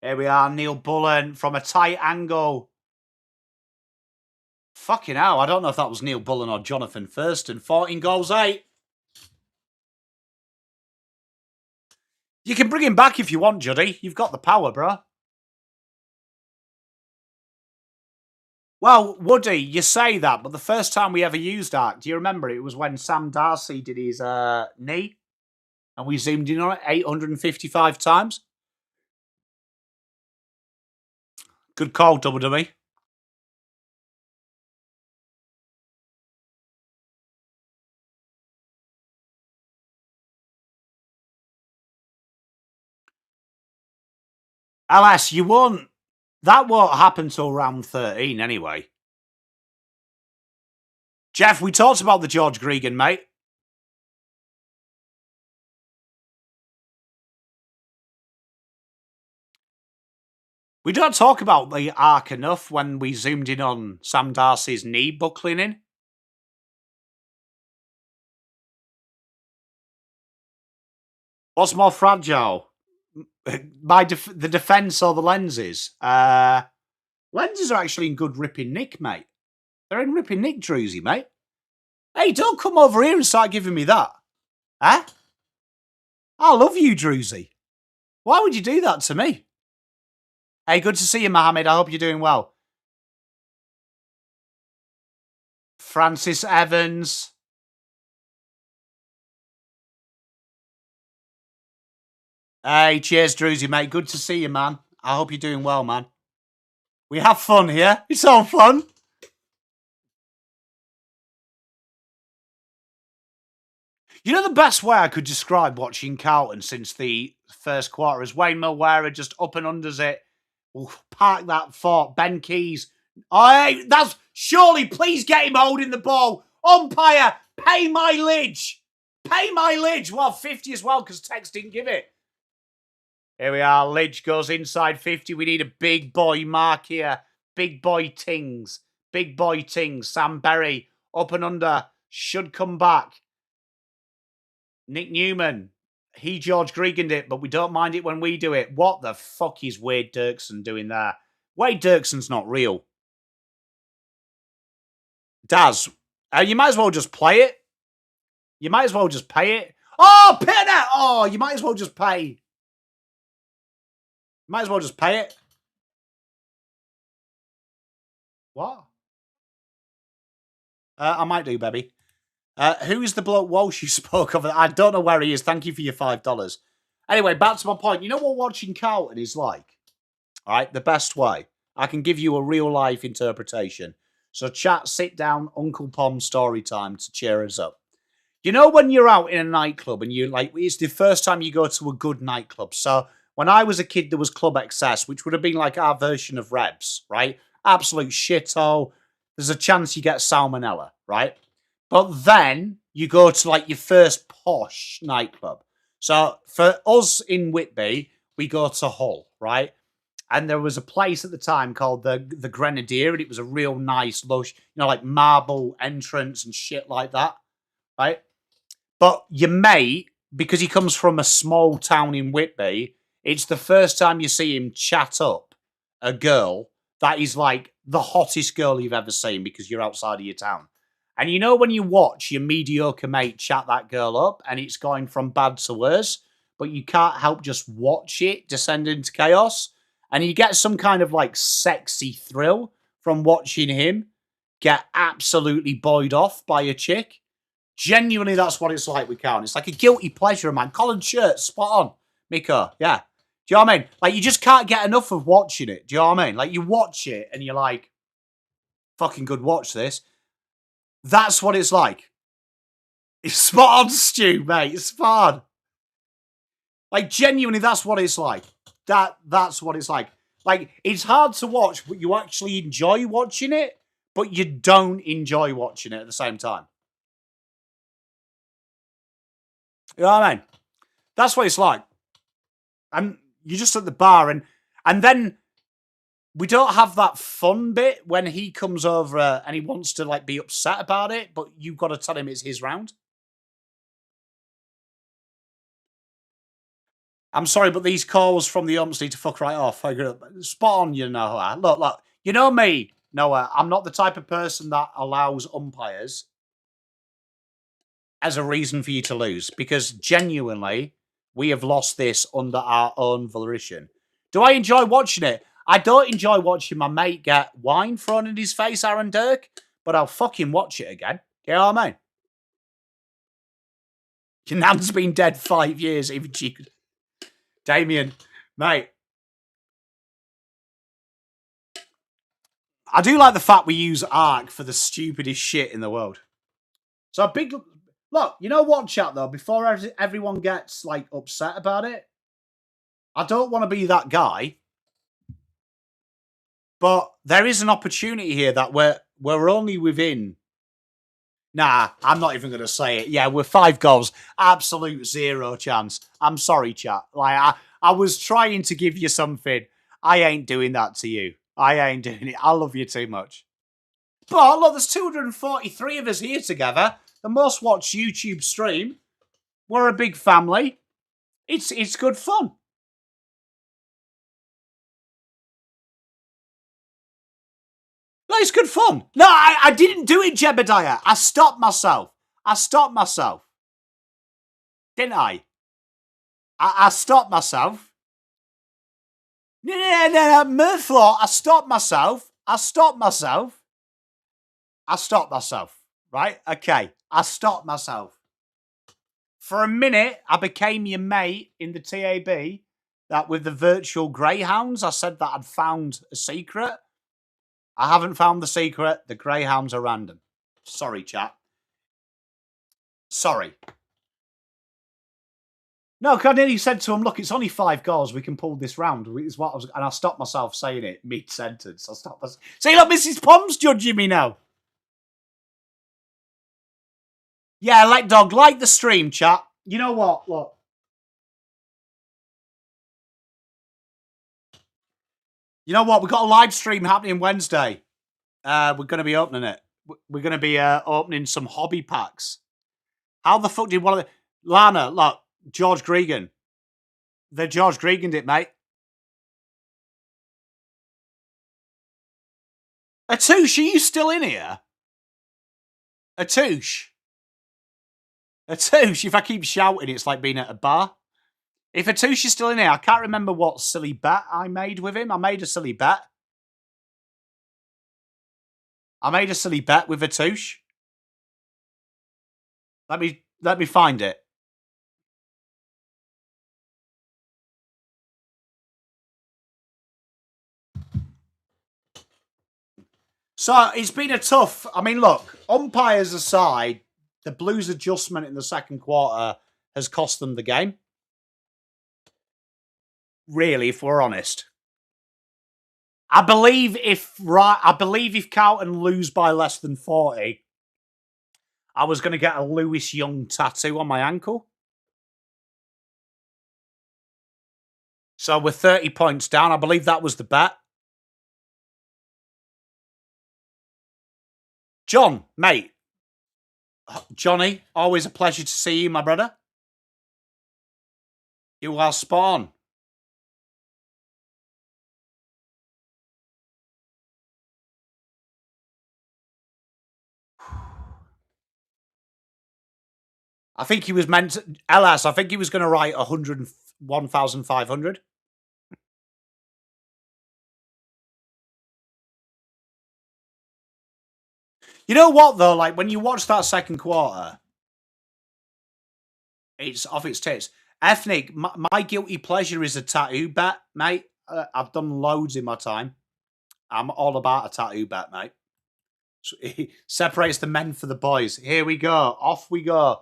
Here we are, Neil Bullen from a tight angle. Fucking hell, I don't know if that was Neil Bullen or Jonathan Thurston. 14 goals, 8. You can bring him back if you want, Juddy. You've got the power, bro. Well, Woody, you say that, but the first time we ever used Arc, do you remember? It was when Sam Darcy did his knee, and we zoomed in on it 855 times. Good call, Double Dummy. LS, you won't. That won't happen till round 13 anyway. Jeff, we talked about the George Gregan, mate. We don't talk about the arc enough when we zoomed in on Sam Darcy's knee buckling in. What's more fragile? The defence or the lenses? Lenses are actually in good ripping nick, mate. They're in ripping nick, Druzy, mate. Hey, don't come over here and start giving me that. Huh? I love you, Druzy. Why would you do that to me? Hey, good to see you, Mohammed. I hope you're doing well. Francis Evans. Hey, cheers, Druzy, mate. Good to see you, man. I hope you're doing well, man. We have fun here. It's all fun. You know the best way I could describe watching Carlton since the first quarter is Wayne Milwera just up and unders it. We'll park that fort. Ben Keys. Oh, that's surely, please get him holding the ball. Umpire, pay my lidge. Pay my lidge. Well, 50 as well because Tex didn't give it. Here we are. Lidge goes inside 50. We need a big boy mark here. Big boy Tings. Big boy Tings. Sam Berry up and under. Should come back. Nick Newman. He George Greganed it, but we don't mind it when we do it. What the fuck is Wade Dirksen doing there? Wade Dirksen's not real. Daz, you might as well just play it. You might as well just pay it. Oh, Peter! Oh, you might as well just pay. Might as well just pay it. What? I might do, baby. Who is the bloke Walsh you spoke of? I don't know where he is. Thank you for your $5. Anyway, back to my point. You know what watching Carlton is like? All right, the best way. I can give you a real-life interpretation. So chat, sit down, Uncle Pom story time to cheer us up. You know when you're out in a nightclub and you like, it's the first time you go to a good nightclub. So when I was a kid, there was Club Excess, which would have been like our version of Rebs, right? Absolute shithole. There's a chance you get salmonella, right? But then you go to like your first posh nightclub. So for us in Whitby, we go to Hull, right? And there was a place at the time called the Grenadier, and it was a real nice, lush, like marble entrance and shit like that, right? But your mate, because he comes from a small town in Whitby, it's the first time you see him chat up a girl that is like the hottest girl you've ever seen because you're outside of your town. And you know when you watch your mediocre mate chat that girl up and it's going from bad to worse, but you can't help just watch it descend into chaos, and you get some kind of like sexy thrill from watching him get absolutely buoyed off by a chick. Genuinely, that's what it's like with Carlton. It's like a guilty pleasure, man. Colin Shirt, spot on. Miko, yeah. Do you know what I mean? Like, you just can't get enough of watching it. Do you know what I mean? Like, you watch it and you're like, fucking good, watch this. That's what it's like. It's spot on, Stu, mate. It's spot on. Like, genuinely, that's what it's like. That's what it's like. Like, it's hard to watch, but you actually enjoy watching it, but you don't enjoy watching it at the same time. You know what I mean? That's what it's like. And you're just at the bar, and then we don't have that fun bit when he comes over and he wants to like be upset about it, but you've got to tell him it's his round. I'm sorry, but these calls from the umps need to fuck right off. Spot on, you Noah. Look. You know me, Noah. I'm not the type of person that allows umpires as a reason for you to lose, because genuinely, we have lost this under our own volition. Do I enjoy watching it? I don't enjoy watching my mate get wine thrown in his face, Aaron Dirk, but I'll fucking watch it again. You know what I mean? Your nan's been dead 5 years, even she could. Damien, mate. I do like the fact we use ARC for the stupidest shit in the world. So a big... Look, you know what, chat, though? Before everyone gets, like, upset about it, I don't want to be that guy, but there is an opportunity here that we're only within... Nah, I'm not even going to say it. Yeah, we're 5 goals. Absolute zero chance. I'm sorry, chat. Like, I was trying to give you something. I ain't doing that to you. I ain't doing it. I love you too much. But look, there's 243 of us here together. The most watched YouTube stream. We're a big family. It's good fun. No, it's good fun. No, I didn't do it, Jebediah. I stopped myself. Didn't I? I stopped myself. No, Murflaw, I stopped myself. Right? Okay. I stopped myself. For a minute, I became your mate in the TAB. That with the virtual greyhounds, I said that I'd found a secret. I haven't found the secret. The greyhounds are random. Sorry, chat. Sorry. No, because I nearly said to him, look, it's only 5 goals. We can pull this round. Is what and I stopped myself saying it mid-sentence. I stopped myself. See, look, Mrs. Pom's judging me now. Yeah, like dog, like the stream, chat. You know what? Look. You know what? We've got a live stream happening Wednesday. We're going to be opening it. We're going to be opening some hobby packs. How the fuck did one of the... Lana, look, George Gregan. They George Gregan'd it, mate. Atoosh, are you still in here? Atoosh, if I keep shouting, it's like being at a bar. If Atoosh is still in here, I can't remember what silly bet I made with him. I made a silly bet. with Atoosh. Let me find it. So it's been a tough... I mean, look, umpires aside, the Blues' adjustment in the second quarter has cost them the game. Really, if we're honest. I believe if Carlton lose by less than 40, I was going to get a Lewis Young tattoo on my ankle. So we're 30 points down. I believe that was the bet. John, mate. Johnny, always a pleasure to see you, my brother. You are spawn. I think he was meant to... LS, I think he was going to write 1,500. You know what, though? Like, when you watch that second quarter, it's off its tits. Ethnic, my guilty pleasure is a tattoo bet, mate. I've done loads in my time. I'm all about a tattoo bet, mate. So it separates the men for the boys. Here we go. Off we go.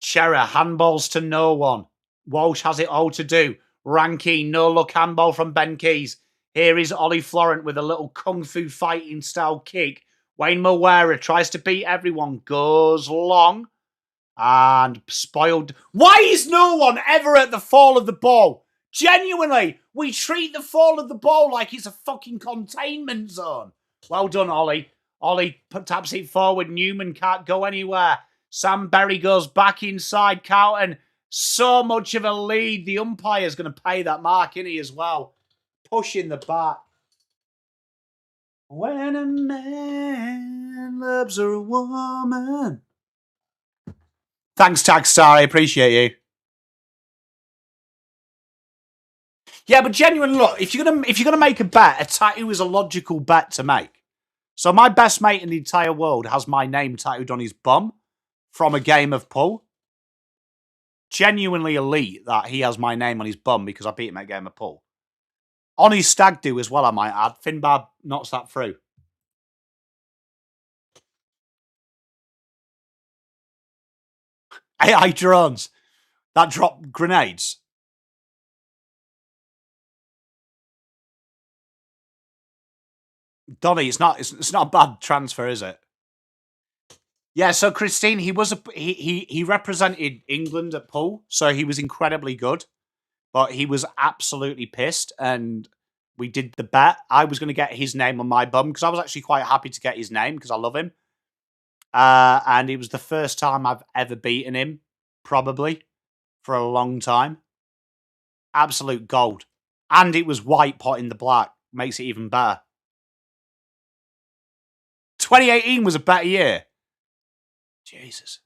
Cerra, handballs to no one. Walsh has it all to do. Ranky, no-look handball from Ben Keys. Here is Ollie Florent with a little kung fu fighting style kick. Wayne Moera tries to beat everyone. Goes long. And spoiled. Why is no one ever at the fall of the ball? Genuinely, we treat the fall of the ball like it's a fucking containment zone. Well done, Ollie. Ollie taps it forward. Newman can't go anywhere. Sam Berry goes back inside Carlton. So much of a lead. The umpire's going to pay that mark, isn't he, as well? Pushing the back. When a man loves a woman. Thanks, Tagstar. I appreciate you. Yeah, but genuine, look, if you're gonna make a bet, a tattoo is a logical bet to make. So my best mate in the entire world has my name tattooed on his bum from a game of pool. Genuinely elite that he has my name on his bum because I beat him at a game of pool. On his stag do as well, I might add. Finbar knocks that through. AI drones that drop grenades. Donny, it's not a bad transfer, is it? Yeah, so Christine, he represented England at pool, so he was incredibly good. But he was absolutely pissed, and we did the bet. I was going to get his name on my bum because I was actually quite happy to get his name because I love him. And it was the first time I've ever beaten him, probably, for a long time. Absolute gold. And it was white pot in the black. Makes it even better. 2018 was a better year. Jesus.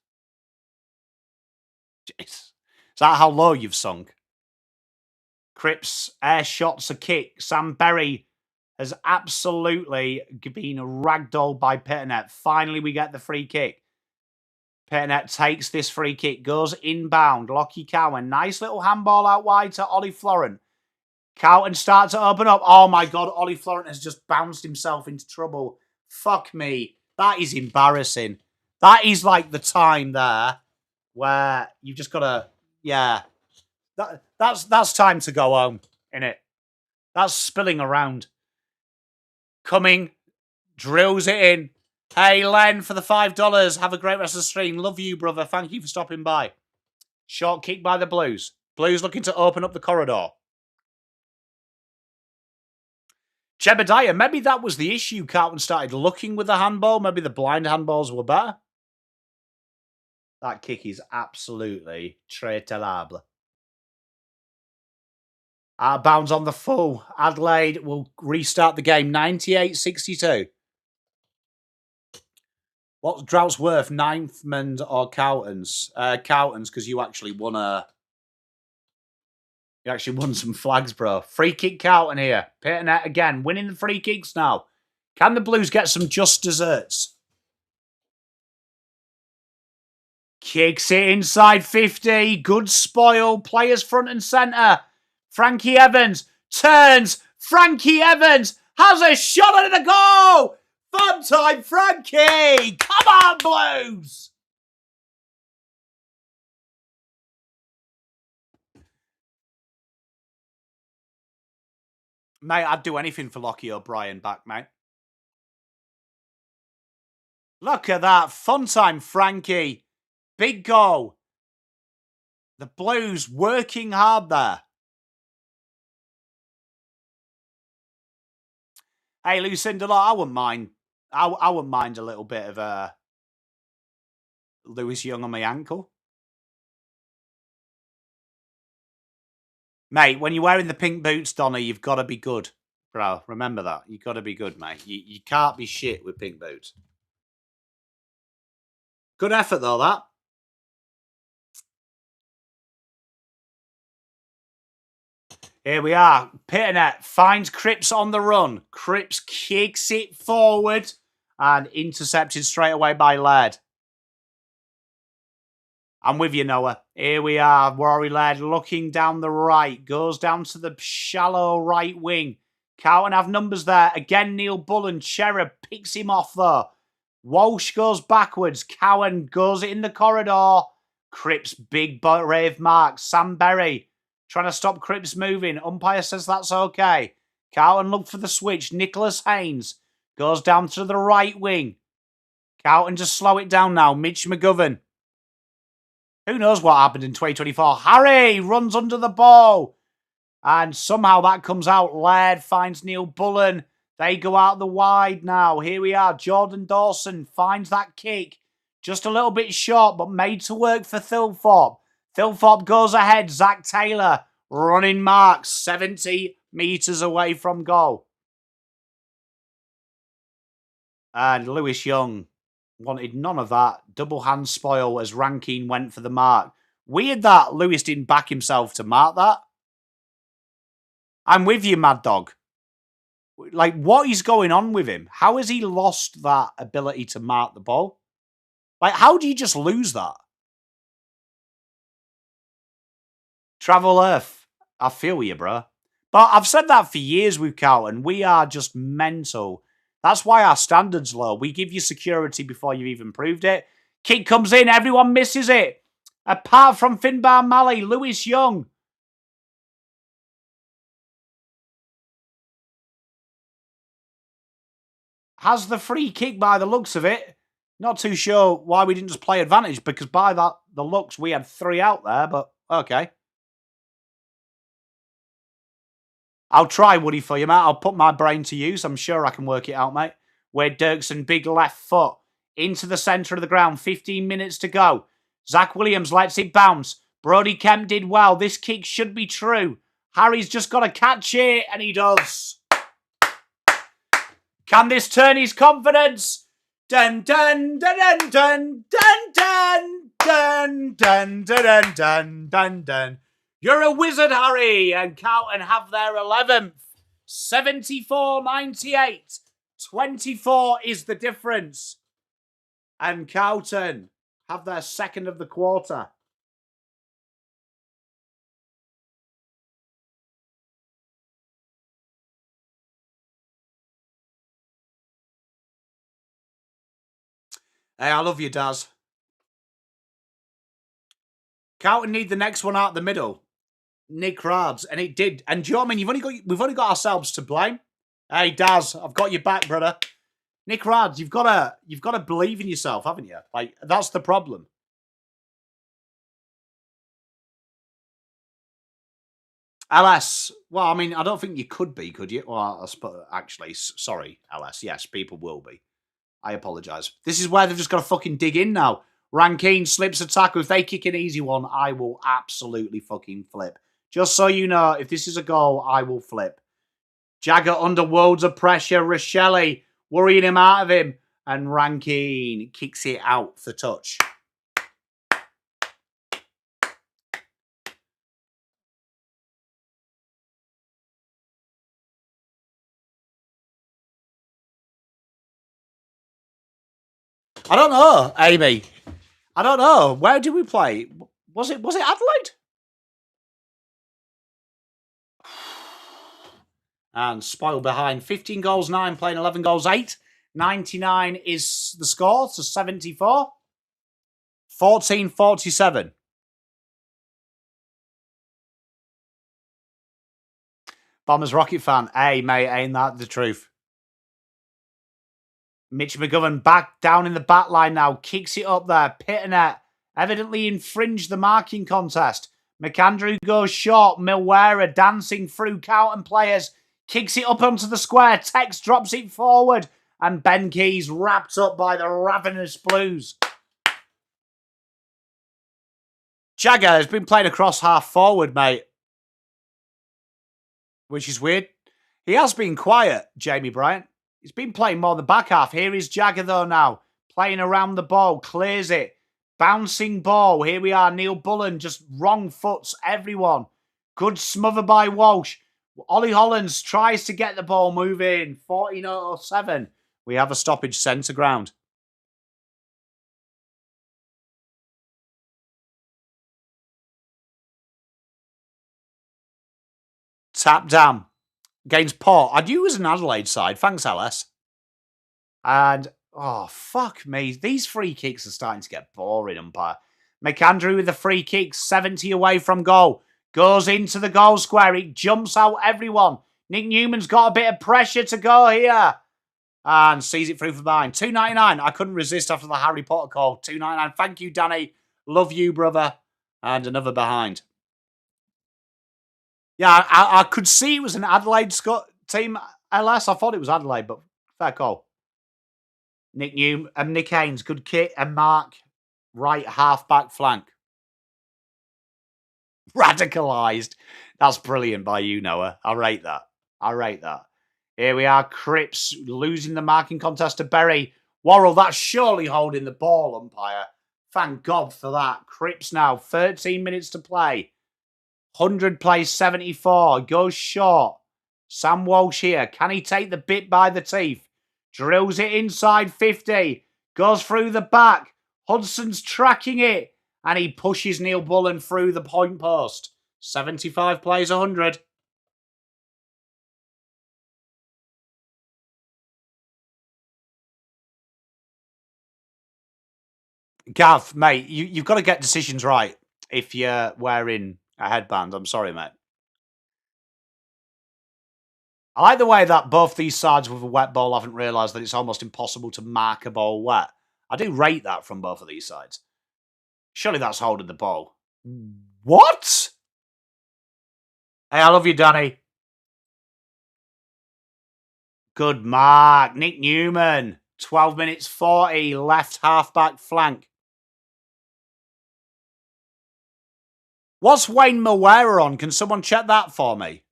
Is that how low you've sunk? Cripps, air shots a kick. Sam Berry has absolutely been ragdolled by Pitternet. Finally, we get the free kick. Pitternet takes this free kick, goes inbound. Lockie Cowan, nice little handball out wide to Ollie Florent. Carlton starts to open up. Oh my God, Ollie Florent has just bounced himself into trouble. Fuck me. That is embarrassing. That is like the time there where you've just got to, yeah. That's time to go home, innit? That's spilling around. Coming, drills it in. Hey, Len, for the $5. Have a great rest of the stream. Love you, brother. Thank you for stopping by. Short kick by the Blues. Blues looking to open up the corridor. Jebediah, maybe that was the issue. Carlton started looking with the handball. Maybe the blind handballs were better. That kick is absolutely très terrible. Out of bounds on the full. Adelaide will restart the game. 98-62. What's Drought's worth? Ninthmond or Carlton's? Carlton's, because you actually won You actually won some flags, bro. Free kick Carlton here. Pitternet again. Winning the free kicks now. Can the Blues get some just desserts? Kicks it inside 50. Good spoil. Players front and centre. Frankie Evans turns. Frankie Evans has a shot at the goal. Fun time, Frankie. Come on, Blues. Mate, I'd do anything for Lockie O'Brien back, mate. Look at that. Fun time, Frankie. Big goal. The Blues working hard there. Hey, Lucinda, I wouldn't mind. I wouldn't mind a little bit of Lewis Young on my ankle. Mate, when you're wearing the pink boots, Donna, you've got to be good. Bro, remember that. You've got to be good, mate. You can't be shit with pink boots. Good effort, though, that. Here we are. Pitternet finds Cripps on the run. Cripps kicks it forward and intercepted straight away by Laird. I'm with you, Noah. Here we are. Rory Laird looking down the right. Goes down to the shallow right wing. Carlton have numbers there. Again, Neil Bullen. Cerra picks him off, though. Walsh goes backwards. Cowan goes in the corridor. Cripps, big brave mark. Sam Berry trying to stop Cripps moving. Umpire says that's okay. Carlton look for the switch. Nicholas Haynes goes down to the right wing. Carlton just slow it down now. Mitch McGovern. Who knows what happened in 2024? Harry runs under the ball. And somehow that comes out. Laird finds Neil Bullen. They go out the wide now. Here we are. Jordan Dawson finds that kick. Just a little bit short, but made to work for Thilthorpe. Thilthorpe goes ahead. Zach Taylor running marks 70 metres away from goal. And Lewis Young wanted none of that. Double hand spoil as Rankine went for the mark. Weird that Lewis didn't back himself to mark that. I'm with you, Mad Dog. Like, what is going on with him? How has he lost that ability to mark the ball? Like, how do you just lose that? Travel Earth. I feel you, bro. But I've said that for years with Carlton. We are just mental. That's why our standard's low. We give you security before you've even proved it. Kick comes in. Everyone misses it. Apart from Finbar Malley, Lewis Young. Has the free kick by the looks of it. Not too sure why we didn't just play advantage, because by the looks we had 3 out there, but okay. I'll try, Woody, for you, mate. I'll put my brain to use. I'm sure I can work it out, mate. Wade Dirksen, big left foot into the centre of the ground. 15 minutes to go. Zach Williams lets it bounce. Brodie Kemp did well. This kick should be true. Harry's just got to catch it, and he does. Can this turn his confidence? Dun dun dun dun dun dun dun dun dun dun dun dun dun. You're a wizard, Harry, and Carlton have their 11th. 74-98. 24 is the difference. And Carlton have their second of the quarter. Hey, I love you, Daz. Carlton need the next one out the middle. Nick Rads, and it did. And do you know what I mean? We've only got ourselves to blame. Hey, Daz, I've got your back, brother. Nick Rads, you've got to believe in yourself, haven't you? Like, that's the problem. LS, well, I mean, I don't think you could be, could you? Well, I suppose, actually, sorry, LS. Yes, people will be. I apologise. This is where they've just got to fucking dig in now. Rankine slips a tackle. If they kick an easy one, I will absolutely fucking flip. Just so you know, if this is a goal, I will flip. Jagger under loads of pressure. Rochelle worrying him out of him. And Rankine kicks it out for touch. I don't know, Amy. I don't know. Where did we play? Was it Adelaide? And spoiled behind. 15 goals, 9, playing 11 goals, 8. 99 is the score to 74. 14-47. Bombers Rocket fan. Hey, mate, ain't that the truth? Mitch McGovern back down in the back line now. Kicks it up there. Pitternet evidently infringed the marking contest. McAndrew goes short. Milwera dancing through Carlton players. Kicks it up onto the square. Tex drops it forward. And Ben Keys wrapped up by the ravenous Blues. Jagger has been playing across half forward, mate. Which is weird. He has been quiet, Jamie Bryant. He's been playing more the back half. Here is Jagger, though, now. Playing around the ball. Clears it. Bouncing ball. Here we are. Neil Bullen just wrong foots everyone. Good smother by Walsh. Ollie Hollands tries to get the ball moving. 14-07. We have a stoppage centre ground. Tap down. Against Port. I knew it was an Adelaide side. Thanks, LS. And, oh, fuck me. These free kicks are starting to get boring, umpire. McAndrew with the free kick. 70 away from goal. Goes into the goal square. It jumps out everyone. Nick Newman's got a bit of pressure to go here. And sees it through for behind. 2.99. I couldn't resist after the Harry Potter call. 2.99. Thank you, Danny. Love you, brother. And another behind. Yeah, I could see it was an Adelaide team, LS. I thought it was Adelaide, but fair call. Nick Haynes, good kick. And Mark, right half-back flank. Radicalised. That's brilliant by you, Noah. I rate that. Here we are, Cripps losing the marking contest to Berry. Worrell, that's surely holding the ball, umpire. Thank God for that. Cripps now, 13 minutes to play. 100 plays 74, goes short. Sam Walsh here. Can he take the bit by the teeth? Drills it inside 50. Goes through the back. Hudson's tracking it. And he pushes Neil Bullen through the point post. 75 plays 100. Gav, mate, you've got to get decisions right if you're wearing a headband. I'm sorry, mate. I like the way that both these sides with a wet ball haven't realised that it's almost impossible to mark a ball wet. I do rate that from both of these sides. Surely that's holding the ball. What? Hey, I love you, Danny. Good mark. Nick Newman. 12 minutes 40. Left half-back flank. What's Wayne Mawera on? Can someone check that for me?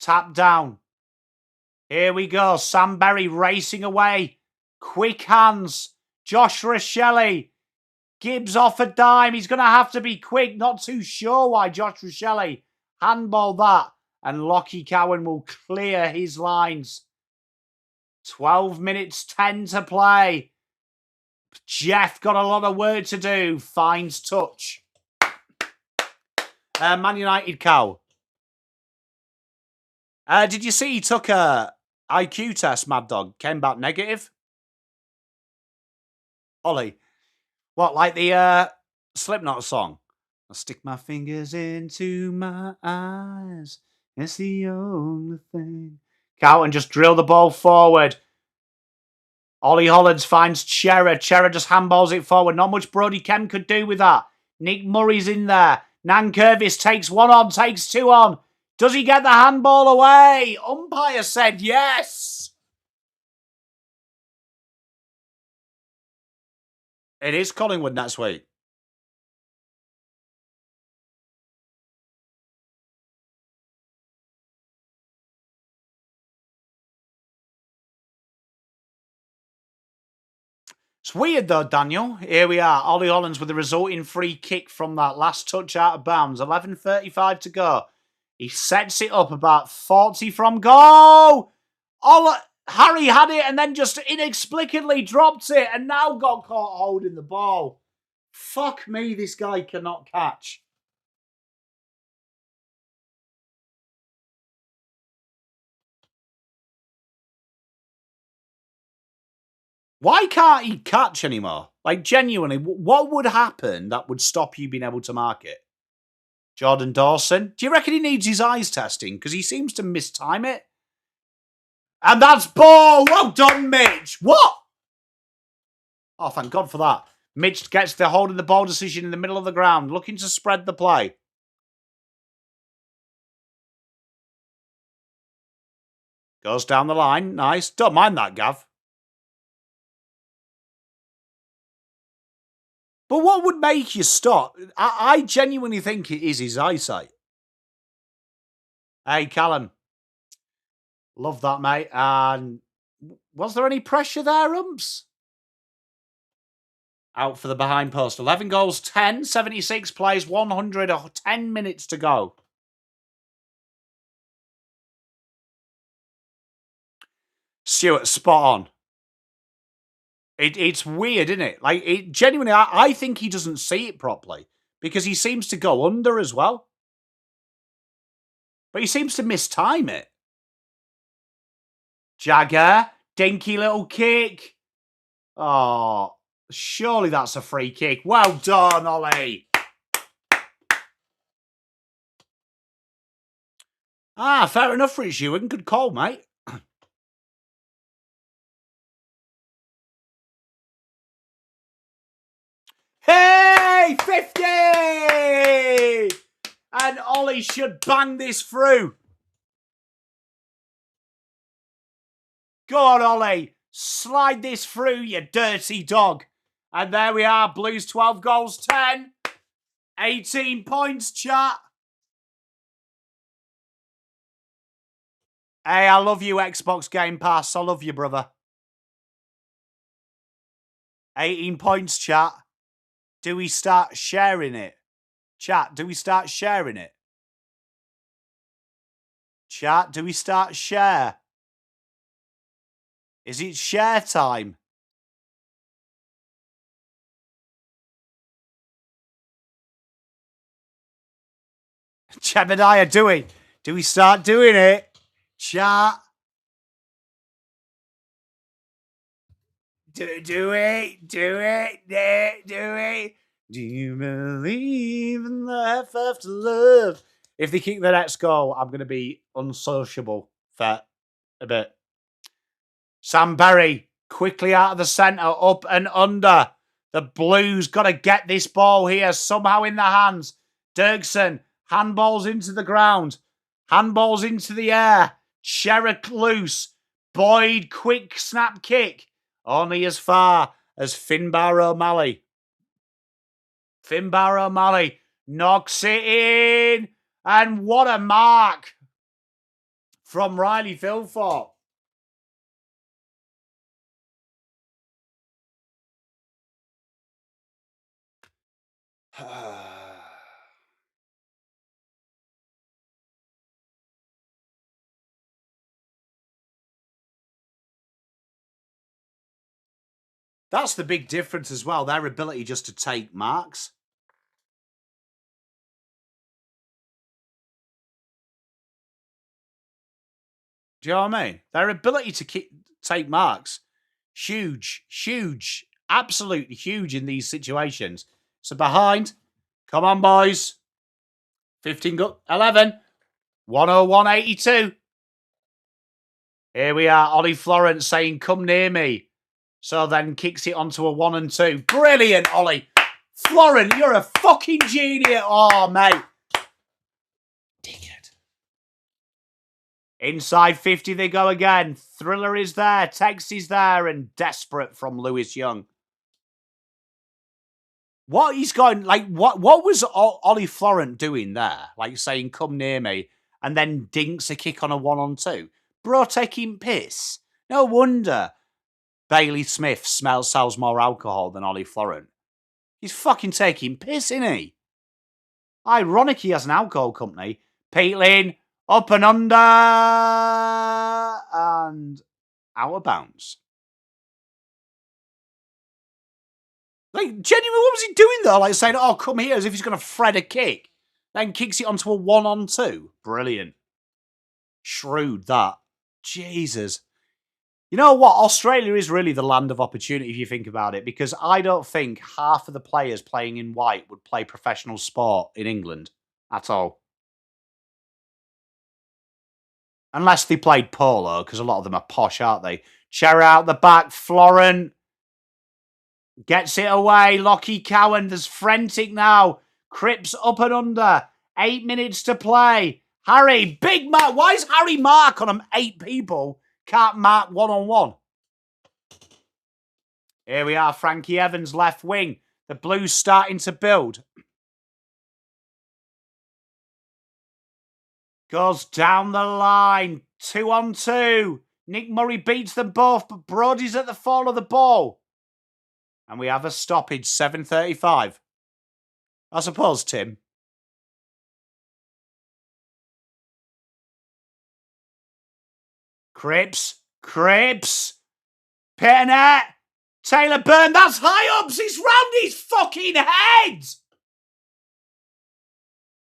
Tap down. Here we go. Sam Berry racing away. Quick hands. Josh Rochelle. Gibbs off a dime. He's going to have to be quick. Not too sure why Josh Rochelle handball that. And Lockie Cowan will clear his lines. 12 minutes 10 to play. Jeff got a lot of work to do. Finds touch. Man United cow. Did you see he took a IQ test, Mad Dog? Came back negative? Ollie. What, like the Slipknot song? I'll stick my fingers into my eyes. It's the only thing. Carlton just drill the ball forward. Ollie Hollands finds Cerra. Cerra just handballs it forward. Not much Brody Kemp could do with that. Nick Murray's in there. Nankervis takes one on, takes two on. Does he get the handball away? Umpire said yes. It is Collingwood next week. It's weird though, Daniel. Here we are. Ollie Hollands with the resulting free kick from that last touch out of bounds. 11:35 to go. He sets it up about 40 from goal. Harry had it and then just inexplicably dropped it and now got caught holding the ball. Fuck me, this guy cannot catch. Why can't he catch anymore? Like, genuinely, what would happen that would stop you being able to mark it? Jordan Dawson? Do you reckon he needs his eyes testing? Because he seems to mistime it. And that's ball! Well done, Mitch! What? Oh, thank God for that. Mitch gets the holding the ball decision in the middle of the ground, looking to spread the play. Goes down the line. Nice. Don't mind that, Gav. But what would make you stop? I genuinely think it is his eyesight. Hey, Callum. Love that, mate. And was there any pressure there, Umps? Out for the behind post. 11 goals, 10, 76 plays, 100, 10 minutes to go. Stuart, spot on. It's weird, isn't it? Like, genuinely, I think he doesn't see it properly because he seems to go under as well. But he seems to mistime it. Jagger, dinky little kick. Oh, surely that's a free kick. Well done, Ollie. Ah, fair enough, Rich Ewan. Good call, mate. Hey, 50! And Ollie should bang this through. Go on, Ollie. Slide this through, you dirty dog. And there we are. Blues 12 goals, 10. 18 points, chat. Hey, I love you, Xbox Game Pass. I love you, brother. 18 points, chat. Do we start sharing it? Chat, do we start sharing it? Chat, do we start share? Is it share time? Jebediah, do we start doing it? Chat. Do it. Do it. Do you believe in life after love? If they kick the next goal, I'm going to be unsociable for a bit. Sam Berry, quickly out of the centre, up and under. The Blues got to get this ball here, somehow in the hands. Dirksen, handballs into the ground. Handballs into the air. Cerra loose. Boyd, quick snap kick. Only as far as Finbar O'Malley. Finbar O'Malley knocks it in. And what a mark from Riley Philthorpe. That's the big difference as well, their ability just to take marks. Do you know what I mean? Their ability to take marks, huge, huge, absolutely huge in these situations. So behind, come on, boys. 15 go 11, 101.82. Here we are, Ollie Florence saying, come near me. So then kicks it onto a 1 and 2. Brilliant, Ollie. Florent, you're a fucking genius. Oh, mate. Dickhead. Inside 50 they go again. Thriller is there. Tex is there. And desperate from Lewis Young. What he's going, like, what was Ollie Florent doing there? Like saying, come near me. And then dinks a kick on a 1 on 2. Bro, taking piss. No wonder Bailey Smith sells more alcohol than Ollie Florent. He's fucking taking piss, isn't he? Ironic he has an alcohol company. Peatling, up and under, and out of bounds. Like, genuinely, what was he doing though? Like saying, oh, come here, as if he's going to thread a kick. Then kicks it onto a 1 on 2. Brilliant. Shrewd, that. Jesus. You know what? Australia is really the land of opportunity if you think about it, because I don't think half of the players playing in white would play professional sport in England at all. Unless they played polo, because a lot of them are posh, aren't they? Cerra out the back. Florent gets it away. Lockie Cowan. There's Frantic now. Cripps up and under. 8 minutes to play. Harry, big mark. Why is Harry mark on them 8 people? Can't mark 1-on-1. Here we are, Frankie Evans, left wing. The Blues starting to build. Goes down the line. 2 on 2. Nick Murray beats them both, but Brody's at the fall of the ball. And we have a stoppage, 7:35. I suppose, Tim. Cripps. Pettinet. Taylor Byrne. That's high ups. He's round his fucking head.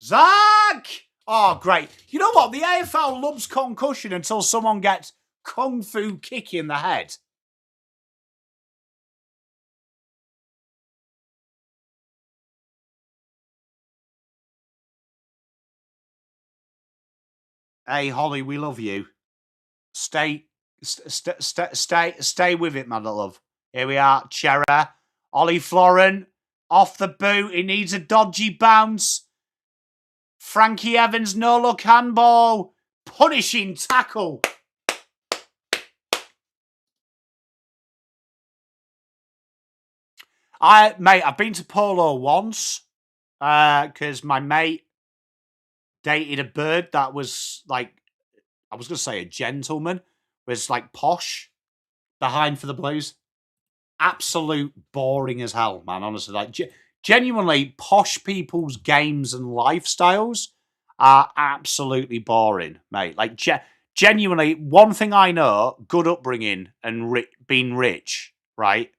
Zach. Oh, great. You know what? The AFL loves concussion until someone gets kung fu kick in the head. Hey, Holly, we love you. Stay with it, my love. Here we are, Cerra. Ollie Florent, off the boot. He needs a dodgy bounce. Frankie Evans, no-look handball. Punishing tackle. Mate, I've been to polo once because my mate dated a bird that was like, I was going to say a gentleman, was like posh, behind for the Blues. Absolute boring as hell, man, honestly. Like, genuinely, posh people's games and lifestyles are absolutely boring, mate. Like, genuinely, one thing I know, good upbringing and being rich, right,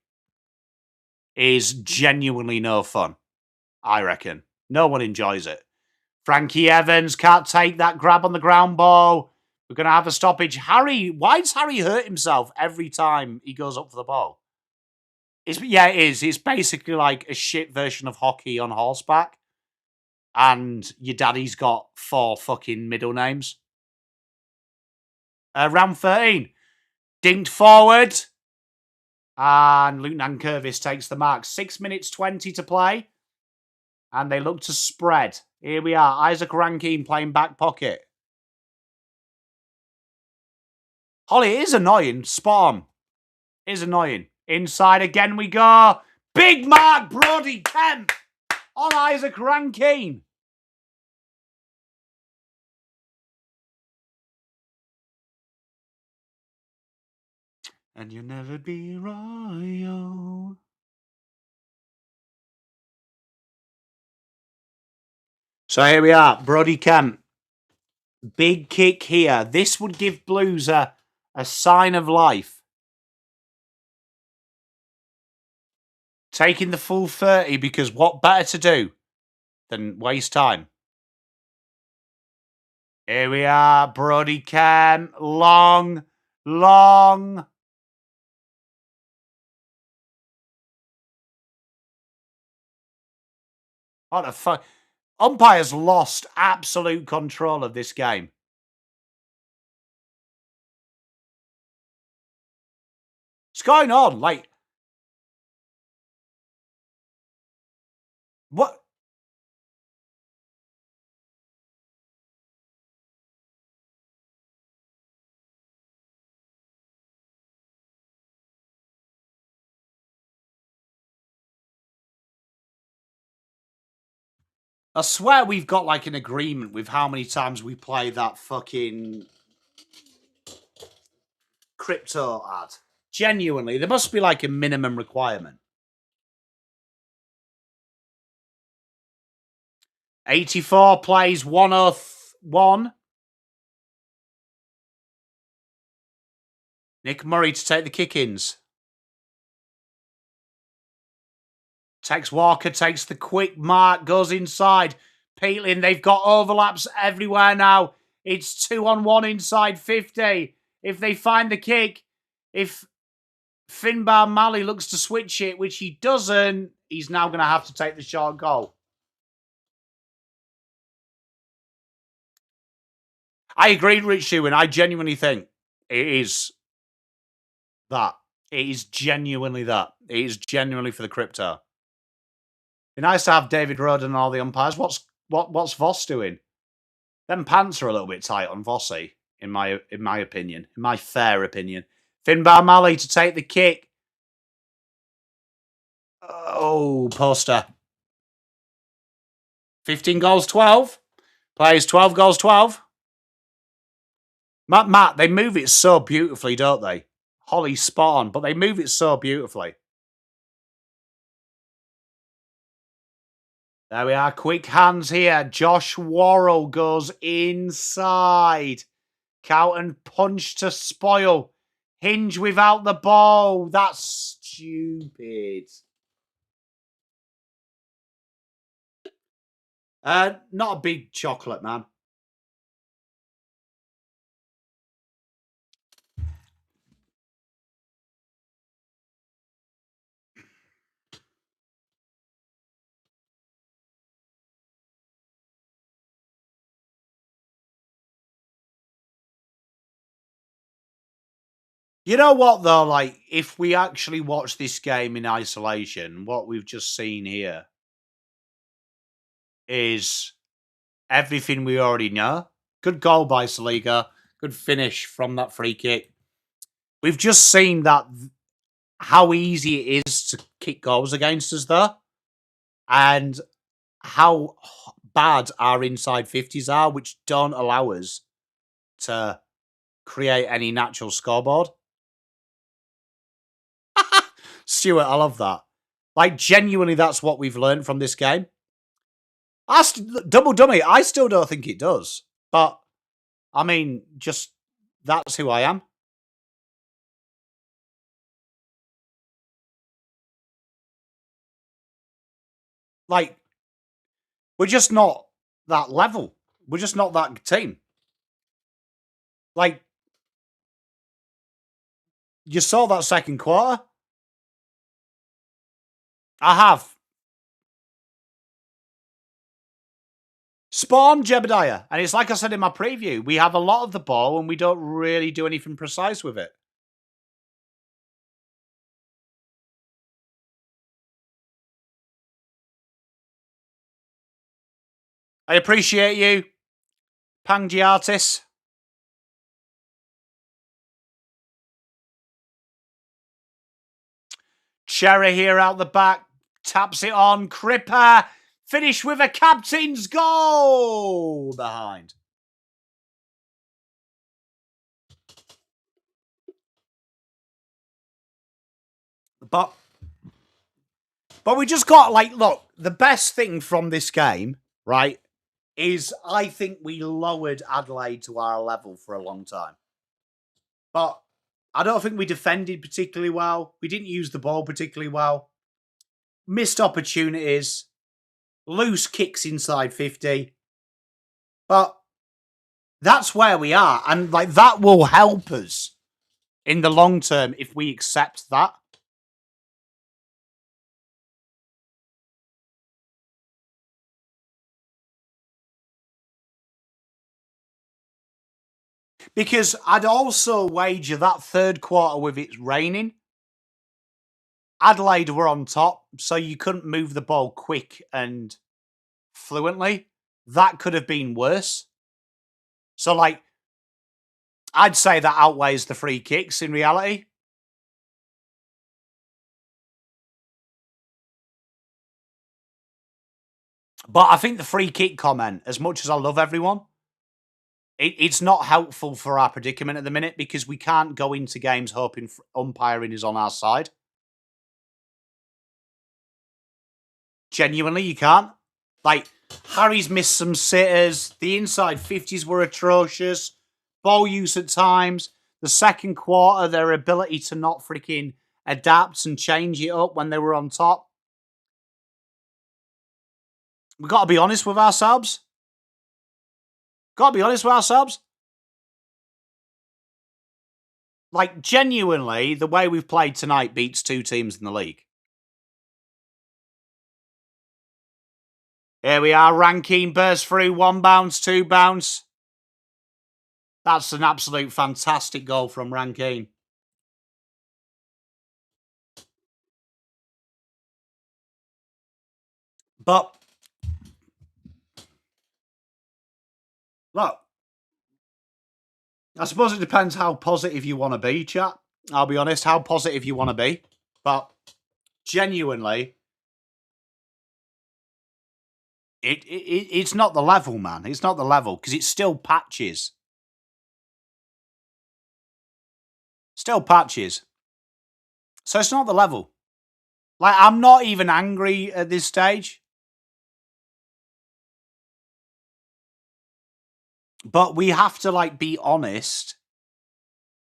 is genuinely no fun, I reckon. No one enjoys it. Frankie Evans can't take that grab on the ground ball. We're going to have a stoppage. Harry, why does Harry hurt himself every time he goes up for the ball? Yeah, it is. It's basically like a shit version of hockey on horseback. And your daddy's got 4 fucking middle names. Round 13. Dinked forward. And Luke Nankervis takes the mark. 6 minutes 20 to play. And they look to spread. Here we are. Isaac Rankine playing back pocket. Holly, it is annoying. Spot on. It is annoying. Inside again we go. Big Mark Brody Kemp on Isaac Rankine. And you'll never be royal. So here we are. Brody Kemp. Big kick here. This would give Blues a sign of life. Taking the full 30 because what better to do than waste time? Here we are. Brody Kemp. Long. What the fuck? Umpires lost absolute control of this game. What's going on? Like, what? I swear we've got like an agreement with how many times we play that fucking crypto ad. Genuinely, there must be like a minimum requirement. 84 plays 101. Nick Murray to take the kick-ins. Tex Walker takes the quick mark, goes inside. Peatling, they've got overlaps everywhere now. It's 2-on-1 inside 50. If they find the kick, if Finbar Malley looks to switch it, which he doesn't, he's now going to have to take the short goal. I agree, Rich Ewan. I genuinely think it is that. It is genuinely that. It is genuinely for the crypto. Be nice to have David Roden and all the umpires. What's Voss doing? Them pants are a little bit tight on Vossy, in my opinion, in my fair opinion. Finbar Malley to take the kick. Oh, poster. 15 goals, 12. Plays 12 goals, 12. Matt, they move it so beautifully, don't they? Holly spot on, but they move it so beautifully. There we are. Quick hands here. Josh Worrell goes inside. Carlton punch to spoil. Hinge without the ball. That's stupid. Not a big chocolate, man. You know what, though? Like, if we actually watch this game in isolation, what we've just seen here is everything we already know. Good goal by Saliga. Good finish from that free kick. We've just seen that how easy it is to kick goals against us, though, and how bad our inside 50s are, which don't allow us to create any natural scoreboard. Stuart, I love that. Like, genuinely, that's what we've learned from this game. Double dummy, I still don't think it does. But, I mean, just, that's who I am. Like, we're just not that level. We're just not that team. Like, you saw that second quarter. I have. Spawn Jebediah. And it's like I said in my preview, we have a lot of the ball and we don't really do anything precise with it. I appreciate you, Pangiartis. Cerra here out the back. Taps it on. Cripper. Finish with a captain's goal behind. But we just got, like, look, the best thing from this game, right, is I think we lowered Adelaide to our level for a long time. But I don't think we defended particularly well. We didn't use the ball particularly well. Missed opportunities. Loose kicks inside 50. But that's where we are. And, like, that will help us in the long term if we accept that. Because I'd also wager that third quarter with it raining, Adelaide were on top, so you couldn't move the ball quick and fluently. That could have been worse. So, like, I'd say that outweighs the free kicks in reality. But I think the free kick comment, as much as I love everyone, it's not helpful for our predicament at the minute because we can't go into games hoping umpiring is on our side. Genuinely, you can't. Like, Harry's missed some sitters. The inside 50s were atrocious. Ball use at times. The second quarter, their ability to not freaking adapt and change it up when they were on top. We've got to be honest with ourselves. Got to be honest with ourselves. Like, genuinely, the way we've played tonight beats two teams in the league. Here we are. Rankine bursts through. 1 bounce, 2 bounce. That's an absolute fantastic goal from Rankine. But look, I suppose it depends how positive you want to be, chat. I'll be honest, how positive you want to be. But genuinely, it's not the level, man. It's not the level because it's still patches. Still patches. So it's not the level. Like, I'm not even angry at this stage. But we have to, like, be honest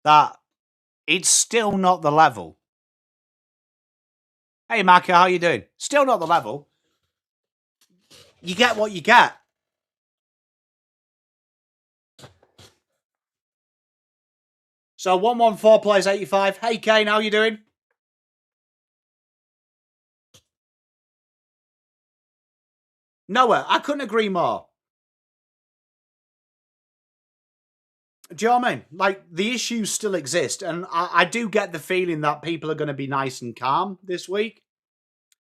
that it's still not the level. Hey, Maka, how you doing? Still not the level. You get what you get. So 114 plays 85. Hey, Kane, how you doing? Noah, I couldn't agree more. Do you know what I mean? Like, the issues still exist, and I do get the feeling that people are going to be nice and calm this week.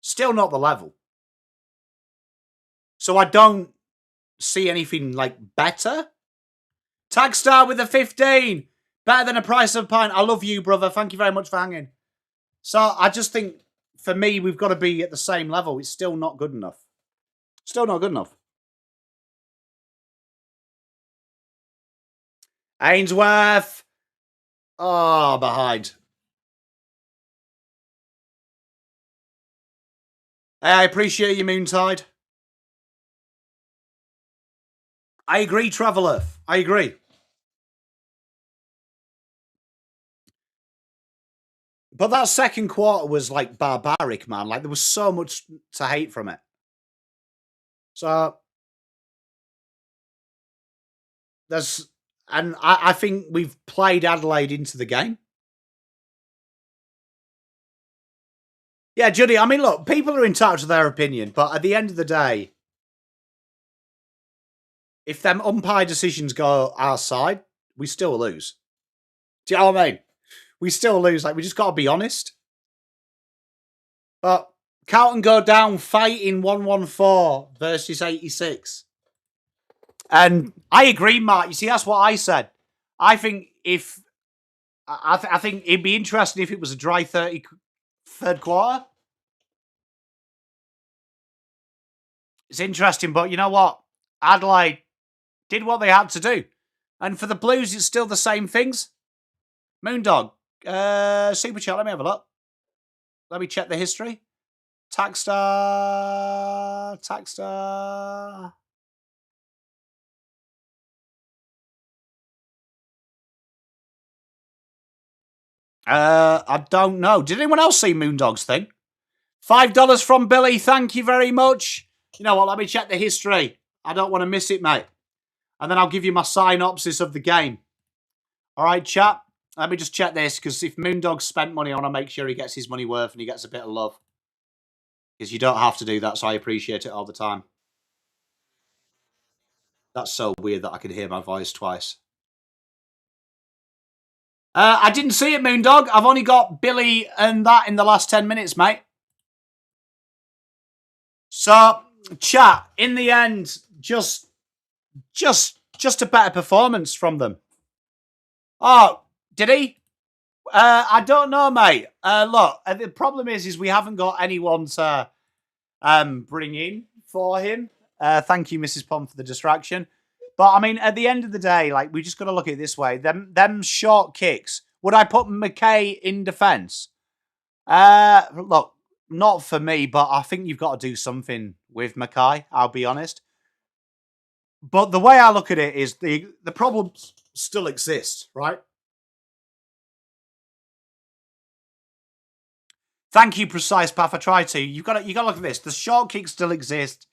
Still not the level. So I don't see anything, like, better. Tagstar with a 15. Better than a price of a pint. I love you, brother. Thank you very much for hanging. So I just think, for me, we've got to be at the same level. It's still not good enough. Still not good enough. Ainsworth. Oh, behind. Hey, I appreciate you, Moontide. I agree, Traveller. I agree. But that second quarter was, like, barbaric, man. Like, there was so much to hate from it. So, there's... And I think we've played Adelaide into the game. Yeah, Judy, I mean, look, people are entitled to their opinion, but at the end of the day, if them umpire decisions go our side, we still lose. Do you know what I mean? We still lose. Like, we just got to be honest. But Carlton go down fighting 114 versus 86. And I agree, Mark. You see, that's what I said. I think if... I think it'd be interesting if it was a dry 30 third quarter. It's interesting, but you know what? Adelaide did what they had to do. And for the Blues, it's still the same things. Moondog, Super Chat, let me have a look. Let me check the history. Tagstar. I don't know. Did anyone else see Moondog's thing? $5 from Billy. Thank you very much. You know what? Let me check the history. I don't want to miss it, mate. And then I'll give you my synopsis of the game. All right, chat. Let me just check this, because if Moondog spent money, I want to make sure he gets his money worth and he gets a bit of love. Because you don't have to do that, so I appreciate it all the time. That's so weird that I could hear my voice twice. I didn't see it, Moondog. I've only got Billy and that in the last 10 minutes, mate. So, chat, in the end, just a better performance from them. Oh, did he? I don't know, mate. Look, the problem is we haven't got anyone to bring in for him. Thank you, Mrs. Pom, for the distraction. But, I mean, at the end of the day, like, we just got to look at it this way. Them short kicks. Would I put McKay in defence? Look, not for me, but I think you've got to do something with McKay, I'll be honest. But the way I look at it is the problems still exist, right? Thank you, Precise Path. I try to. You've got to look at this. The short kicks still exist.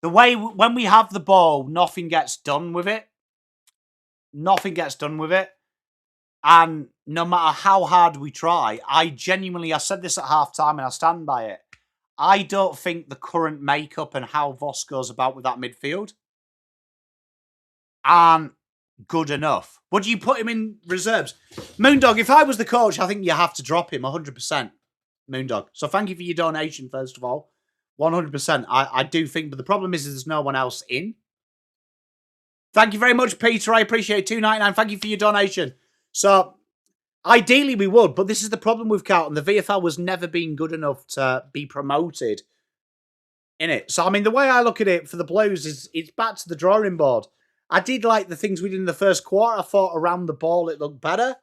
The way when we have the ball, nothing gets done with it. Nothing gets done with it. And no matter how hard we try, I said this at half-time and I stand by it. I don't think the current makeup and how Voss goes about with that midfield aren't good enough. Would you put him in reserves? Moondog, if I was the coach, I think you have to drop him 100%. Moondog. So thank you for your donation, first of all. 100%. I do think, but the problem is there's no one else in. Thank you very much, Peter. I appreciate it. $2.99. Thank you for your donation. So, ideally we would, but this is the problem with Carlton. The VFL was never been good enough to be promoted in it. So, I mean, the way I look at it for the Blues is it's back to the drawing board. I did like the things we did in the first quarter. I thought around the ball it looked better.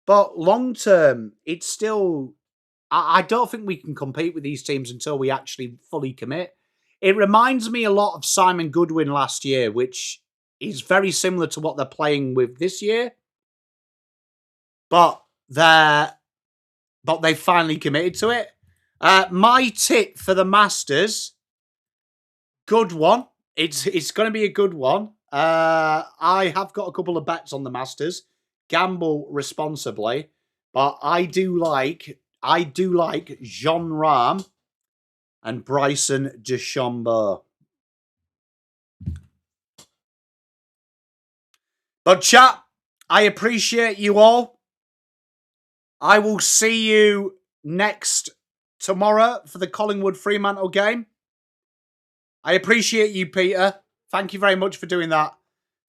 But long term, it's still... I don't think we can compete with these teams until we actually fully commit. It reminds me a lot of Simon Goodwin last year, which is very similar to what they're playing with this year. But they finally committed to it. My tip for the Masters, good one. It's going to be a good one. I have got a couple of bets on the Masters. Gamble responsibly, but I do like Jean Rahm and Bryson DeChambeau. But chat, I appreciate you all. I will see you tomorrow for the Collingwood Fremantle game. I appreciate you, Peter. Thank you very much for doing that.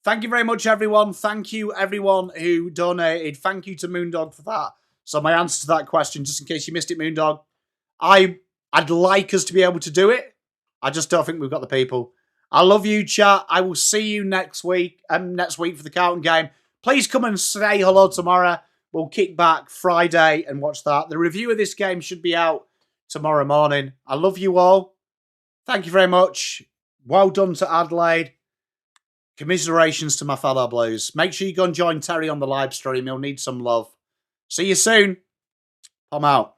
Thank you very much, everyone. Thank you, everyone who donated. Thank you to Moondog for that. So my answer to that question, just in case you missed it, Moondog, I'd like us to be able to do it. I just don't think we've got the people. I love you, chat. I will see you next week for the Carlton game. Please come and say hello tomorrow. We'll kick back Friday and watch that. The review of this game should be out tomorrow morning. I love you all. Thank you very much. Well done to Adelaide. Commiserations to my fellow Blues. Make sure you go and join Terry on the live stream. He'll need some love. See you soon. I'm out.